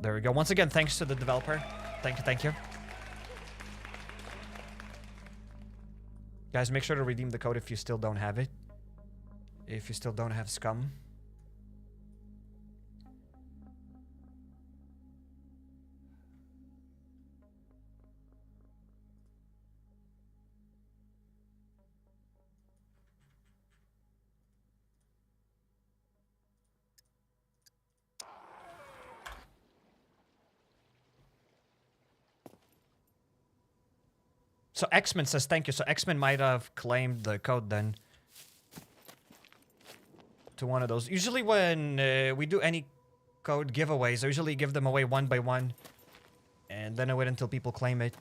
There we go. Once again, thanks to the developer. Thank you, thank you. Guys, make sure to redeem the code if you still don't have it. If you still don't have Scum. So X-Men says thank you. So X-Men might have claimed the code then. To one of those. Usually when we do any code giveaways, I usually give them away one by one. And then I wait until people claim it.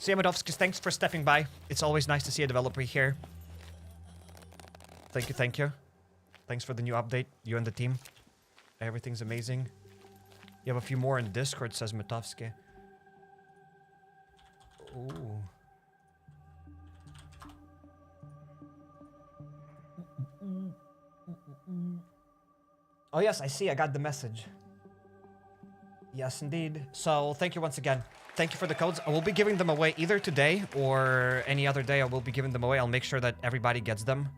Siamadovskis, thanks for stepping by. It's always nice to see a developer here. Thank you, thank you. Thanks for the new update, you and the team. Everything's amazing. You have a few more in Discord, says Matovsky. Ooh. Oh yes, I see, I got the message. Yes, indeed. So, thank you once again. Thank you for the codes. I will be giving them away either today or any other day. I will be giving them away. I'll make sure that everybody gets them.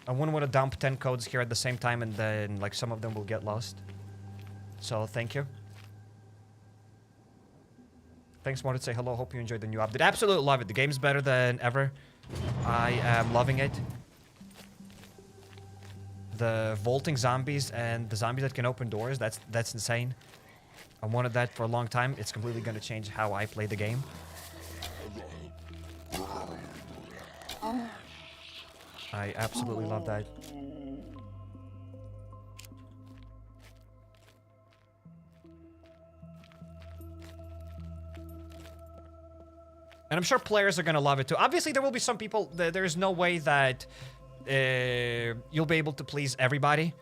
I wouldn't want to dump 10 codes here at the same time and then, like, some of them will get lost. So, thank you. Thanks, more to say hello. Hope you enjoyed the new update. Absolutely love it. The game's better than ever. I am loving it. The vaulting zombies and the zombies that can open doors, that's insane. I wanted that for a long time. It's completely going to change how I play the game. I absolutely love that. And I'm sure players are gonna love it too. Obviously, there will be some people, there's no way that you'll be able to please everybody.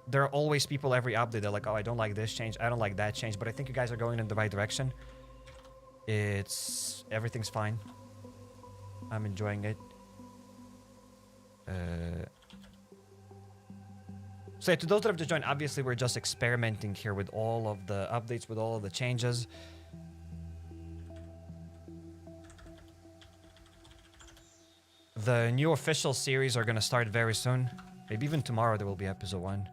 There are always people every update, they're like, oh, I don't like this change, I don't like that change, but I think you guys are going in the right direction. Everything's fine. I'm enjoying it. So yeah, to those that have just joined, obviously we're just experimenting here with all of the updates, with all of the changes. The new official series are gonna start very soon. Maybe even tomorrow there will be episode 1.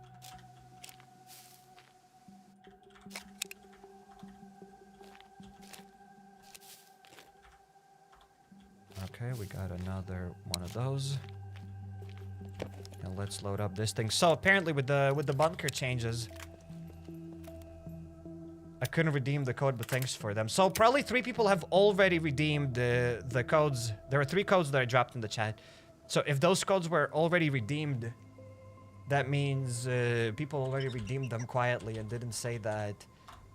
Okay, we got another one of those. And let's load up this thing. So apparently with the bunker changes, I couldn't redeem the code, but thanks for them. So probably 3 people have already redeemed the codes. There are 3 codes that I dropped in the chat. So if those codes were already redeemed, that means people already redeemed them quietly and didn't say that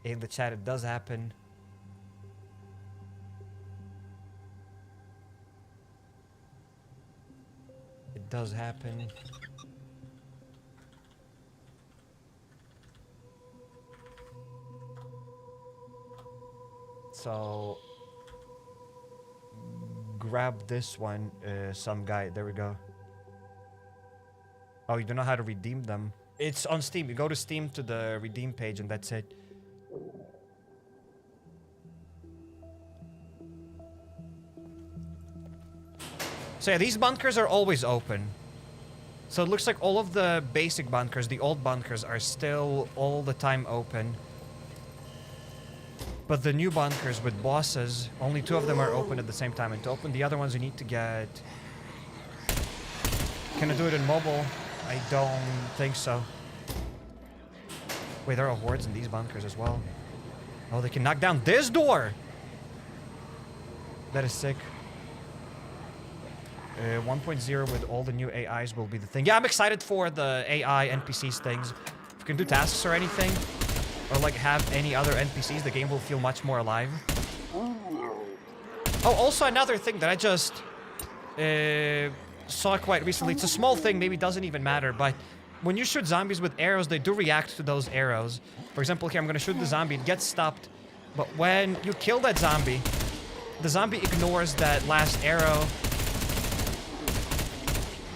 in the chat. It does happen. It does happen. So grab this one, some guy. There we go. Oh, you don't know how to redeem them. It's on Steam. You go to Steam to the redeem page and that's it. So yeah, these bunkers are always open. So it looks like all of the basic bunkers, the old bunkers, are still all the time open. But the new bunkers with bosses, only 2 of them are open at the same time. And to open the other ones, you need to get... Can I do it in mobile? I don't think so. Wait, there are hordes in these bunkers as well. Oh, they can knock down this door! That is sick. 1.0 with all the new AIs will be the thing. Yeah, I'm excited for the AI NPCs things. If you can do tasks or anything, or like have any other NPCs, the game will feel much more alive. Oh, also another thing that I just saw quite recently. It's a small thing, maybe doesn't even matter, but when you shoot zombies with arrows, they do react to those arrows. For example, here I'm gonna shoot the zombie, it gets stopped, but when you kill that zombie, the zombie ignores that last arrow.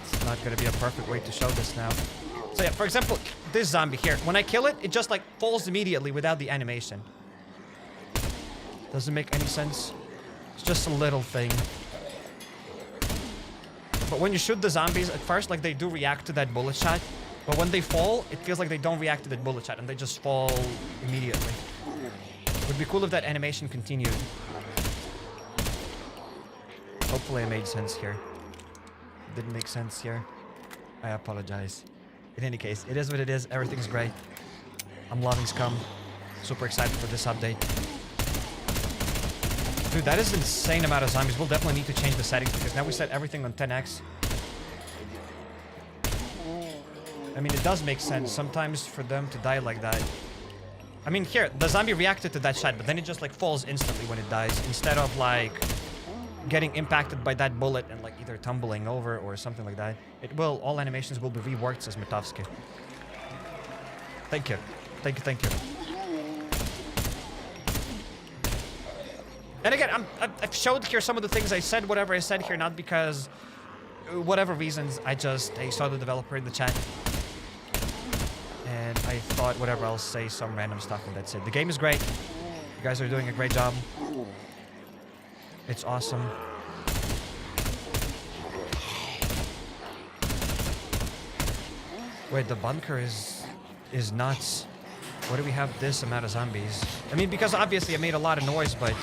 It's not gonna be a perfect way to show this now. So yeah, for example, this zombie here, when I kill it, it just like falls immediately without the animation. Doesn't make any sense. It's just a little thing. But when you shoot the zombies, at first, like, they do react to that bullet shot. But when they fall, it feels like they don't react to that bullet shot, and they just fall immediately. It would be cool if that animation continued. Hopefully it made sense here. Didn't make sense here. I apologize. In any case, it is what it is. Everything's great. I'm loving SCUM. Super excited for this update. Dude, that is an insane amount of zombies. We'll definitely need to change the settings because now we set everything on 10x. I mean, it does make sense sometimes for them to die like that. I mean, here, the zombie reacted to that shot, but then it just like falls instantly when it dies instead of like getting impacted by that bullet and like either tumbling over or something like that. It will, all animations will be reworked, says Matovsky. Thank you. Thank you, thank you. And again, I've showed here some of the things I said, whatever I said here, not because whatever reasons, I saw the developer in the chat. And I thought whatever, I'll say some random stuff and that's it. The game is great. You guys are doing a great job. It's awesome. Wait, the bunker is nuts. Why do we have this amount of zombies? I mean, because obviously I made a lot of noise, but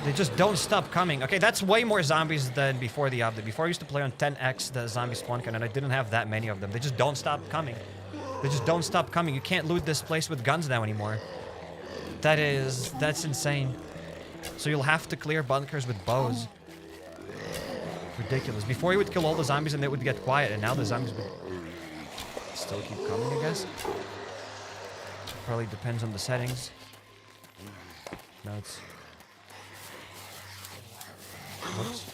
they just don't stop coming. Okay, that's way more zombies than before the update. Before I used to play on 10x the zombie spawn count, and I didn't have that many of them. They just don't stop coming. They just don't stop coming. You can't loot this place with guns now anymore. That's insane. So you'll have to clear bunkers with bows. Ridiculous. Before you would kill all the zombies and they would get quiet, and now the zombies would still keep coming, I guess. Probably depends on the settings. No, it's... Whoops.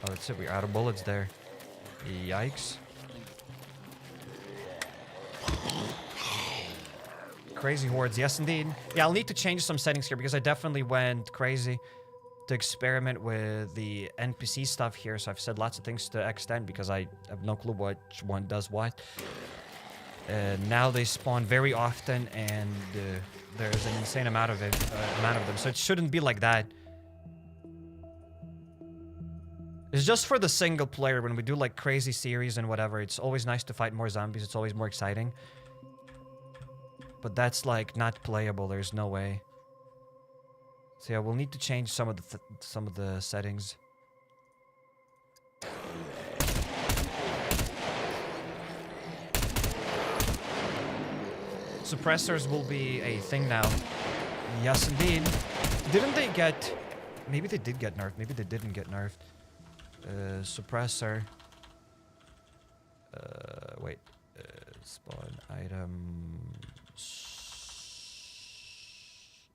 Oh, that's it. We're out of bullets there. Yikes. Crazy hordes. Yes, indeed. Yeah, I'll need to change some settings here because I definitely went crazy to experiment with the NPC stuff here. So I've said lots of things to extend because I have no clue which one does what. Now they spawn very often, and there's an insane amount of them. So it shouldn't be like that. It's just for the single player. When we do like crazy series and whatever, it's always nice to fight more zombies. It's always more exciting. But that's like not playable. There's no way. So yeah, we'll need to change some of the settings. Suppressors will be a thing now. Yes, indeed. Didn't they get... Maybe they did get nerfed. Maybe they didn't get nerfed. Suppressor. Wait. Spawn item.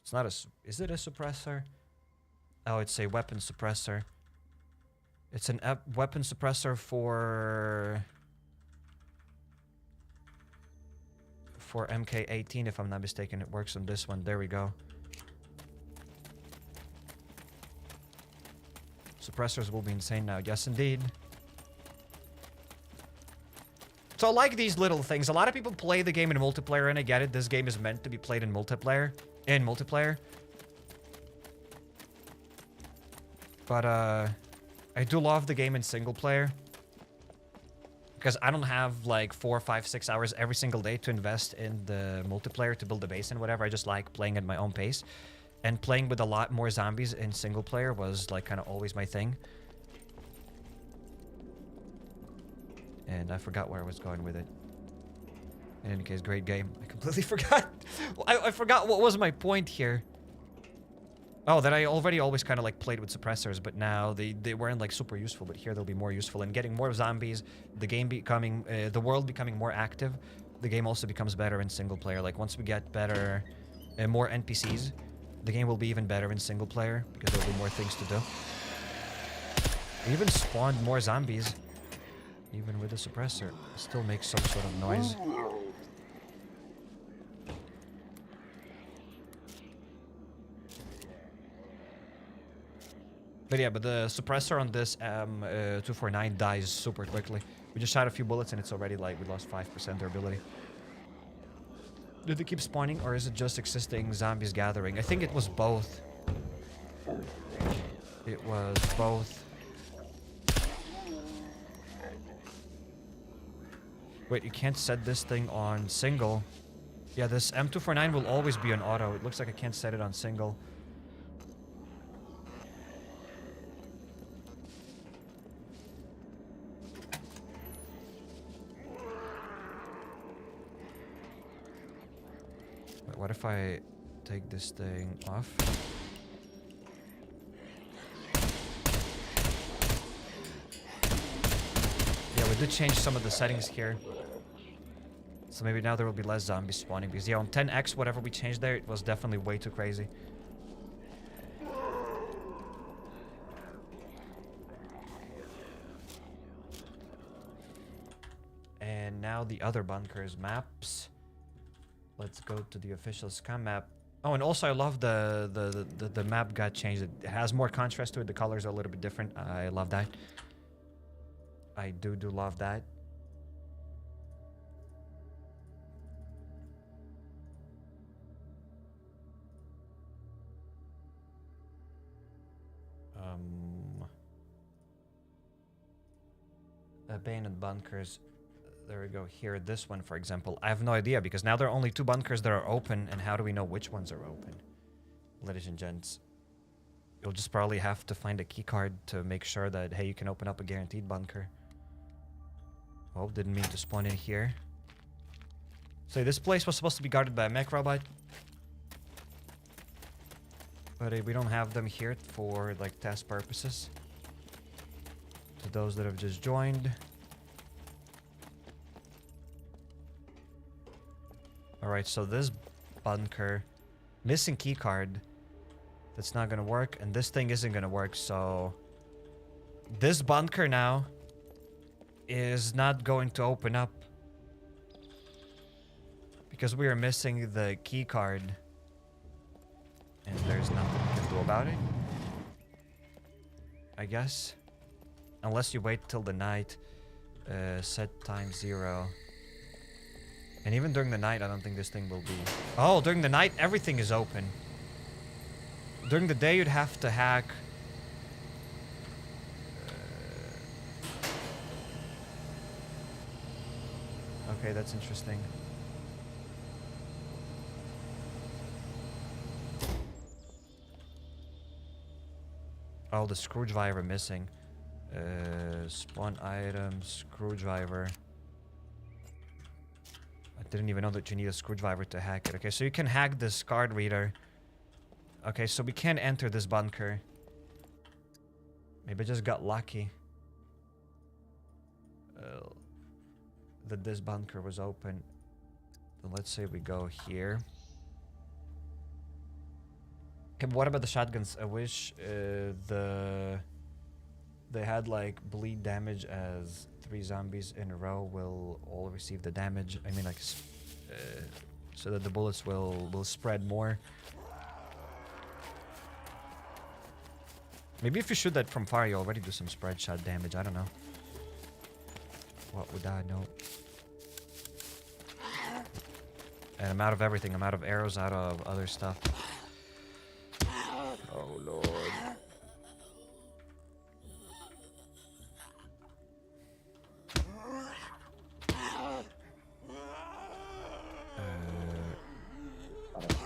It's not a... Is it a suppressor? Oh, it's a weapon suppressor. It's an weapon suppressor for MK18, if I'm not mistaken. It works on this one. There we go. Suppressors will be insane now. Yes, indeed. So I like these little things. A lot of people play the game in multiplayer, and I get it. This game is meant to be played in multiplayer. But, I do love the game in single player. Because I don't have like 4, 5, 6 hours every single day to invest in the multiplayer to build a base and whatever. I just like playing at my own pace. And playing with a lot more zombies in single player was like kind of always my thing. And I forgot where I was going with it. In any case, great game. I completely forgot. I forgot what was my point here. Oh, that I already always kind of like played with suppressors, but now they weren't like super useful, but here they'll be more useful. And getting more zombies, the game becoming, the world becoming more active, the game also becomes better in single player. Like once we get better, more NPCs, the game will be even better in single player because there'll be more things to do. We even spawned more zombies, even with the suppressor. It still makes some sort of noise. But yeah, but the suppressor on this M249 dies super quickly. We just shot a few bullets and it's already like we lost 5% durability. Did they keep spawning or is it just existing zombies gathering? I think it was both. It was both. Wait, you can't set this thing on single. Yeah, this M249 will always be on auto. It looks like I can't set it on single. Wait, what if I take this thing off? Yeah, we did change some of the settings here. So maybe now there will be less zombies spawning. Because yeah, on 10x, whatever we changed there, it was definitely way too crazy. And now the other bunkers maps. Let's go to the official SCUM map. Oh, and also I love the map got changed. It has more contrast to it. The colors are a little bit different. I love that. I do love that. Abandoned bunkers. There we go. Here, this one, for example. I have no idea because now there are only 2 bunkers that are open, and how do we know which ones are open? Ladies and gents, you'll just probably have to find a key card to make sure that, hey, you can open up a guaranteed bunker. Oh, didn't mean to spawn in here. So this place was supposed to be guarded by a mech robot. But we don't have them here for, like, test purposes. To those that have just joined. Alright, so this bunker, missing keycard. That's not gonna work, and this thing isn't gonna work, so... This bunker now is not going to open up. Because we are missing the key card. And there's nothing we can do about it. I guess. Unless you wait till the night. Set time 0. And even during the night, I don't think this thing will be... Oh, during the night, everything is open. During the day, you'd have to hack... Okay, that's interesting. Oh, the screwdriver missing. Spawn item, screwdriver. I didn't even know that you need a screwdriver to hack it. Okay, so you can hack this card reader. Okay, so we can enter this bunker. Maybe I just got lucky. That this bunker was open. Then let's say we go here. Okay, but what about the shotguns? I wish they had like bleed damage as 3 zombies in a row will all receive the damage. I mean, like, so that the bullets will spread more. Maybe if you shoot that from far, you already do some spread shot damage. I don't know. What would I know? And I'm out of everything. I'm out of arrows, out of other stuff. Oh, Lord.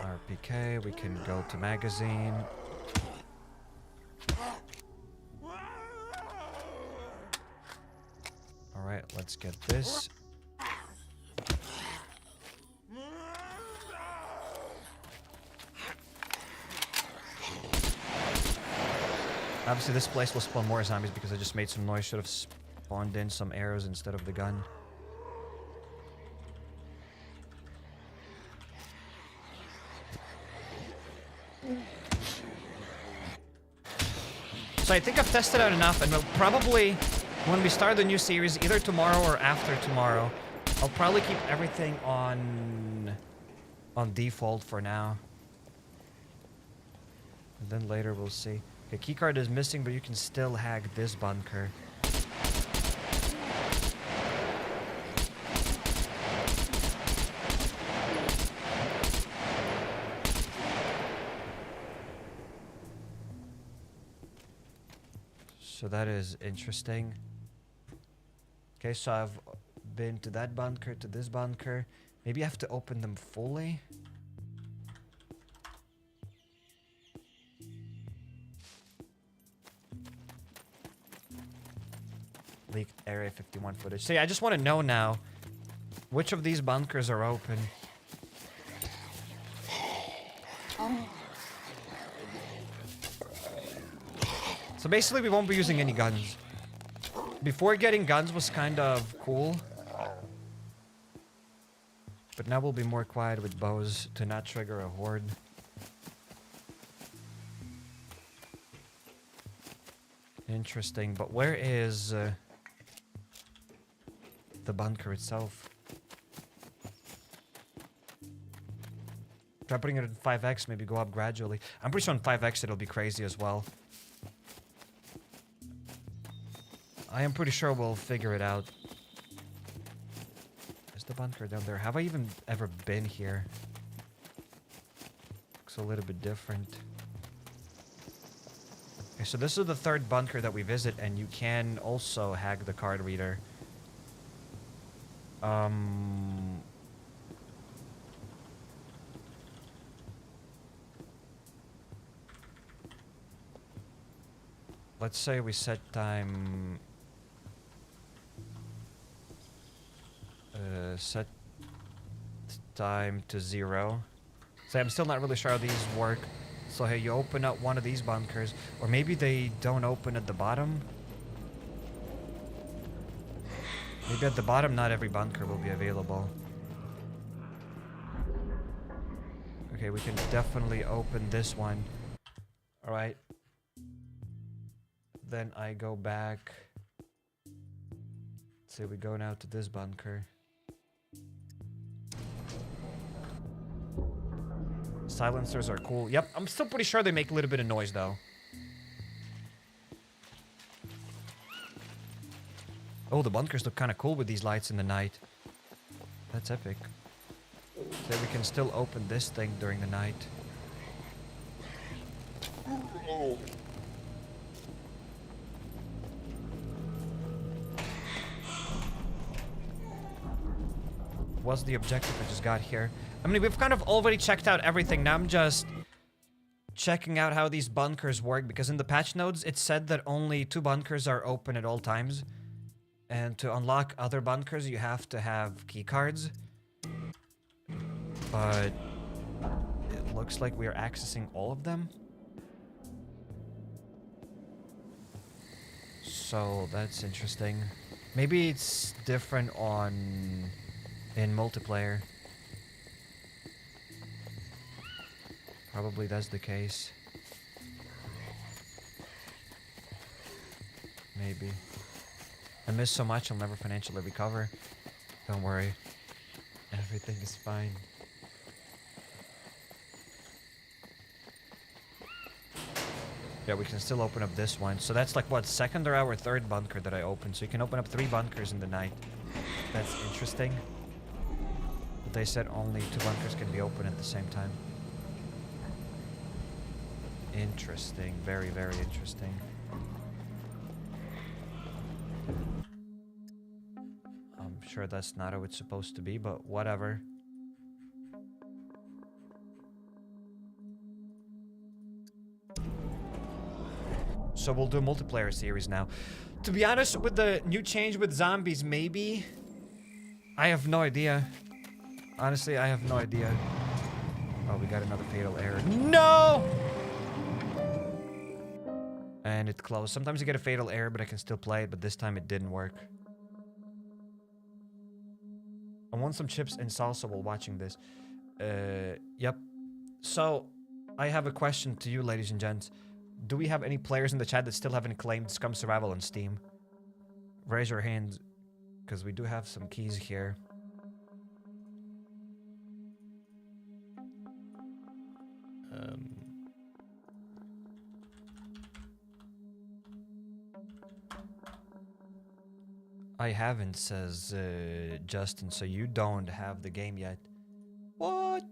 RPK, we can go to magazine. Alright, let's get this. Obviously, this place will spawn more zombies because I just made some noise. Should have spawned in some arrows instead of the gun. So I think I've tested out enough, and we'll probably, when we start the new series, either tomorrow or after tomorrow, I'll probably keep everything on default for now. And then later we'll see. Okay, keycard is missing, but you can still hack this bunker. So that is interesting. Okay, so I've been to that bunker, to this bunker. Maybe I have to open them fully. Leaked Area 51 footage. So yeah, I just want to know now which of these bunkers are open. So basically, we won't be using any guns. Before, getting guns was kind of cool. But now we'll be more quiet with bows to not trigger a horde. Interesting, but where is the bunker itself? Try putting it in 5x, maybe go up gradually. I'm pretty sure on 5x it'll be crazy as well. I am pretty sure we'll figure it out. Is the bunker down there? Have I even ever been here? Looks a little bit different. Okay, so this is the third bunker that we visit, and you can also hack the card reader. Let's say we set time... set time to 0. So I'm still not really sure how these work. So hey, you open up one of these bunkers, or maybe they don't open at the bottom. Maybe at the bottom not every bunker will be available. Okay, we can definitely open this one. All right. Then I go back. So we go now to this bunker. Silencers are cool. Yep, I'm still pretty sure they make a little bit of noise though. Oh, the bunkers look kind of cool with these lights in the night. That's epic. So we can still open this thing during the night. What's the objective I just got here? I mean, we've kind of already checked out everything. Now I'm just checking out how these bunkers work, because in the patch notes it said that only 2 bunkers are open at all times. And to unlock other bunkers, you have to have key cards. But it looks like we are accessing all of them. So that's interesting. Maybe it's different in multiplayer. Probably that's the case. Maybe. I missed so much I'll never financially recover. Don't worry. Everything is fine. Yeah, we can still open up this one. So that's like, what, second or our third bunker that I opened. So you can open up 3 bunkers in the night. That's interesting. But they said only 2 bunkers can be open at the same time. Interesting. Very, very interesting. I'm sure that's not how it's supposed to be, but whatever. So we'll do a multiplayer series now. To be honest, with the new change with zombies, maybe? I have no idea. Honestly, I have no idea. Oh, we got another fatal error. No! And it closed. Sometimes you get a fatal error, but I can still play it, but this time it didn't work. I want some chips and salsa while watching this. Yep. So, I have a question to you, ladies and gents. Do we have any players in the chat that still haven't claimed Scum Survival on Steam? Raise your hands, because we do have some keys here. I haven't, says Justin, so you don't have the game yet. What?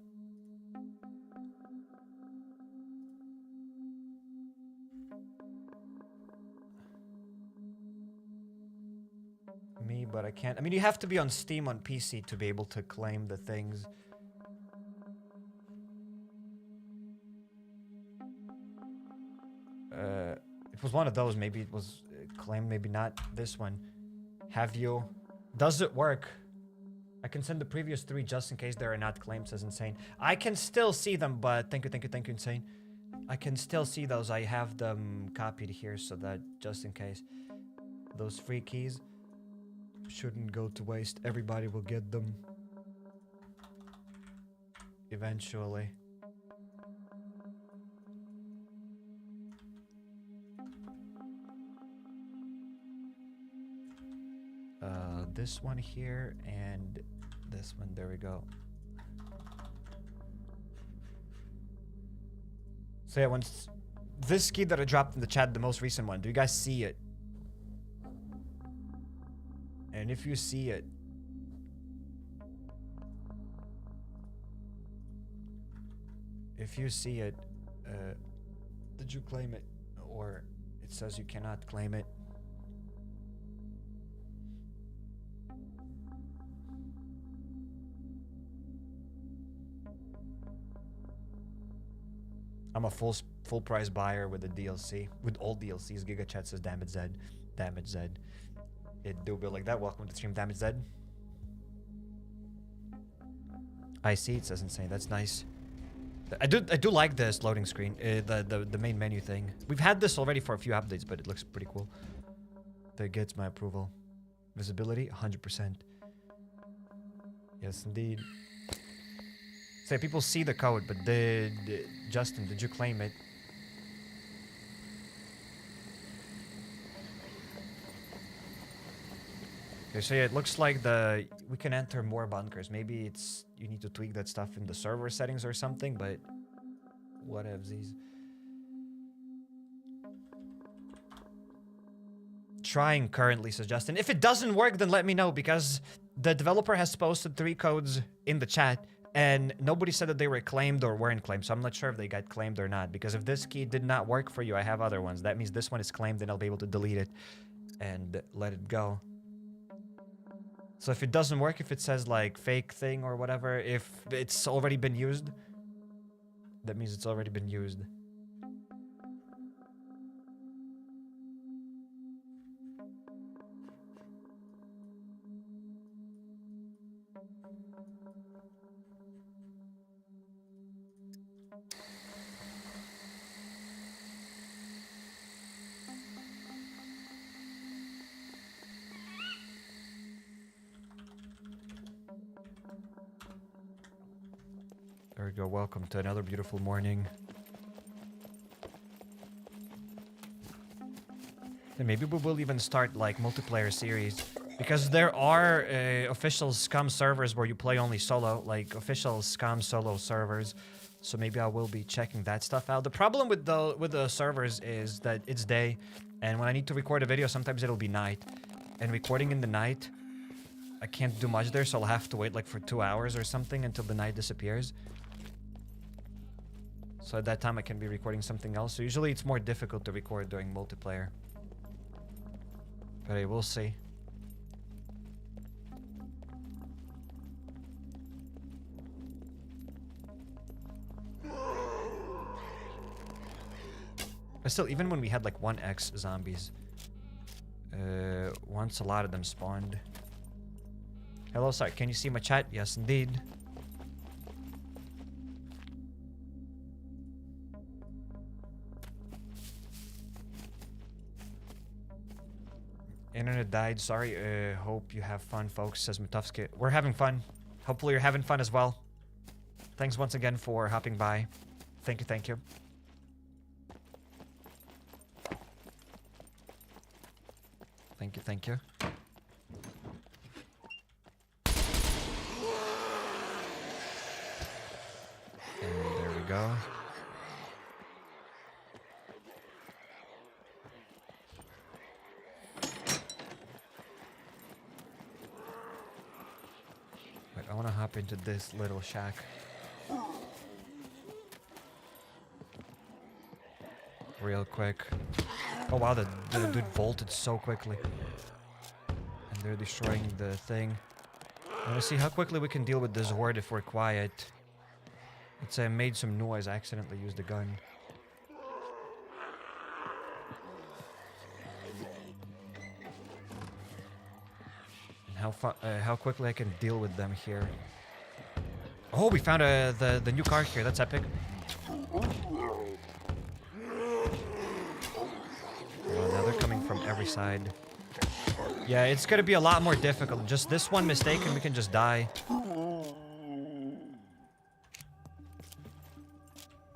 Me, but I can't. I mean, you have to be on Steam on PC to be able to claim the things. It was one of those. Maybe it was claimed, maybe not this one. Have you? Does it work? I can send the previous 3 just in case they are not claimed, says Insane. I can still see them, but thank you, Insane. I can still see those. I have them copied here so that just in case. Those free keys shouldn't go to waste. Everybody will get them. Eventually. This one here and this one. There we go. So yeah, once this key that I dropped in the chat, the most recent one, do you guys see it? And if you see it, did you claim it? Or it says you cannot claim it. I'm a full price buyer with the DLC. With all DLCs. Giga Chat says Damage Zed. Damage Zed. It do be like that. Welcome to the stream, Damage Zed. I see, it says Insane. That's nice. I do like this loading screen. The main menu thing. We've had this already for a few updates, but it looks pretty cool. That gets my approval. Visibility, 100%. Yes, indeed. Say people see the code, but Justin, did you claim it? Okay, so yeah, it looks like we can enter more bunkers. Maybe it's you need to tweak that stuff in the server settings or something, but whatevsies. Trying currently, says Justin. If it doesn't work, then let me know, because the developer has posted 3 codes in the chat and nobody said that they were claimed or weren't claimed, so I'm not sure if they got claimed or not, because if this key did not work for you, I have other ones. That means this one is claimed and I'll be able to delete it and let it go. So if it doesn't work, if it says like fake thing or whatever, if it's already been used, that means it's already been used. There we go. Welcome to another beautiful morning. And maybe we will even start like multiplayer series, because there are official SCUM servers where you play only solo, like official SCUM solo servers. So maybe I will be checking that stuff out. The problem with the servers is that it's day, and when I need to record a video, sometimes it'll be night. And recording in the night, I can't do much there, so I'll have to wait like for 2 hours or something until the night disappears. So at that time I can be recording something else. So usually it's more difficult to record during multiplayer. But hey, we'll see. But still, even when we had like 1x zombies, once a lot of them spawned. Hello, sorry, can you see my chat? Yes, indeed. Internet died, sorry. Hope you have fun, folks, says Matufsky. We're having fun. Hopefully you're having fun as well. Thanks once again for hopping by. Thank you, thank you. Thank you, thank you. And there we go. I want to hop into this little shack. Real quick. Oh wow, the dude bolted so quickly. And they're destroying the thing. I want to see how quickly we can deal with this horde if we're quiet. It's made some noise. I accidentally used a gun. How quickly I can deal with them here. Oh, we found the new car here. That's epic. Oh, now they're coming from every side. Yeah, it's gonna be a lot more difficult. Just this one mistake and we can just die.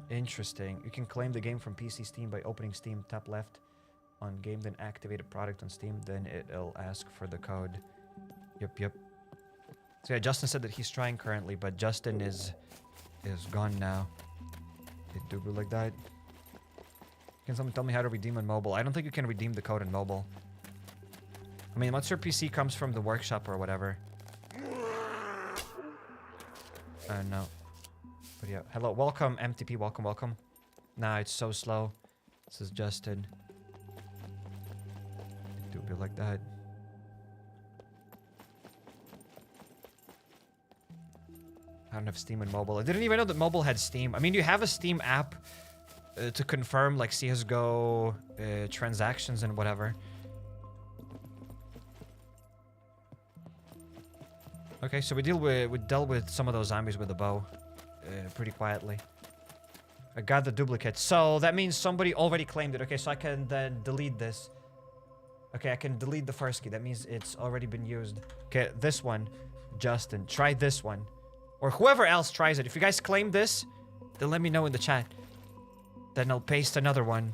Interesting. You can claim the game from PC Steam by opening Steam, tap left on game, then activate a product on Steam, then it'll ask for the code. Yep. So yeah, Justin said that he's trying currently, but Justin is gone now. It do be like that. Can someone tell me how to redeem on mobile? I don't think you can redeem the code on mobile. I mean, once your PC comes from the workshop or whatever. No. But yeah, hello, welcome MTP, welcome. Nah, it's so slow. This is Justin. It do be like that. I don't have Steam and mobile. I didn't even know that mobile had Steam. I mean, you have a Steam app to confirm like CSGO transactions and whatever. Okay, so we dealt with some of those zombies with a bow pretty quietly. I got the duplicate. So that means somebody already claimed it. Okay, so I can then delete this. Okay, I can delete the first key. That means it's already been used. Okay, this one. Justin, try this one. Or whoever else tries it. If you guys claim this, then let me know in the chat. Then I'll paste another one.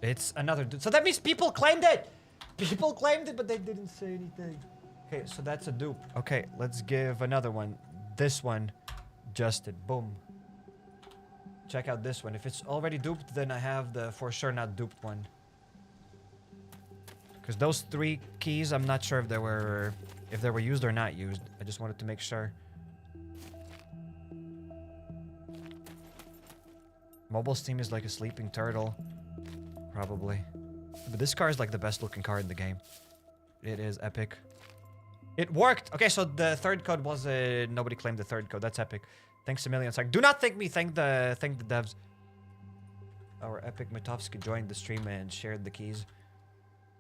It's another dude. So that means people claimed it! People claimed it, but they didn't say anything. Okay, so that's a dupe. Okay, let's give another one. This one just did. Boom. Check out this one. If it's already duped, then I have the for sure not duped one. Because those 3 keys, I'm not sure if they were used or not used. I just wanted to make sure. Mobile Steam is like a sleeping turtle. Probably. But this car is like the best looking car in the game. It is epic. It worked! Okay, so the third code was nobody claimed the third code. That's epic. Thanks a million. Do not thank me, thank the devs. Our epic Matovsky joined the stream and shared the keys.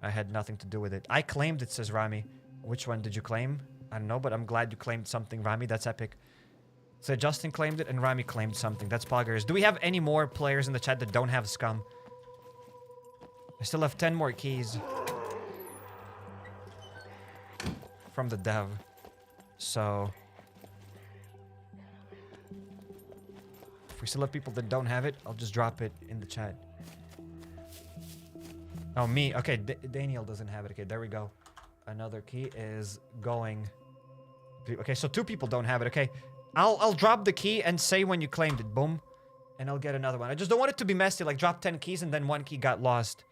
I had nothing to do with it. I claimed it, says Rami. Which one did you claim? I don't know, but I'm glad you claimed something, Rami. That's epic. So Justin claimed it and Rami claimed something. That's poggers. Do we have any more players in the chat that don't have scum? I still have 10 more keys. From the dev. So... if we still have people that don't have it, I'll just drop it in the chat. Oh, me. Okay, Daniel doesn't have it. Okay, there we go. Another key is going... okay, so 2 people don't have it. Okay, I'll drop the key and say when you claimed it. Boom. And I'll get another one. I just don't want it to be messy. Like, drop 10 keys and then 1 key got lost.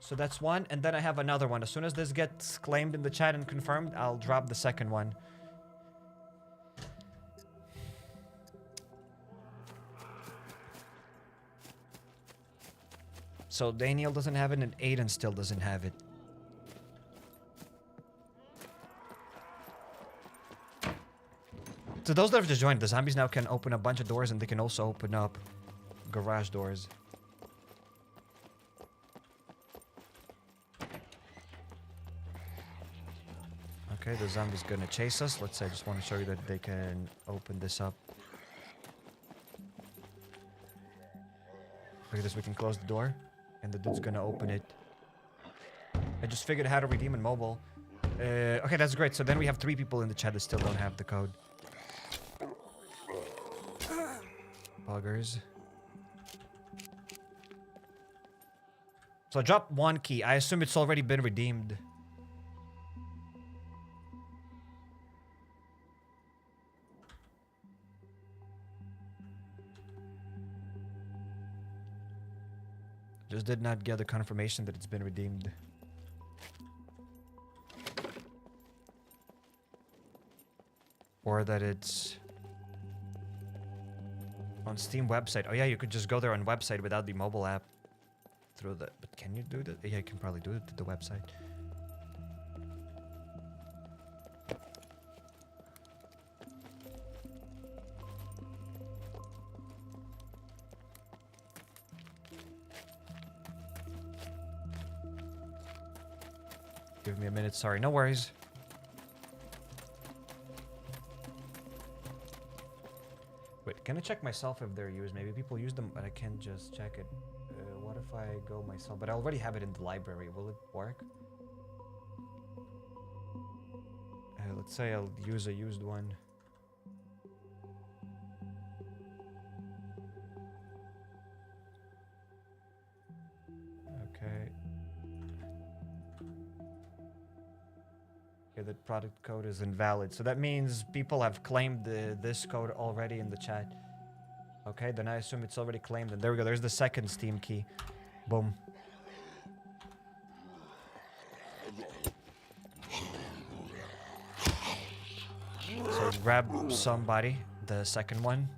So that's 1. And then I have another one. As soon as this gets claimed in the chat and confirmed, I'll drop the second one. So Daniel doesn't have it and Aiden still doesn't have it. So those that have just joined, the zombies now can open a bunch of doors and they can also open up garage doors. Okay, the zombie's gonna chase us. Let's say I just want to show you that they can open this up. Look at this, we can close the door. And the dude's gonna open it. I just figured out how to redeem in mobile. Okay, that's great. So then we have 3 people in the chat that still don't have the code. Buggers. So I dropped 1 key. I assume it's already been redeemed. Just did not get the confirmation that it's been redeemed. Or that it's on Steam website. Oh yeah, you could just go there on website without the mobile app. Through the... but can you do that? Yeah, you can probably do it to the website. Give me a minute, sorry, no worries. Wait, can I check myself if they're used? Maybe people use them, but I can't just check it. What if I go myself? But I already have it in the library. Will it work? Let's say I'll use a used one. Okay. Okay, the product code is invalid. So that means people have claimed this code already in the chat. Okay, then I assume it's already claimed. And there we go. There's the second Steam key. Boom. So grab somebody, the second one.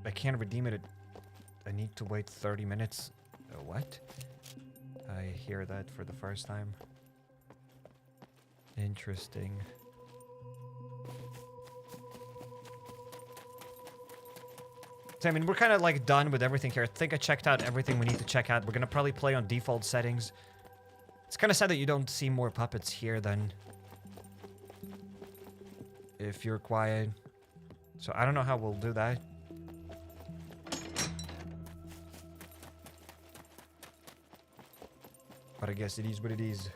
I can't redeem it. I need to wait 30 minutes. What? I hear that for the first time. Interesting. So, I mean, we're kind of like done with everything here. I think I checked out everything we need to check out. We're gonna probably play on default settings. It's kind of sad that you don't see more puppets here then. if you're quiet. So I don't know how we'll do that. But I guess it is what it is.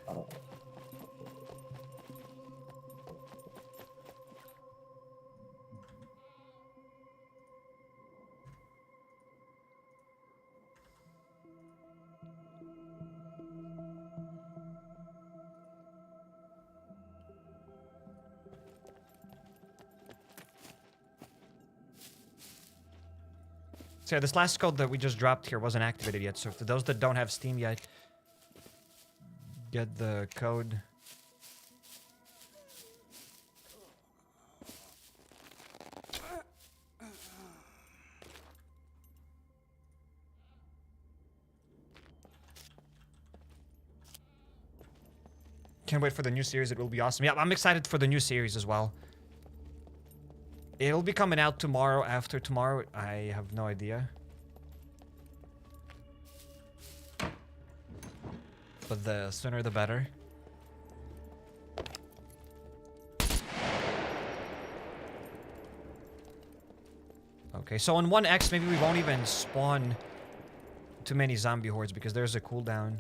So yeah, this last code that we just dropped here wasn't activated yet. So for those that don't have Steam yet, get the code. Can't wait for the new series. It will be awesome. Yeah, I'm excited for the new series as well. It'll be coming out tomorrow, after tomorrow. I have no idea. But the sooner the better. Okay, so on 1x, maybe we won't even spawn too many zombie hordes because there's a cooldown.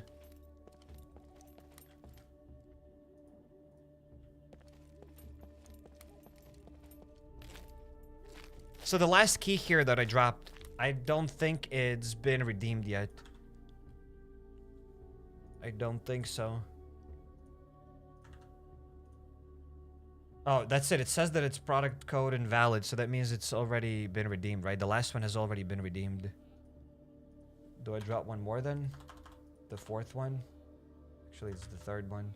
So the last key here that I dropped, I don't think it's been redeemed yet. I don't think so. Oh, that's it. It says that it's product code invalid, so that means it's already been redeemed, right? The last one has already been redeemed. Do I drop one more then? The fourth one? Actually, it's the third one.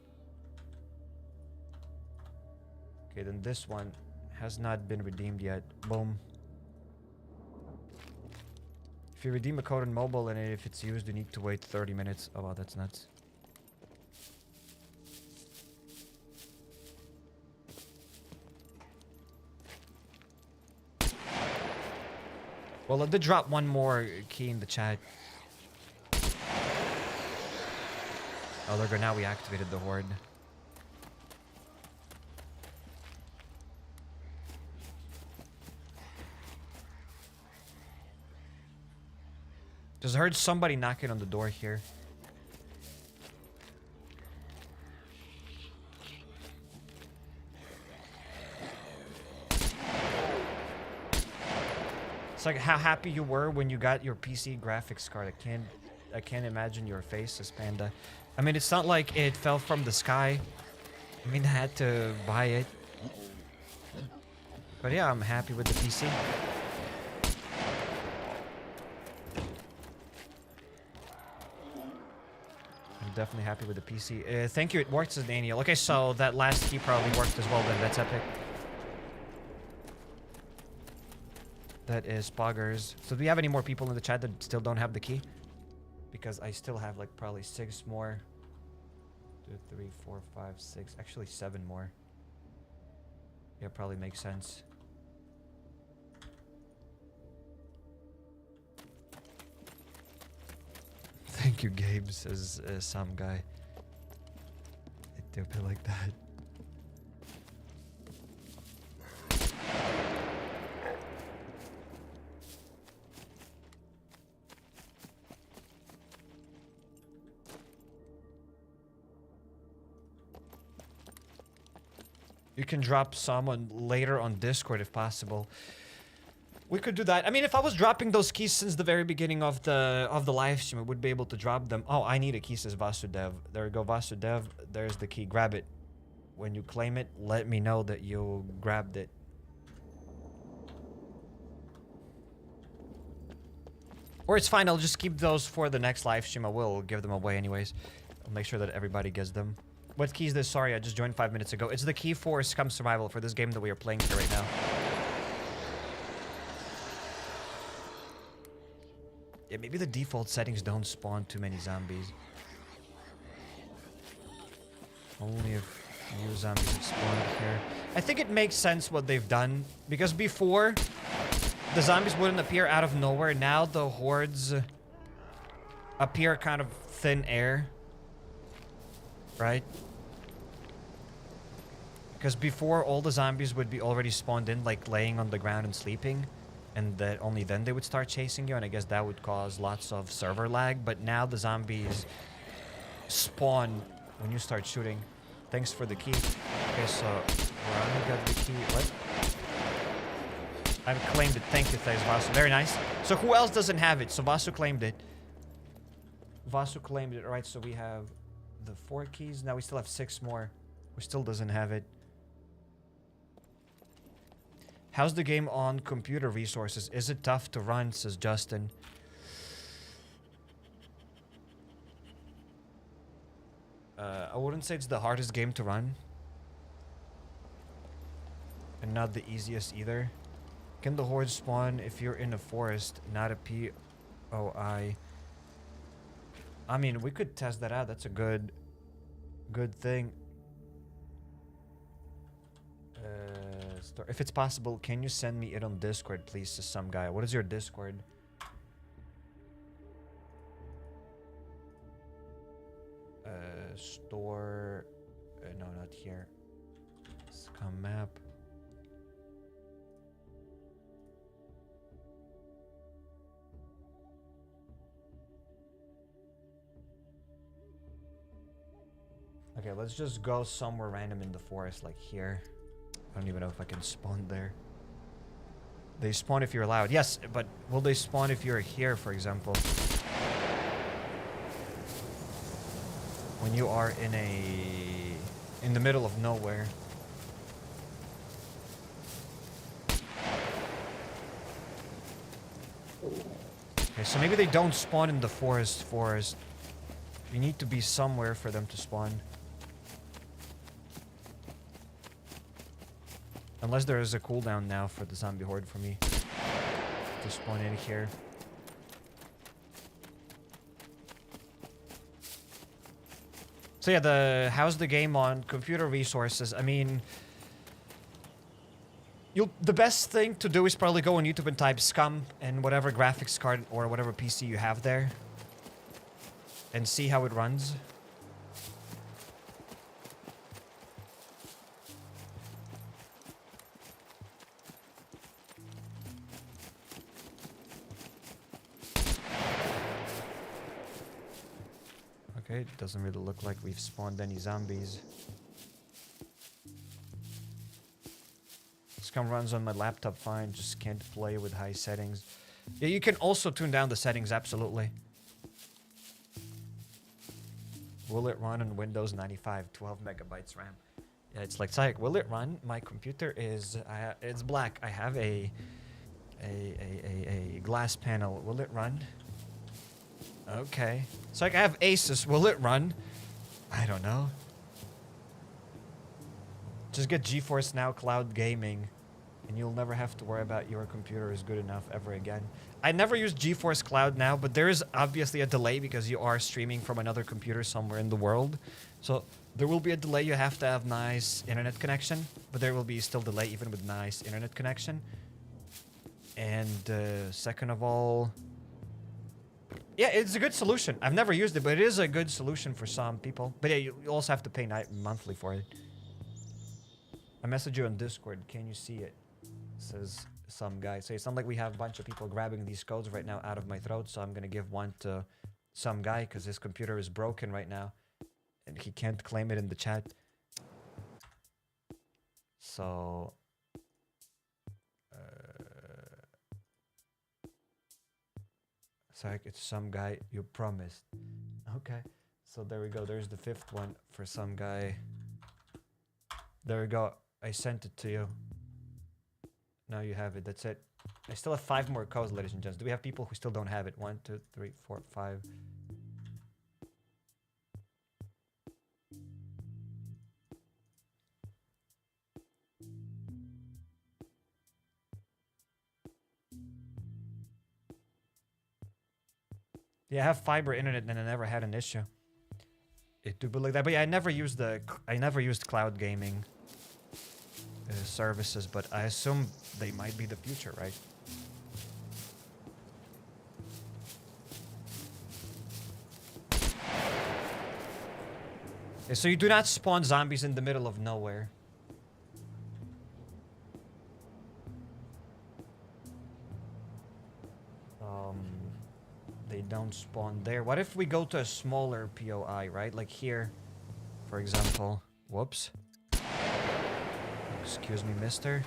Okay, then this one has not been redeemed yet. Boom. If you redeem a code on mobile and if it's used, you need to wait 30 minutes. Oh wow, that's nuts. Well, I did drop one more key in the chat. Oh, look, now we activated the horde. Just heard somebody knocking on the door here. It's like how happy you were when you got your PC graphics card. I can't imagine your face as Panda. I mean, it's not like it fell from the sky. I mean, I had to buy it. But yeah, I'm happy with the PC. I'm definitely happy with the PC. Thank you, it worked, says Daniel. Okay, so that last key probably worked as well then. That's epic. That is Poggers. So do we have any more people in the chat that still don't have the key? Because I still have like probably 6 more. 2, 3, 4, 5, 6. Actually 7 more. Yeah, probably makes sense. Thank you, Gabe, says some guy. It do be like that. You can drop someone later on Discord if possible. We could do that. I mean, if I was dropping those keys since the very beginning of the live stream, I would be able to drop them. Oh, I need a key, says Vasudev. There we go, Vasudev. There's the key. Grab it. When you claim it, let me know that you grabbed it. Or it's fine. I'll just keep those for the next live stream. I will give them away anyways. I'll make sure that everybody gets them. What key is this? Sorry, I just joined 5 minutes ago. It's the key for SCUM Survival for this game that we are playing here right now. Yeah, maybe the default settings don't spawn too many zombies. Only if new zombies have spawned here. I think it makes sense what they've done. Because before, the zombies wouldn't appear out of nowhere. Now the hordes appear kind of thin air. Right? Because before, all the zombies would be already spawned in, like laying on the ground and sleeping. And that only then they would start chasing you, and I guess that would cause lots of server lag. But now the zombies spawn when you start shooting. Thanks for the key. Okay, so Rami got the key. What? I've claimed it. Thank you, thanks, Vasu. Very nice. So who else doesn't have it? So Vasu claimed it. Vasu claimed it. All right, so we have the 4 keys. Now we still have 6 more. Who still doesn't have it? How's the game on computer resources? Is it tough to run, says Justin. I wouldn't say it's the hardest game to run. And not the easiest either. Can the hordes spawn if you're in a forest, not a POI? I mean, we could test that out. That's a good thing. If it's possible, can you send me it on Discord, please, to some guy? What is your Discord? Store... no, not here. SCUM map. Okay, let's just go somewhere random in the forest, like here. I don't even know if I can spawn there. They spawn if you're allowed. Yes, but will they spawn if you're here, for example? When you are in the middle of nowhere. Okay, so maybe they don't spawn in the forest. You need to be somewhere for them to spawn. Unless there is a cooldown now for the zombie horde for me to spawn in here. So yeah, how's the game on computer resources? I mean, the best thing to do is probably go on YouTube and type SCUM and whatever graphics card or whatever PC you have there, and see how it runs. Okay, it doesn't really look like we've spawned any zombies. SCUM runs on my laptop fine, just can't play with high settings. Yeah, you can also tune down the settings, absolutely. Will it run on Windows 95, 12 megabytes RAM? Yeah, it's like, will it run? My computer is, it's black. I have a glass panel. Will it run? Okay. It's like I have Asus. Will it run? I don't know. Just get GeForce Now Cloud Gaming, and you'll never have to worry about your computer is good enough ever again. I never use GeForce Cloud Now, but there is obviously a delay because you are streaming from another computer somewhere in the world. So there will be a delay. You have to have nice internet connection, but there will be still delay even with nice internet connection. And second of all, yeah, it's a good solution. I've never used it, but it is a good solution for some people. But yeah, you also have to pay monthly for it. I messaged you on Discord. Can you see it? Says some guy. So it's not like we have a bunch of people grabbing these codes right now out of my throat. So I'm going to give one to some guy because his computer is broken right now. And he can't claim it in the chat. So... Sorry, it's some guy you promised. Okay. So there we go. There's the 5th one for some guy. There we go. I sent it to you. Now you have it. That's it. I still have 5 more codes, ladies and gents. Do we have people who still don't have it? 1, 2, 3, 4, 5. Yeah, I have fiber internet and I never had an issue. It do be like that, but yeah, I never used cloud gaming services, but I assume they might be the future, right? Yeah, so you do not spawn zombies in the middle of nowhere. Um, they don't spawn there. What if we go to a smaller POI, right? Like here, for example. Whoops. Excuse me, mister.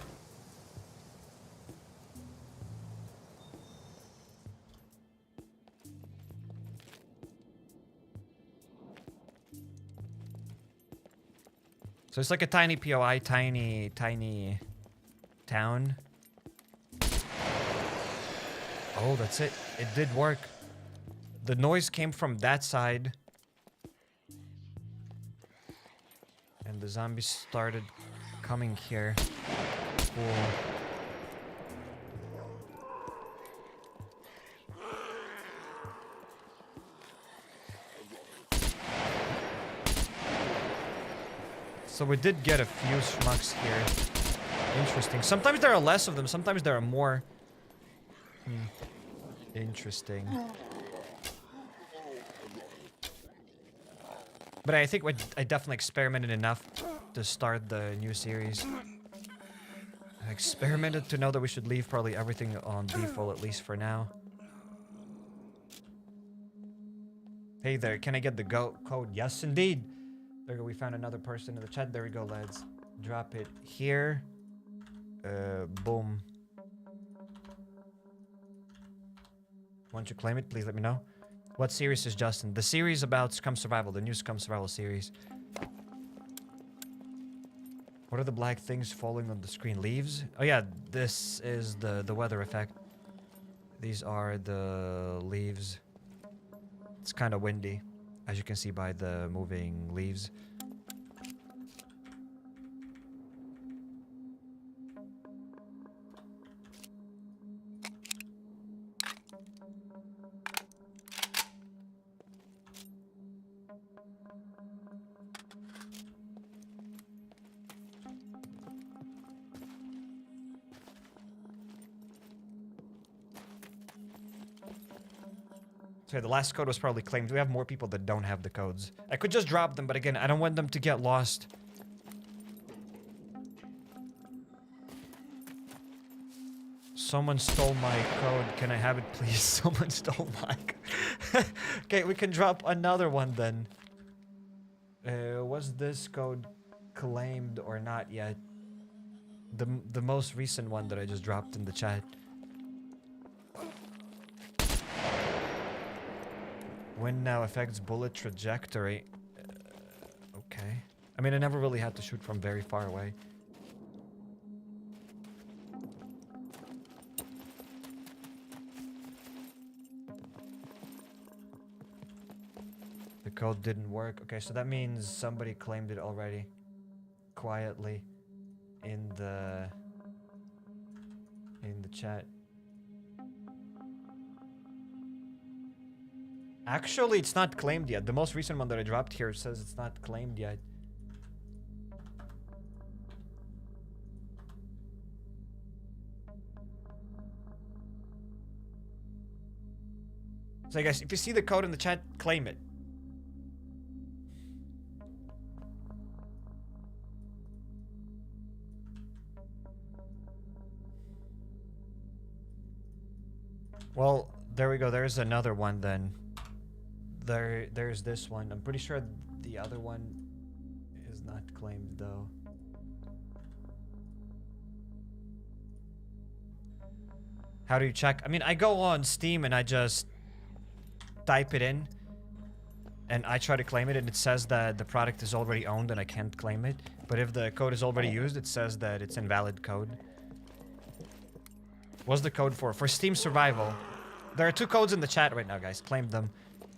So it's like a tiny POI, tiny town. Oh, that's it. It did work. The noise came from that side. And the zombies started coming here. Cool. So we did get a few schmucks here. Interesting. Sometimes there are less of them, sometimes there are more. Interesting. But I think I definitely experimented enough to start the new series. I experimented to know that we should leave probably everything on default, at least for now. Hey there, can I get the code? Yes, indeed. There we go, we found another person in the chat. There we go, lads. Drop it here. Boom. Once you claim it, please let me know. What series is Justin? The series about SCUM Survival, the new SCUM Survival series. What are the black things falling on the screen? Leaves? Oh yeah, this is the weather effect. These are the leaves. It's kind of windy, as you can see by the moving leaves. Sorry, the last code was probably claimed. We have more people that don't have the codes. I could just drop them, but again, I don't want them to get lost. Someone stole my code. Can I have it, please? Someone stole my code. Okay, we can drop another one then. Was this code claimed or not yet? The most recent one that I just dropped in the chat. Wind now affects bullet trajectory. Okay. I mean, I never really had to shoot from very far away. The code didn't work. Okay, so that means somebody claimed it already. Quietly. In the chat. Actually, it's not claimed yet. The most recent one that I dropped here says it's not claimed yet. So guys, if you see the code in the chat, claim it. Well, there we go. There's another one then. There's this one. I'm pretty sure the other one is not claimed though. How do you check? I mean, I go on Steam and I just type it in and I try to claim it and it says that the product is already owned and I can't claim it. But if the code is already used, it says that it's invalid code. What's the code for? For Steam Survival. There are two codes in the chat right now, guys. Claim them.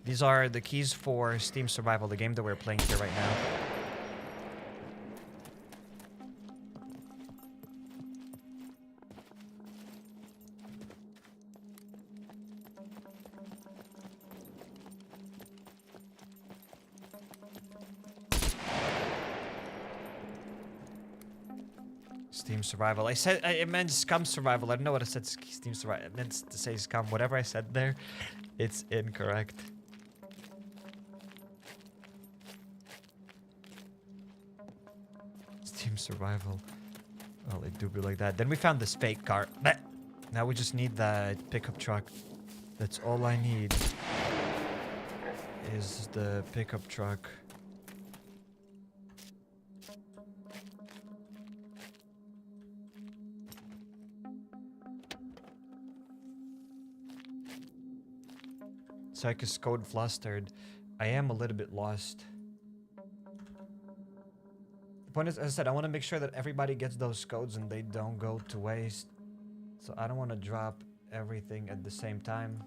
These are the keys for Steam Survival, the game that we're playing here right now. Steam Survival. I meant SCUM Survival. I don't know what I said. Steam Survival. I meant to say SCUM. Whatever I said there, it's incorrect. Steam Survival. Well, it do be like that. Then we found this fake car. Now we just need the pickup truck. That's all I need. Is the pickup truck. Psychus code flustered. I am a little bit lost. The point is, as I said, I want to make sure that everybody gets those codes and they don't go to waste. So I don't want to drop everything at the same time.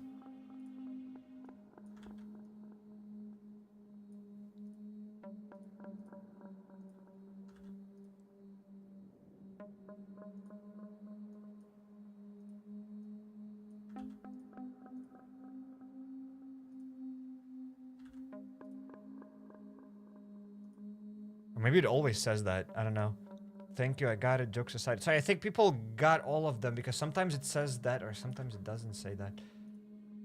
Maybe it always says that. I don't know. Thank you, I got it. Jokes aside. Sorry, I think people got all of them because sometimes it says that or sometimes it doesn't say that.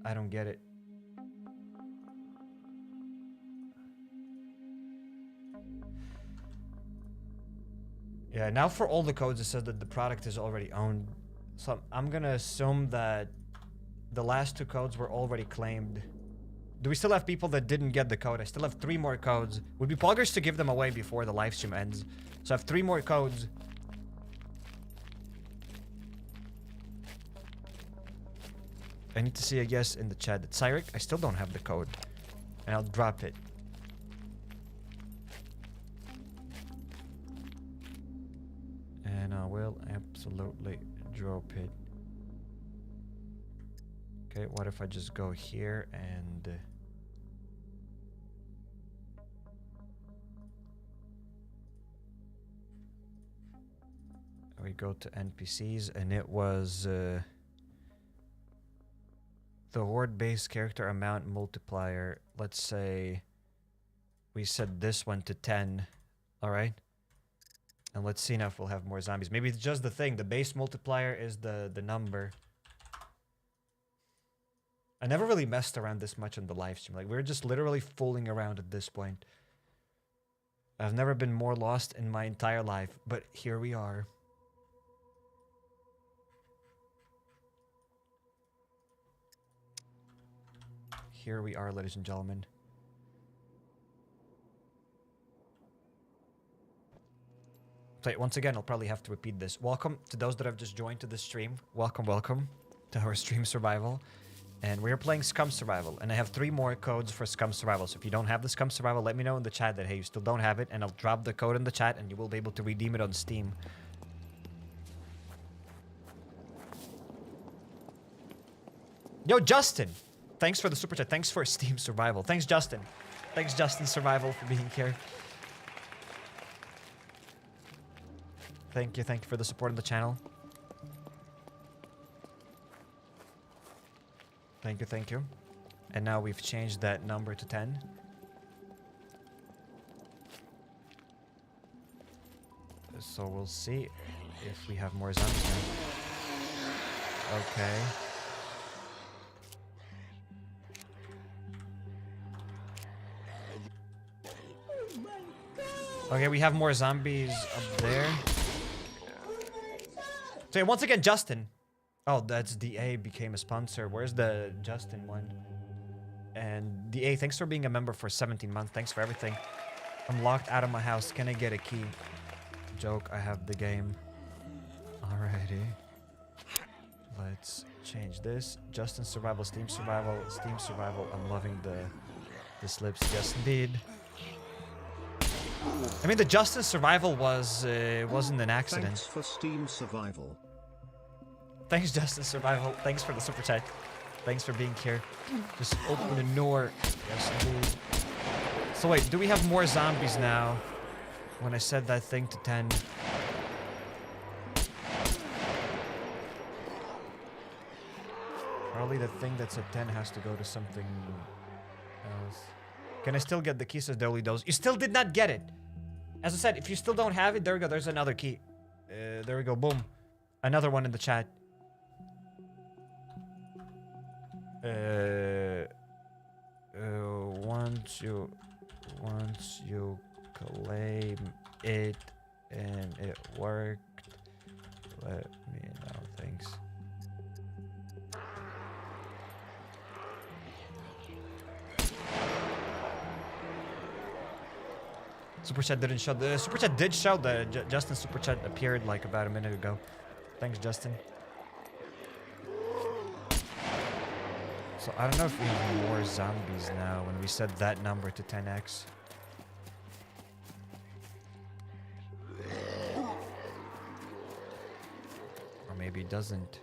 I don't get it. Yeah, now for all the codes it says that the product is already owned. So I'm gonna assume that the last 2 codes were already claimed. Do we still have people that didn't get the code? I still have 3 more codes. Would be poggers to give them away before the live stream ends. So I have 3 more codes. I need to see a yes in the chat. Cyrek, I still don't have the code. And I'll drop it. And I will absolutely drop it. Okay, what if I just go here and... we go to NPCs and it was the horde based character amount multiplier. Let's say we set this one to 10. Alright. And let's see now if we'll have more zombies. Maybe it's just the thing. The base multiplier is the number. I never really messed around this much on the live stream. Like, we're just literally fooling around at this point. I've never been more lost in my entire life, but here we are. Here we are, ladies and gentlemen. So once again, I'll probably have to repeat this. Welcome to those that have just joined to the stream. Welcome, welcome to our stream survival. And we're playing SCUM Survival. And I have 3 more codes for SCUM Survival. So if you don't have the SCUM Survival, let me know in the chat that, hey, you still don't have it. And I'll drop the code in the chat and you will be able to redeem it on Steam. Yo, Justin! Thanks for the super chat. Thanks for Steam Survival. Thanks, Justin. Thanks, Justin Survival, for being here. Thank you for the support on the channel. Thank you. And now we've changed that number to 10. So we'll see if we have more zombies now. Okay. Okay, we have more zombies up there. So once again, Justin. Oh, that's DA became a sponsor. Where's the Justin one? And DA, thanks for being a member for 17 months. Thanks for everything. I'm locked out of my house. Can I get a key? Joke, I have the game. Alrighty. Let's change this. Justin Survival, Steam Survival, Steam Survival. I'm loving the slips. Yes, indeed. I mean, the Justin Survival wasn't an accident. Thanks for Steam Survival. Thanks, Justin Survival. Thanks for the super chat. Thanks for being here. Just open the door. Yes, indeed. So wait, do we have more zombies now? When I set that thing to 10. Probably the thing that's at 10 has to go to something else. Can I still get the key, says Dolly Dose? You still did not get it. As I said, if you still don't have it, there we go. There's another key. There we go. Boom. Another one in the chat. Once you claim it and it worked, let me know. Thanks. Super chat didn't show. The super chat did show. The Justin super chat appeared like about a minute ago. Thanks, Justin. So I don't know if we have more zombies now when we set that number to 10x. Or maybe it doesn't.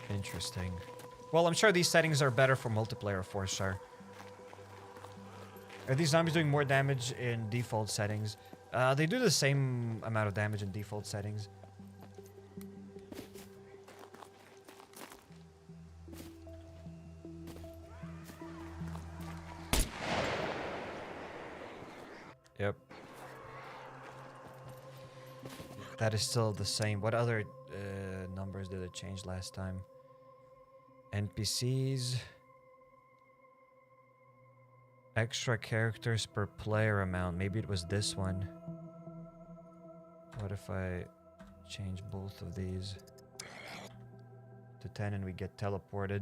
Interesting. Well, I'm sure these settings are better for multiplayer for sure. Are these zombies doing more damage in default settings? They do the same amount of damage in default settings. Yep. That is still the same. What other numbers did it change last time? NPCs. Extra characters per player amount. Maybe it was this one. What if I change both of these to 10 and we get teleported?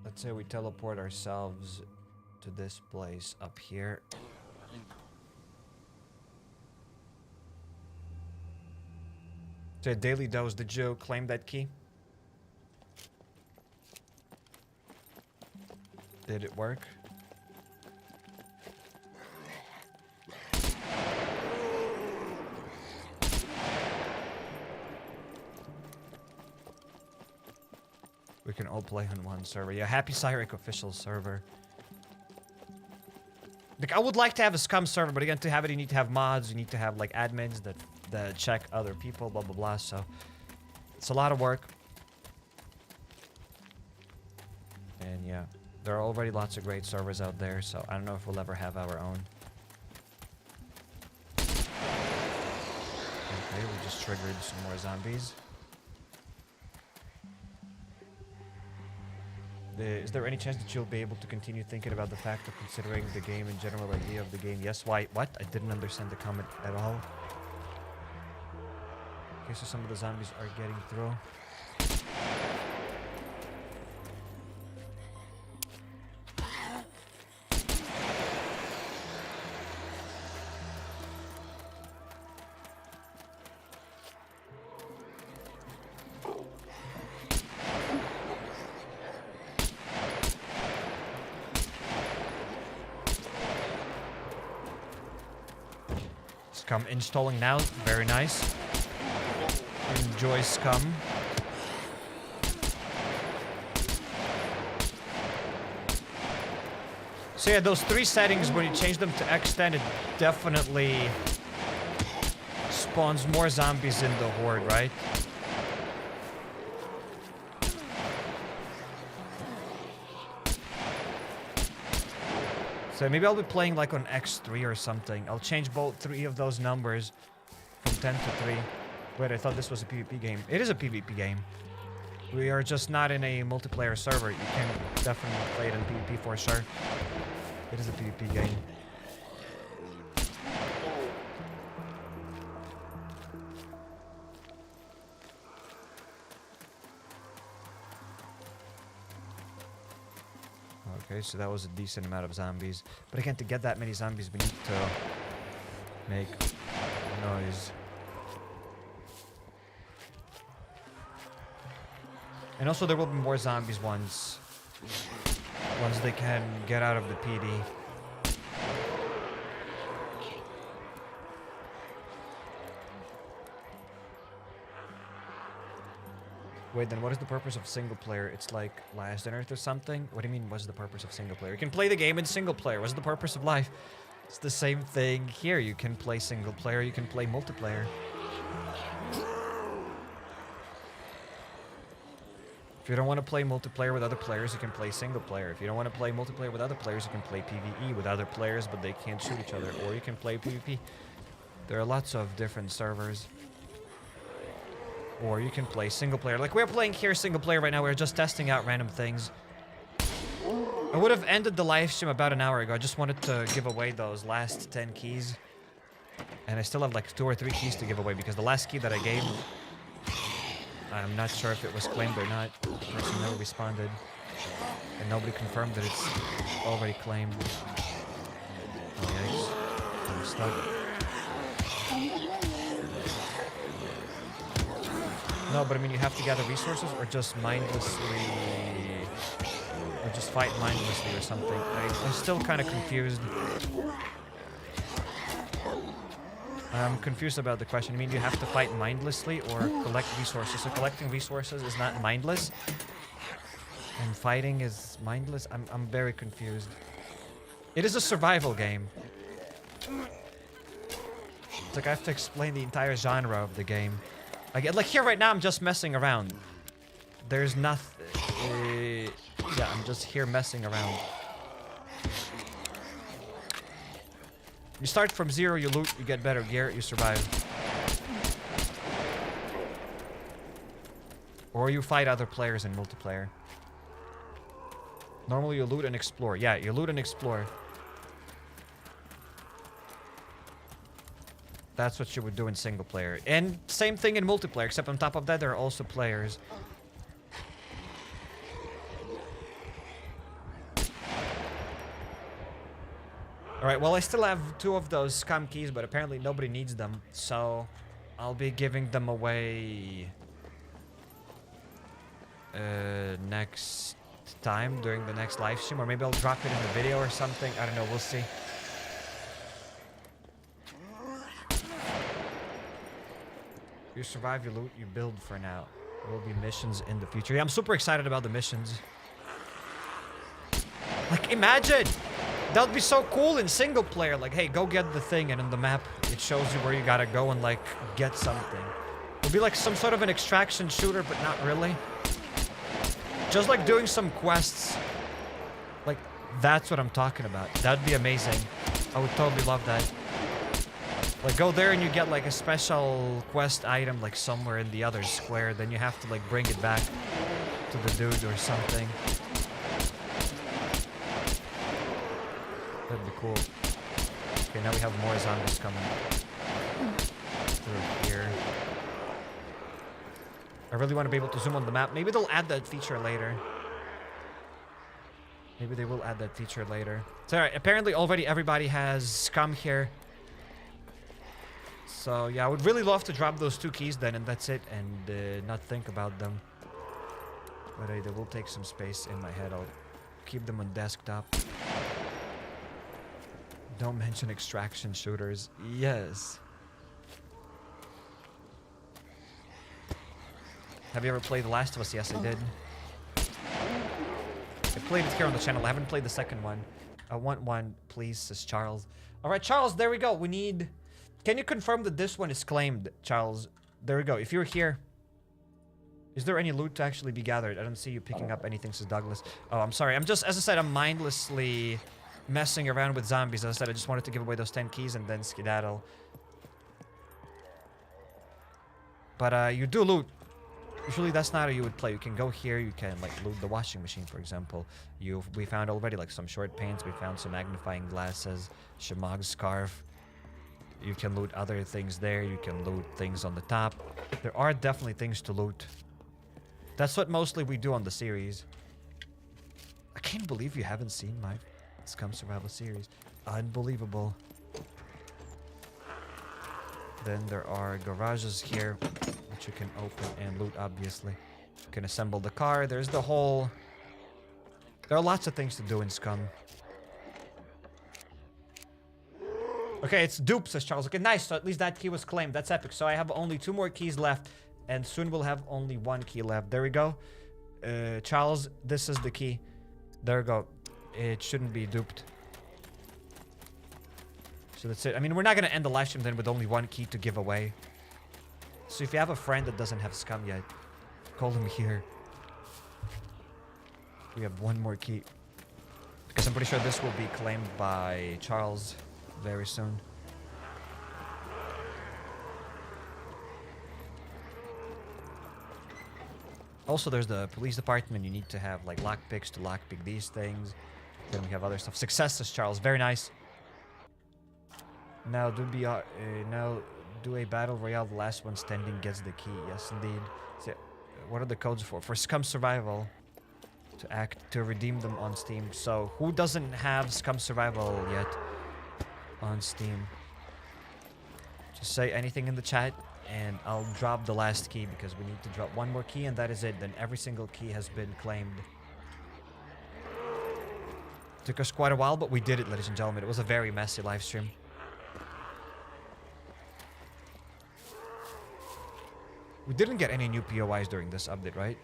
Let's say we teleport ourselves to this place up here. So daily dose, did you claim that key? Did it work? We can all play on one server. Yeah, HappyCairek official server. Like, I would like to have a SCUM server, but again, to have it, you need to have mods. You need to have like admins that check other people, blah blah blah. So it's a lot of work. And yeah, there are already lots of great servers out there. So I don't know if we'll ever have our own. Okay, we just triggered some more zombies. Is there any chance that you'll be able to continue thinking about the fact of considering the game and general idea of the game? Yes, why? What? I didn't understand the comment at all. Okay, so some of the zombies are getting through. SCUM installing now. Very nice. Enjoy SCUM. So yeah, those three settings, when you change them to extend, it definitely spawns more zombies in the horde, right? So maybe I'll be playing like on X3 or something. I'll change both three of those numbers from 10 to 3. Wait, I thought this was a PvP game. It is a PvP game. We are just not in a multiplayer server. You can definitely play it in PvP for sure. It is a PvP game. Okay, so that was a decent amount of zombies. But again, to get that many zombies, we need to make noise. And also, there will be more zombies once they can get out of the PD. Wait, then what is the purpose of single player? It's like Last on Earth or something? What do you mean, what's the purpose of single player? You can play the game in single player. What's the purpose of life? It's the same thing here. You can play single player, you can play multiplayer. If you don't want to play multiplayer with other players, you can play single player. If you don't want to play multiplayer with other players, you can play PvE with other players, but they can't shoot each other. Or you can play PvP. There are lots of different servers. Or you can play single player. Like we're playing here single player right now. We're just testing out random things. I would have ended the live stream about an hour ago. I just wanted to give away those last 10 keys. And I still have like 2 or 3 keys to give away because the last key that I gave, I'm not sure if it was claimed or not. The person never responded. And nobody confirmed that it's already claimed. Oh, yikes. I'm stuck. No, but I mean, you have to gather resources or just mindlessly... Or just fight mindlessly or something. I'm still kind of confused. I'm confused about the question. You mean you have to fight mindlessly or collect resources? So collecting resources is not mindless? And fighting is mindless? I'm very confused. It is a survival game. It's like I have to explain the entire genre of the game. Like here right now, I'm just messing around. There's nothing... yeah, I'm just here messing around. You start from 0, you loot, you get better gear, you survive. Or you fight other players in multiplayer. Normally you loot and explore. Yeah, you loot and explore. That's what you would do in single player. And same thing in multiplayer, except on top of that there are also players. Alright, well I still have 2 of those SCUM keys, but apparently nobody needs them. So I'll be giving them away next time during the next live stream, or maybe I'll drop it in the video or something. I don't know, we'll see. You survive, you loot, you build for now. There will be missions in the future. Yeah, I'm super excited about the missions. Like, imagine! That would be so cool in single player. Like, hey, go get the thing, and in the map, it shows you where you gotta go and, like, get something. It would be like some sort of an extraction shooter, but not really. Just like doing some quests. Like, that's what I'm talking about. That'd be amazing. I would totally love that. Like, go there and you get, like, a special quest item, like, somewhere in the other square. Then you have to, like, bring it back to the dude or something. That'd be cool. Okay, now we have more zombies coming through here. I really want to be able to zoom on the map. Maybe they'll add that feature later. Maybe they will add that feature later. So, alright, apparently already everybody has SCUM here. So, yeah, I would really love to drop those 2 keys then, and that's it, and not think about them. But they will take some space in my head. I'll keep them on desktop. Don't mention extraction shooters. Yes. Have you ever played The Last of Us? Yes, I did. I played it here on the channel. I haven't played the second one. I want one, please, says Charles. Alright, Charles, there we go. We need... Can you confirm that this one is claimed, Charles? There we go. If you're here... Is there any loot to actually be gathered? I don't see you picking up anything, says Douglas. Oh, I'm sorry. I'm just... As I said, I'm mindlessly... messing around with zombies. As I said, I just wanted to give away those 10 keys and then skedaddle. But you do loot. Usually that's not how you would play. You can go here, you can like loot the washing machine, for example. We found already like some short paints, we found some magnifying glasses, Shemag's scarf. You can loot other things there, you can loot things on the top. There are definitely things to loot. That's what mostly we do on the series. I can't believe you haven't seen my SCUM Survival series. Unbelievable. Then there are garages here, which you can open and loot, obviously. You can assemble the car. There's the whole... There are lots of things to do in SCUM. Okay, it's dupe, says Charles. Okay, nice. So at least that key was claimed. That's epic. So I have only 2 more keys left, and soon we'll have only 1 key left. There we go. Charles, this is the key. There we go. It shouldn't be duped. So that's it. I mean, we're not going to end the live stream then with only 1 key to give away. So if you have a friend that doesn't have SCUM yet, call him here. We have 1 more key. Because I'm pretty sure this will be claimed by Charles very soon. Also, there's the police department. You need to have like lockpicks to lockpick these things. Then we have other stuff. Successes, Charles. Very nice. Now now do a battle royale. The last one standing gets the key. Yes, indeed. So, what are the codes for? For Scum Survival. To redeem them on Steam. So who doesn't have Scum Survival yet on Steam? Just say anything in the chat and I'll drop the last key because we need to drop one more key and that is it. Then every single key has been claimed. Took us quite a while, but we did it, ladies and gentlemen. It was a very messy live stream. We didn't get any new POIs during this update, right?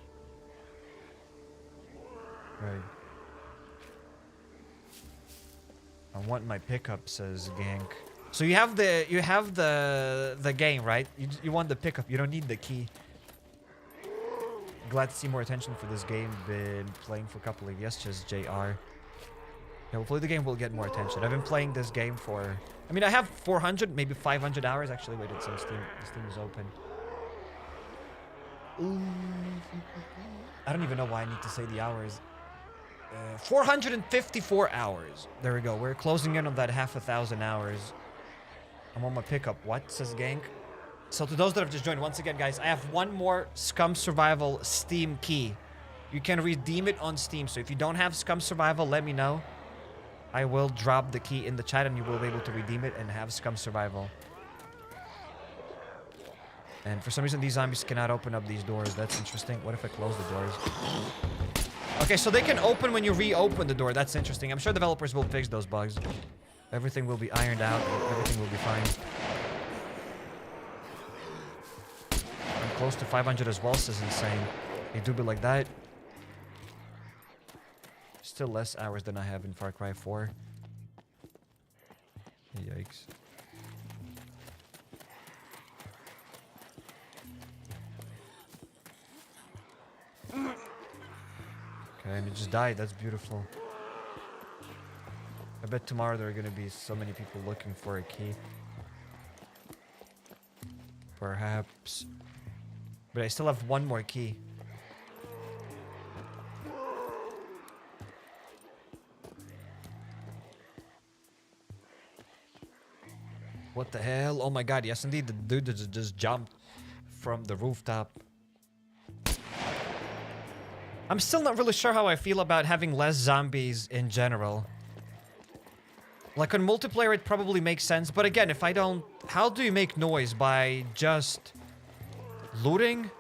Right. I want my pickup, says Gank. So you have the game, right? You want the pickup. You don't need the key. Glad to see more attention for this game. Been playing for a couple of years, just JR. Yeah, hopefully the game will get more attention. I've been playing this game for... I mean, I have 400, maybe 500 hours. Actually, wait, it's on Steam. Steam is open. Ooh. I don't even know why I need to say the hours. 454 hours. There we go. We're closing in on that 1,000 hours. I'm on my pickup. What? Says Gank. So to those that have just joined, once again, guys, I have one more Scum Survival Steam key. You can redeem it on Steam. So if you don't have Scum Survival, let me know. I will drop the key in the chat and you will be able to redeem it and have Scum Survival. And for some reason, these zombies cannot open up these doors. That's interesting. What if I close the doors? Okay, so they can open when you reopen the door. That's interesting. I'm sure developers will fix those bugs. Everything will be ironed out. Everything will be fine. I'm close to 500 as well. This is insane. They do be like that. Still less hours than I have in Far Cry 4. Yikes. Okay, and it just died. That's beautiful. I bet tomorrow there are going to be so many people looking for a key. Perhaps. But I still have one more key. What the hell? Oh my god, yes indeed, the dude just jumped from the rooftop. I'm still not really sure how I feel about having less zombies in general. Like on multiplayer it probably makes sense, but again, if I don't... How do you make noise? By just looting?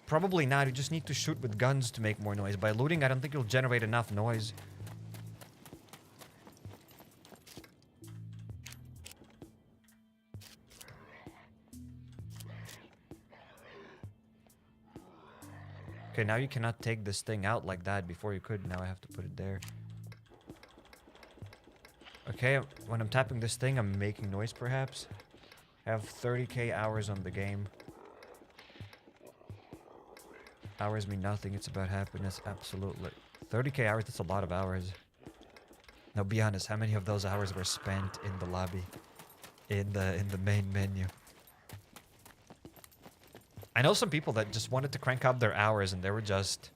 Probably not, you just need to shoot with guns to make more noise. By looting, I don't think it'll generate enough noise. Okay, now you cannot take this thing out like that. Before you could, now I have to put it there. Okay, when I'm tapping this thing, I'm making noise perhaps. I have 30k hours on the game. Hours mean nothing, it's about happiness, absolutely. 30k hours, that's a lot of hours. Now be honest, how many of those hours were spent in the lobby? In the main menu? I know some people that just wanted to crank up their hours and they were just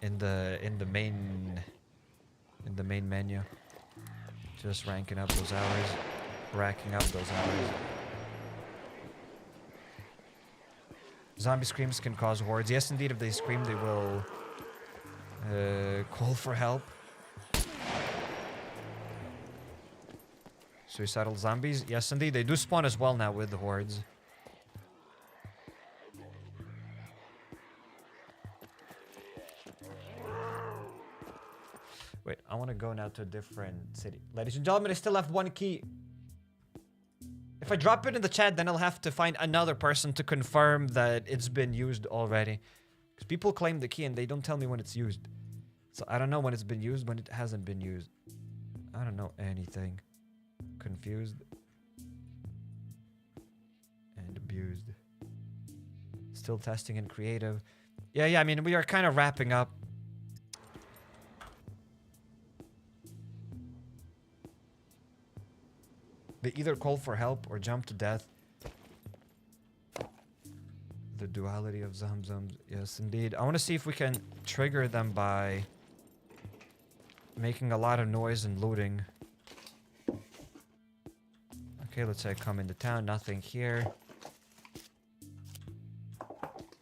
in the main menu. Just ranking up those hours, racking up those hours. Zombie screams can cause hordes. Yes, indeed, if they scream, they will call for help. Suicidal zombies. Yes, indeed, they do spawn as well now with the hordes. Wait, I want to go now to a different city. Ladies and gentlemen, I still have one key. If I drop it in the chat, then I'll have to find another person to confirm that it's been used already. Because people claim the key and they don't tell me when it's used. So I don't know when it's been used, when it hasn't been used. I don't know anything. Confused. And abused. Still testing in creative. Yeah, I mean, we are kind of wrapping up. They either call for help or jump to death. The duality of zomzoms. Yes, indeed. I want to see if we can trigger them by making a lot of noise and looting. Okay, let's say I come into town. Nothing here.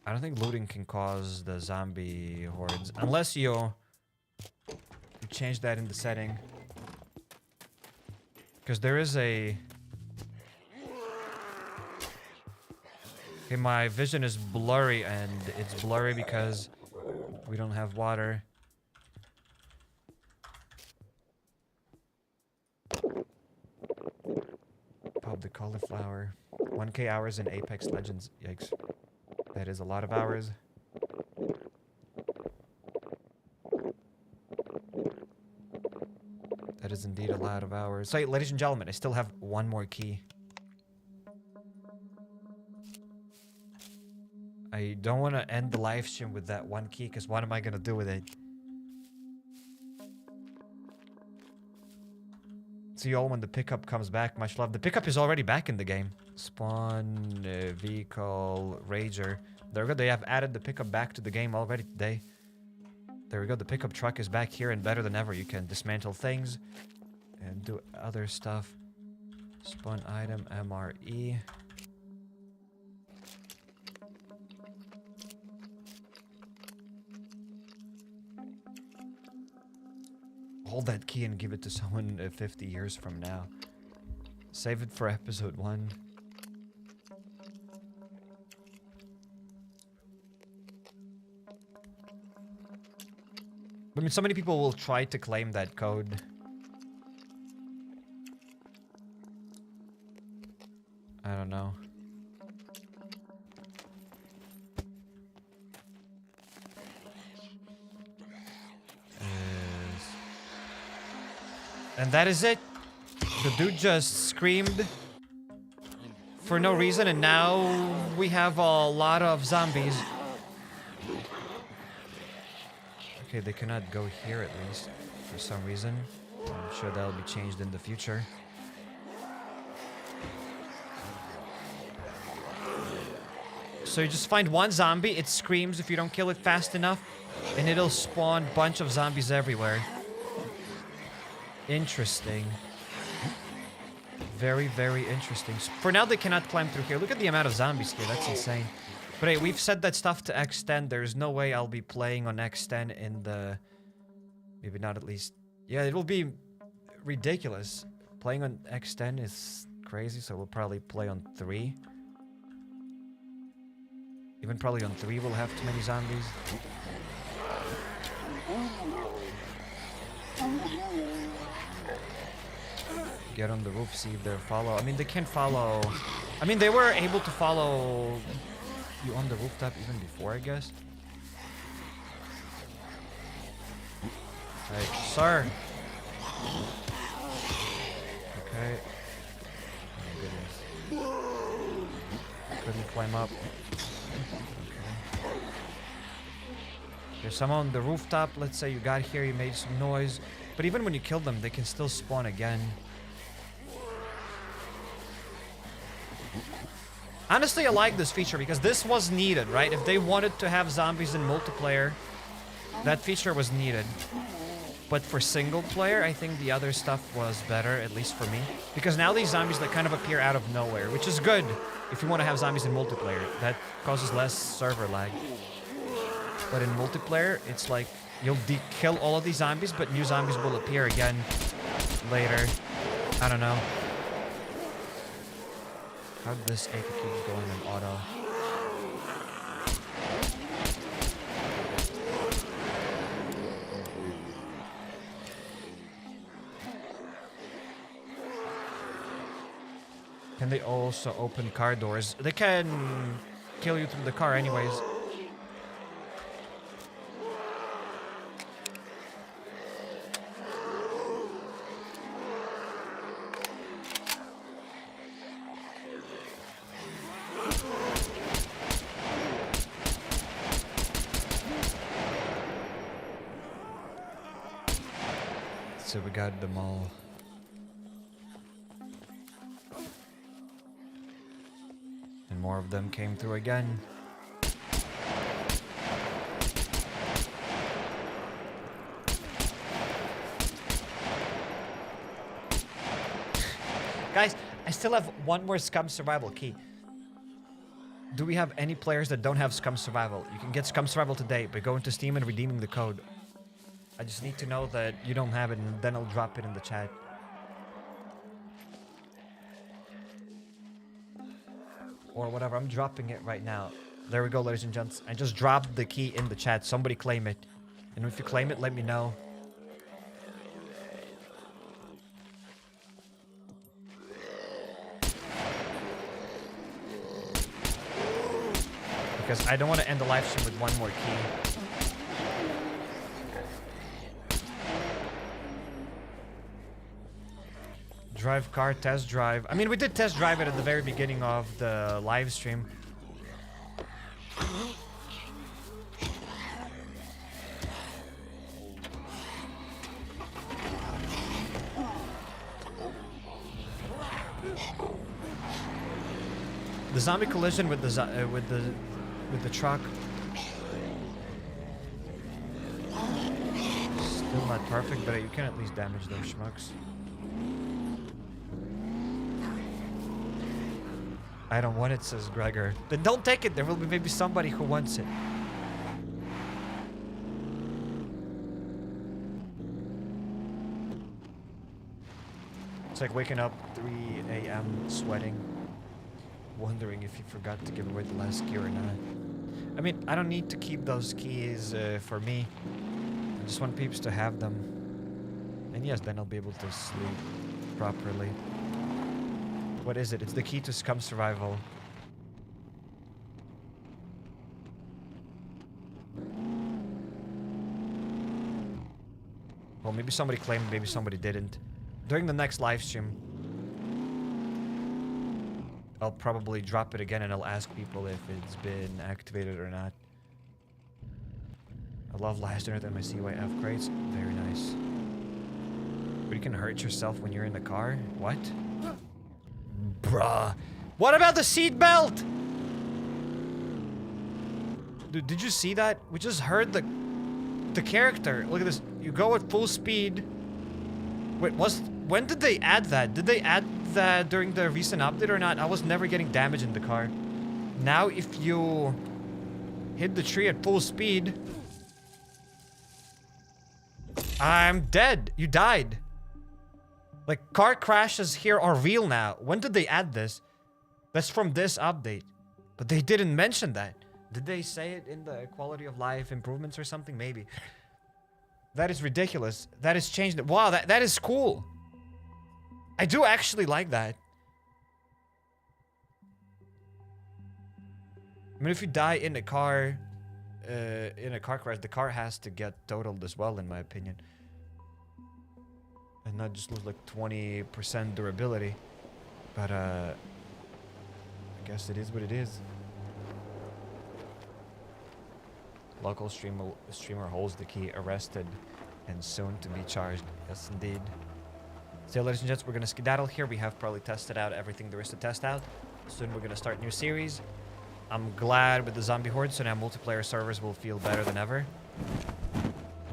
I don't think looting can cause the zombie hordes. Unless you change that in the setting. Because there is a... Okay, my vision is blurry, and it's blurry because we don't have water. Pop the cauliflower. 1k hours in Apex Legends. Yikes. That is a lot of hours. That is indeed a lot of hours. So, ladies and gentlemen, I still have one more key. I don't want to end the live stream with that one key, because what am I going to do with it? See you all when the pickup comes back. Much love. The pickup is already back in the game. Spawn, vehicle, rager. There we go. They have added the pickup back to the game already today. There we go. The pickup truck is back here, and better than ever, you can dismantle things and do other stuff. Spawn item, MRE. Hold that key and give it to someone 50 years from now. Save it for episode 1. I mean, so many people will try to claim that code. I don't know. And that is it. The dude just screamed for no reason, and now we have a lot of zombies. Okay, they cannot go here at least, for some reason. I'm sure that'll be changed in the future. So you just find one zombie, it screams if you don't kill it fast enough, and it'll spawn a bunch of zombies everywhere. Interesting. Very, very interesting. For now, they cannot climb through here. Look at the amount of zombies here. That's insane. But hey, we've set that stuff to X10. There's no way I'll be playing on X10 in the... Maybe not at least... Yeah, it will be ridiculous. Playing on X10 is crazy, so we'll probably play on 3. Even probably on 3 we'll have too many zombies. Get on the roof, see if they're follow. I mean, they can't follow... I mean, they were able to follow you on the rooftop even before, I guess. Hey, sir! Okay. Oh, goodness. Couldn't climb up. Okay. There's someone on the rooftop. Let's say you got here, you made some noise. But even when you kill them, they can still spawn again. Honestly, I like this feature because this was needed, right? If they wanted to have zombies in multiplayer, that feature was needed. But for single player, I think the other stuff was better, at least for me. Because now these zombies, they kind of appear out of nowhere, which is good if you want to have zombies in multiplayer. That causes less server lag. But in multiplayer, it's like you'll kill all of these zombies, but new zombies will appear again later. I don't know. How did this AK keep going in auto? Can they also open car doors? They can kill you through the car anyways. So we got them all. And more of them came through again. I still have one more Scum Survival key. Do we have any players that don't have Scum Survival? You can get Scum Survival today by going to Steam and redeeming the code. I just need to know that you don't have it, and then I'll drop it in the chat. Or whatever, I'm dropping it right now. There we go, ladies and gents. I just dropped the key in the chat. Somebody claim it. And if you claim it, let me know. Because I don't want to end the live stream with one more key. Drive car, test drive. I mean, we did test drive it at the very beginning of the live stream. The zombie collision with the truck. Still not perfect, but you can at least damage those schmucks. I don't want it, says Gregor. Then don't take it. There will be maybe somebody who wants it. It's like waking up 3 a.m. sweating. Wondering if you forgot to give away the last key or not. I mean, I don't need to keep those keys for me. I just want peeps to have them. And yes, then I'll be able to sleep properly. What is it? It's the key to Scum Survival. Well, maybe somebody claimed, maybe somebody didn't. During the next live stream, I'll probably drop it again and I'll ask people if it's been activated or not. I love last dinner than my CYF crates. Very nice. But you can hurt yourself when you're in the car? What? Bruh. What about the seatbelt? Dude, did you see that? We just heard the character. Look at this. You go at full speed. Wait, when did they add that? Did they add that during the recent update or not? I was never getting damage in the car. Now if you hit the tree at full speed, I'm dead. You died. Like, car crashes here are real now. When did they add this? That's from this update. But they didn't mention that. Did they say it in the quality of life improvements or something? Maybe. That is ridiculous. That is changed. Wow, that is cool. I do actually like that. I mean, if you die in a car crash, the car has to get totaled as well, in my opinion. And not just lose like 20% durability. But, I guess it is what it is. Local streamer holds the key, arrested, and soon to be charged. Yes, indeed. So, ladies and gents, we're going to skedaddle here. We have probably tested out everything there is to test out. Soon we're going to start a new series. I'm glad with the zombie horde, so now multiplayer servers will feel better than ever.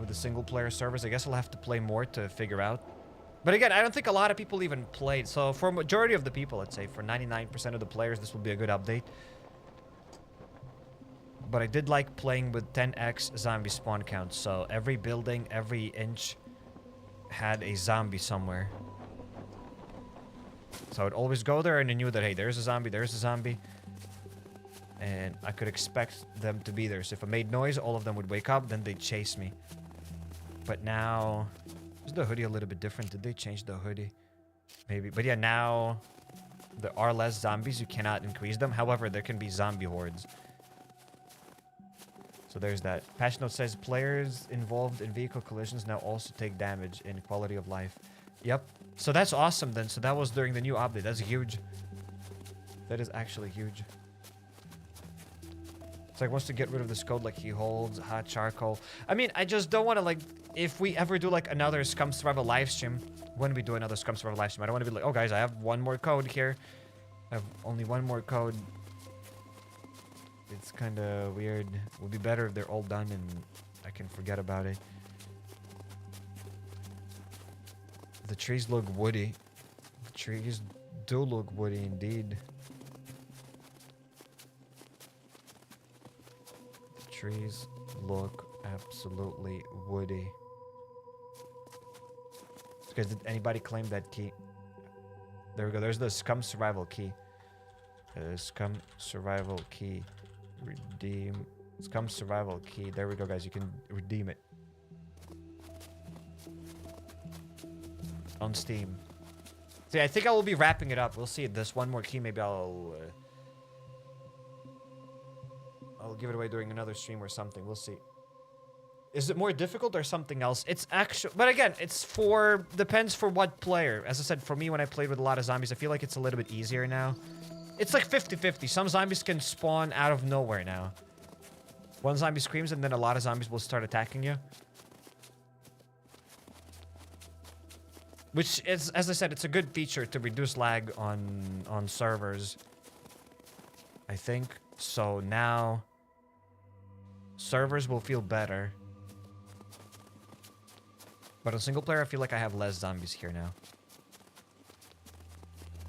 With the single player servers, I guess I'll have to play more to figure out. But again, I don't think a lot of people even played. So for a majority of the people, let's say, for 99% of the players, this will be a good update. But I did like playing with 10x zombie spawn counts. So every building, every inch had a zombie somewhere. So I'd always go there and I knew that, hey, there's a zombie, there's a zombie. And I could expect them to be there. So if I made noise, all of them would wake up, then they'd chase me. But now... Is the hoodie a little bit different? Did they change the hoodie? Maybe. But yeah, now there are less zombies. You cannot increase them. However, there can be zombie hordes. So there's that. Patch note says players involved in vehicle collisions now also take damage in quality of life. Yep. So that's awesome then. So that was during the new update. That's huge. That is actually huge. It's like wants to get rid of this code like he holds hot charcoal. I mean, I just don't want to like, if we ever do like another Scum Survival live stream, when we do another Scum Survival live stream, I don't want to be like, oh guys, I have one more code here. I have only one more code. It's kind of weird. It would be better if they're all done and I can forget about it. The trees look woody. The trees do look woody indeed. The trees look absolutely woody. Because did anybody claim that key? There we go. There's the SCUM survival key. SCUM survival key. Redeem. SCUM survival key. There we go, guys. You can redeem it. On Steam. So yeah, I think I will be wrapping it up. We'll see. This one more key. Maybe I'll give it away during another stream or something. We'll see. Is it more difficult or something else? It's actually... But again, it's for... Depends for what player. As I said, for me, when I played with a lot of zombies, I feel like it's a little bit easier now. It's like 50-50. Some zombies can spawn out of nowhere now. One zombie screams and then a lot of zombies will start attacking you. Which is, as I said, it's a good feature to reduce lag on servers. I think. So now... servers will feel better. But on single player, I feel like I have less zombies here now.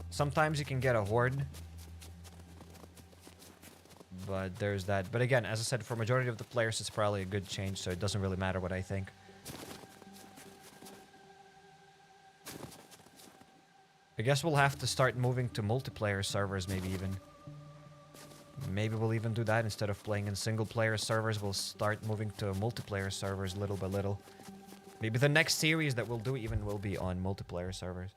Sometimes you can get a horde. But there's that. But again, as I said, for majority of the players, it's probably a good change, so it doesn't really matter what I think. I guess we'll have to start moving to multiplayer servers, maybe even. Maybe we'll even do that. Instead of playing in single player servers, we'll start moving to multiplayer servers little by little. Maybe the next series that we'll do even will be on multiplayer servers.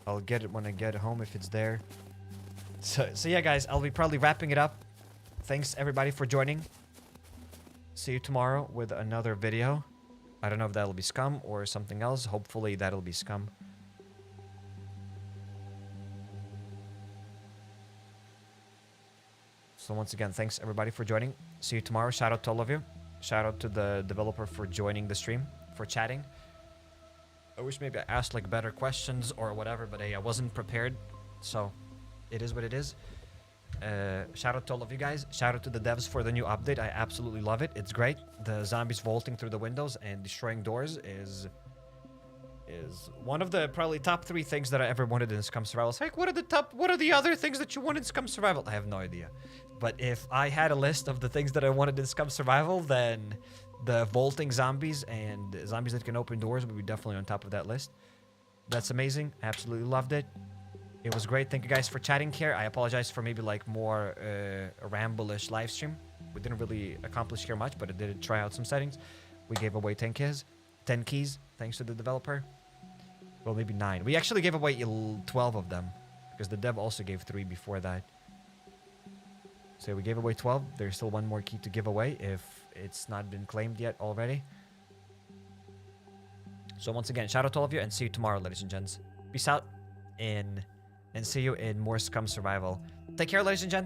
I'll get it when I get home if it's there. So yeah, guys, I'll be probably wrapping it up. Thanks everybody for joining. See you tomorrow with another video. I don't know if that'll be SCUM or something else. Hopefully that'll be SCUM. So once again, thanks everybody for joining. See you tomorrow. Shout out to all of you. Shout out to the developer for joining the stream, for chatting. I wish maybe I asked like better questions or whatever, but hey, I wasn't prepared. So it is what it is. Shout out to all of you guys. Shout out to the devs for the new update. I absolutely love it. It's great. The zombies vaulting through the windows and destroying doors is one of the probably top 3 things that I ever wanted in SCUM Survival. It's like, what are the other things that you want in SCUM Survival? I have no idea. But if I had a list of the things that I wanted in SCUM Survival, then the vaulting zombies and zombies that can open doors would be definitely on top of that list. That's amazing. Absolutely loved it. It was great. Thank you guys for chatting here. I apologize for maybe like more a ramble-ish live stream. We didn't really accomplish here much, but I did try out some settings. We gave away 10 keys. 10 keys, thanks to the developer. Well, maybe 9. We actually gave away 12 of them, because the dev also gave 3 before that. So we gave away 12. There's still 1 more key to give away if it's not been claimed yet already. So once again, shout out to all of you, and see you tomorrow, ladies and gents. Peace out, and see you in more SCUM Survival. Take care, ladies and gents.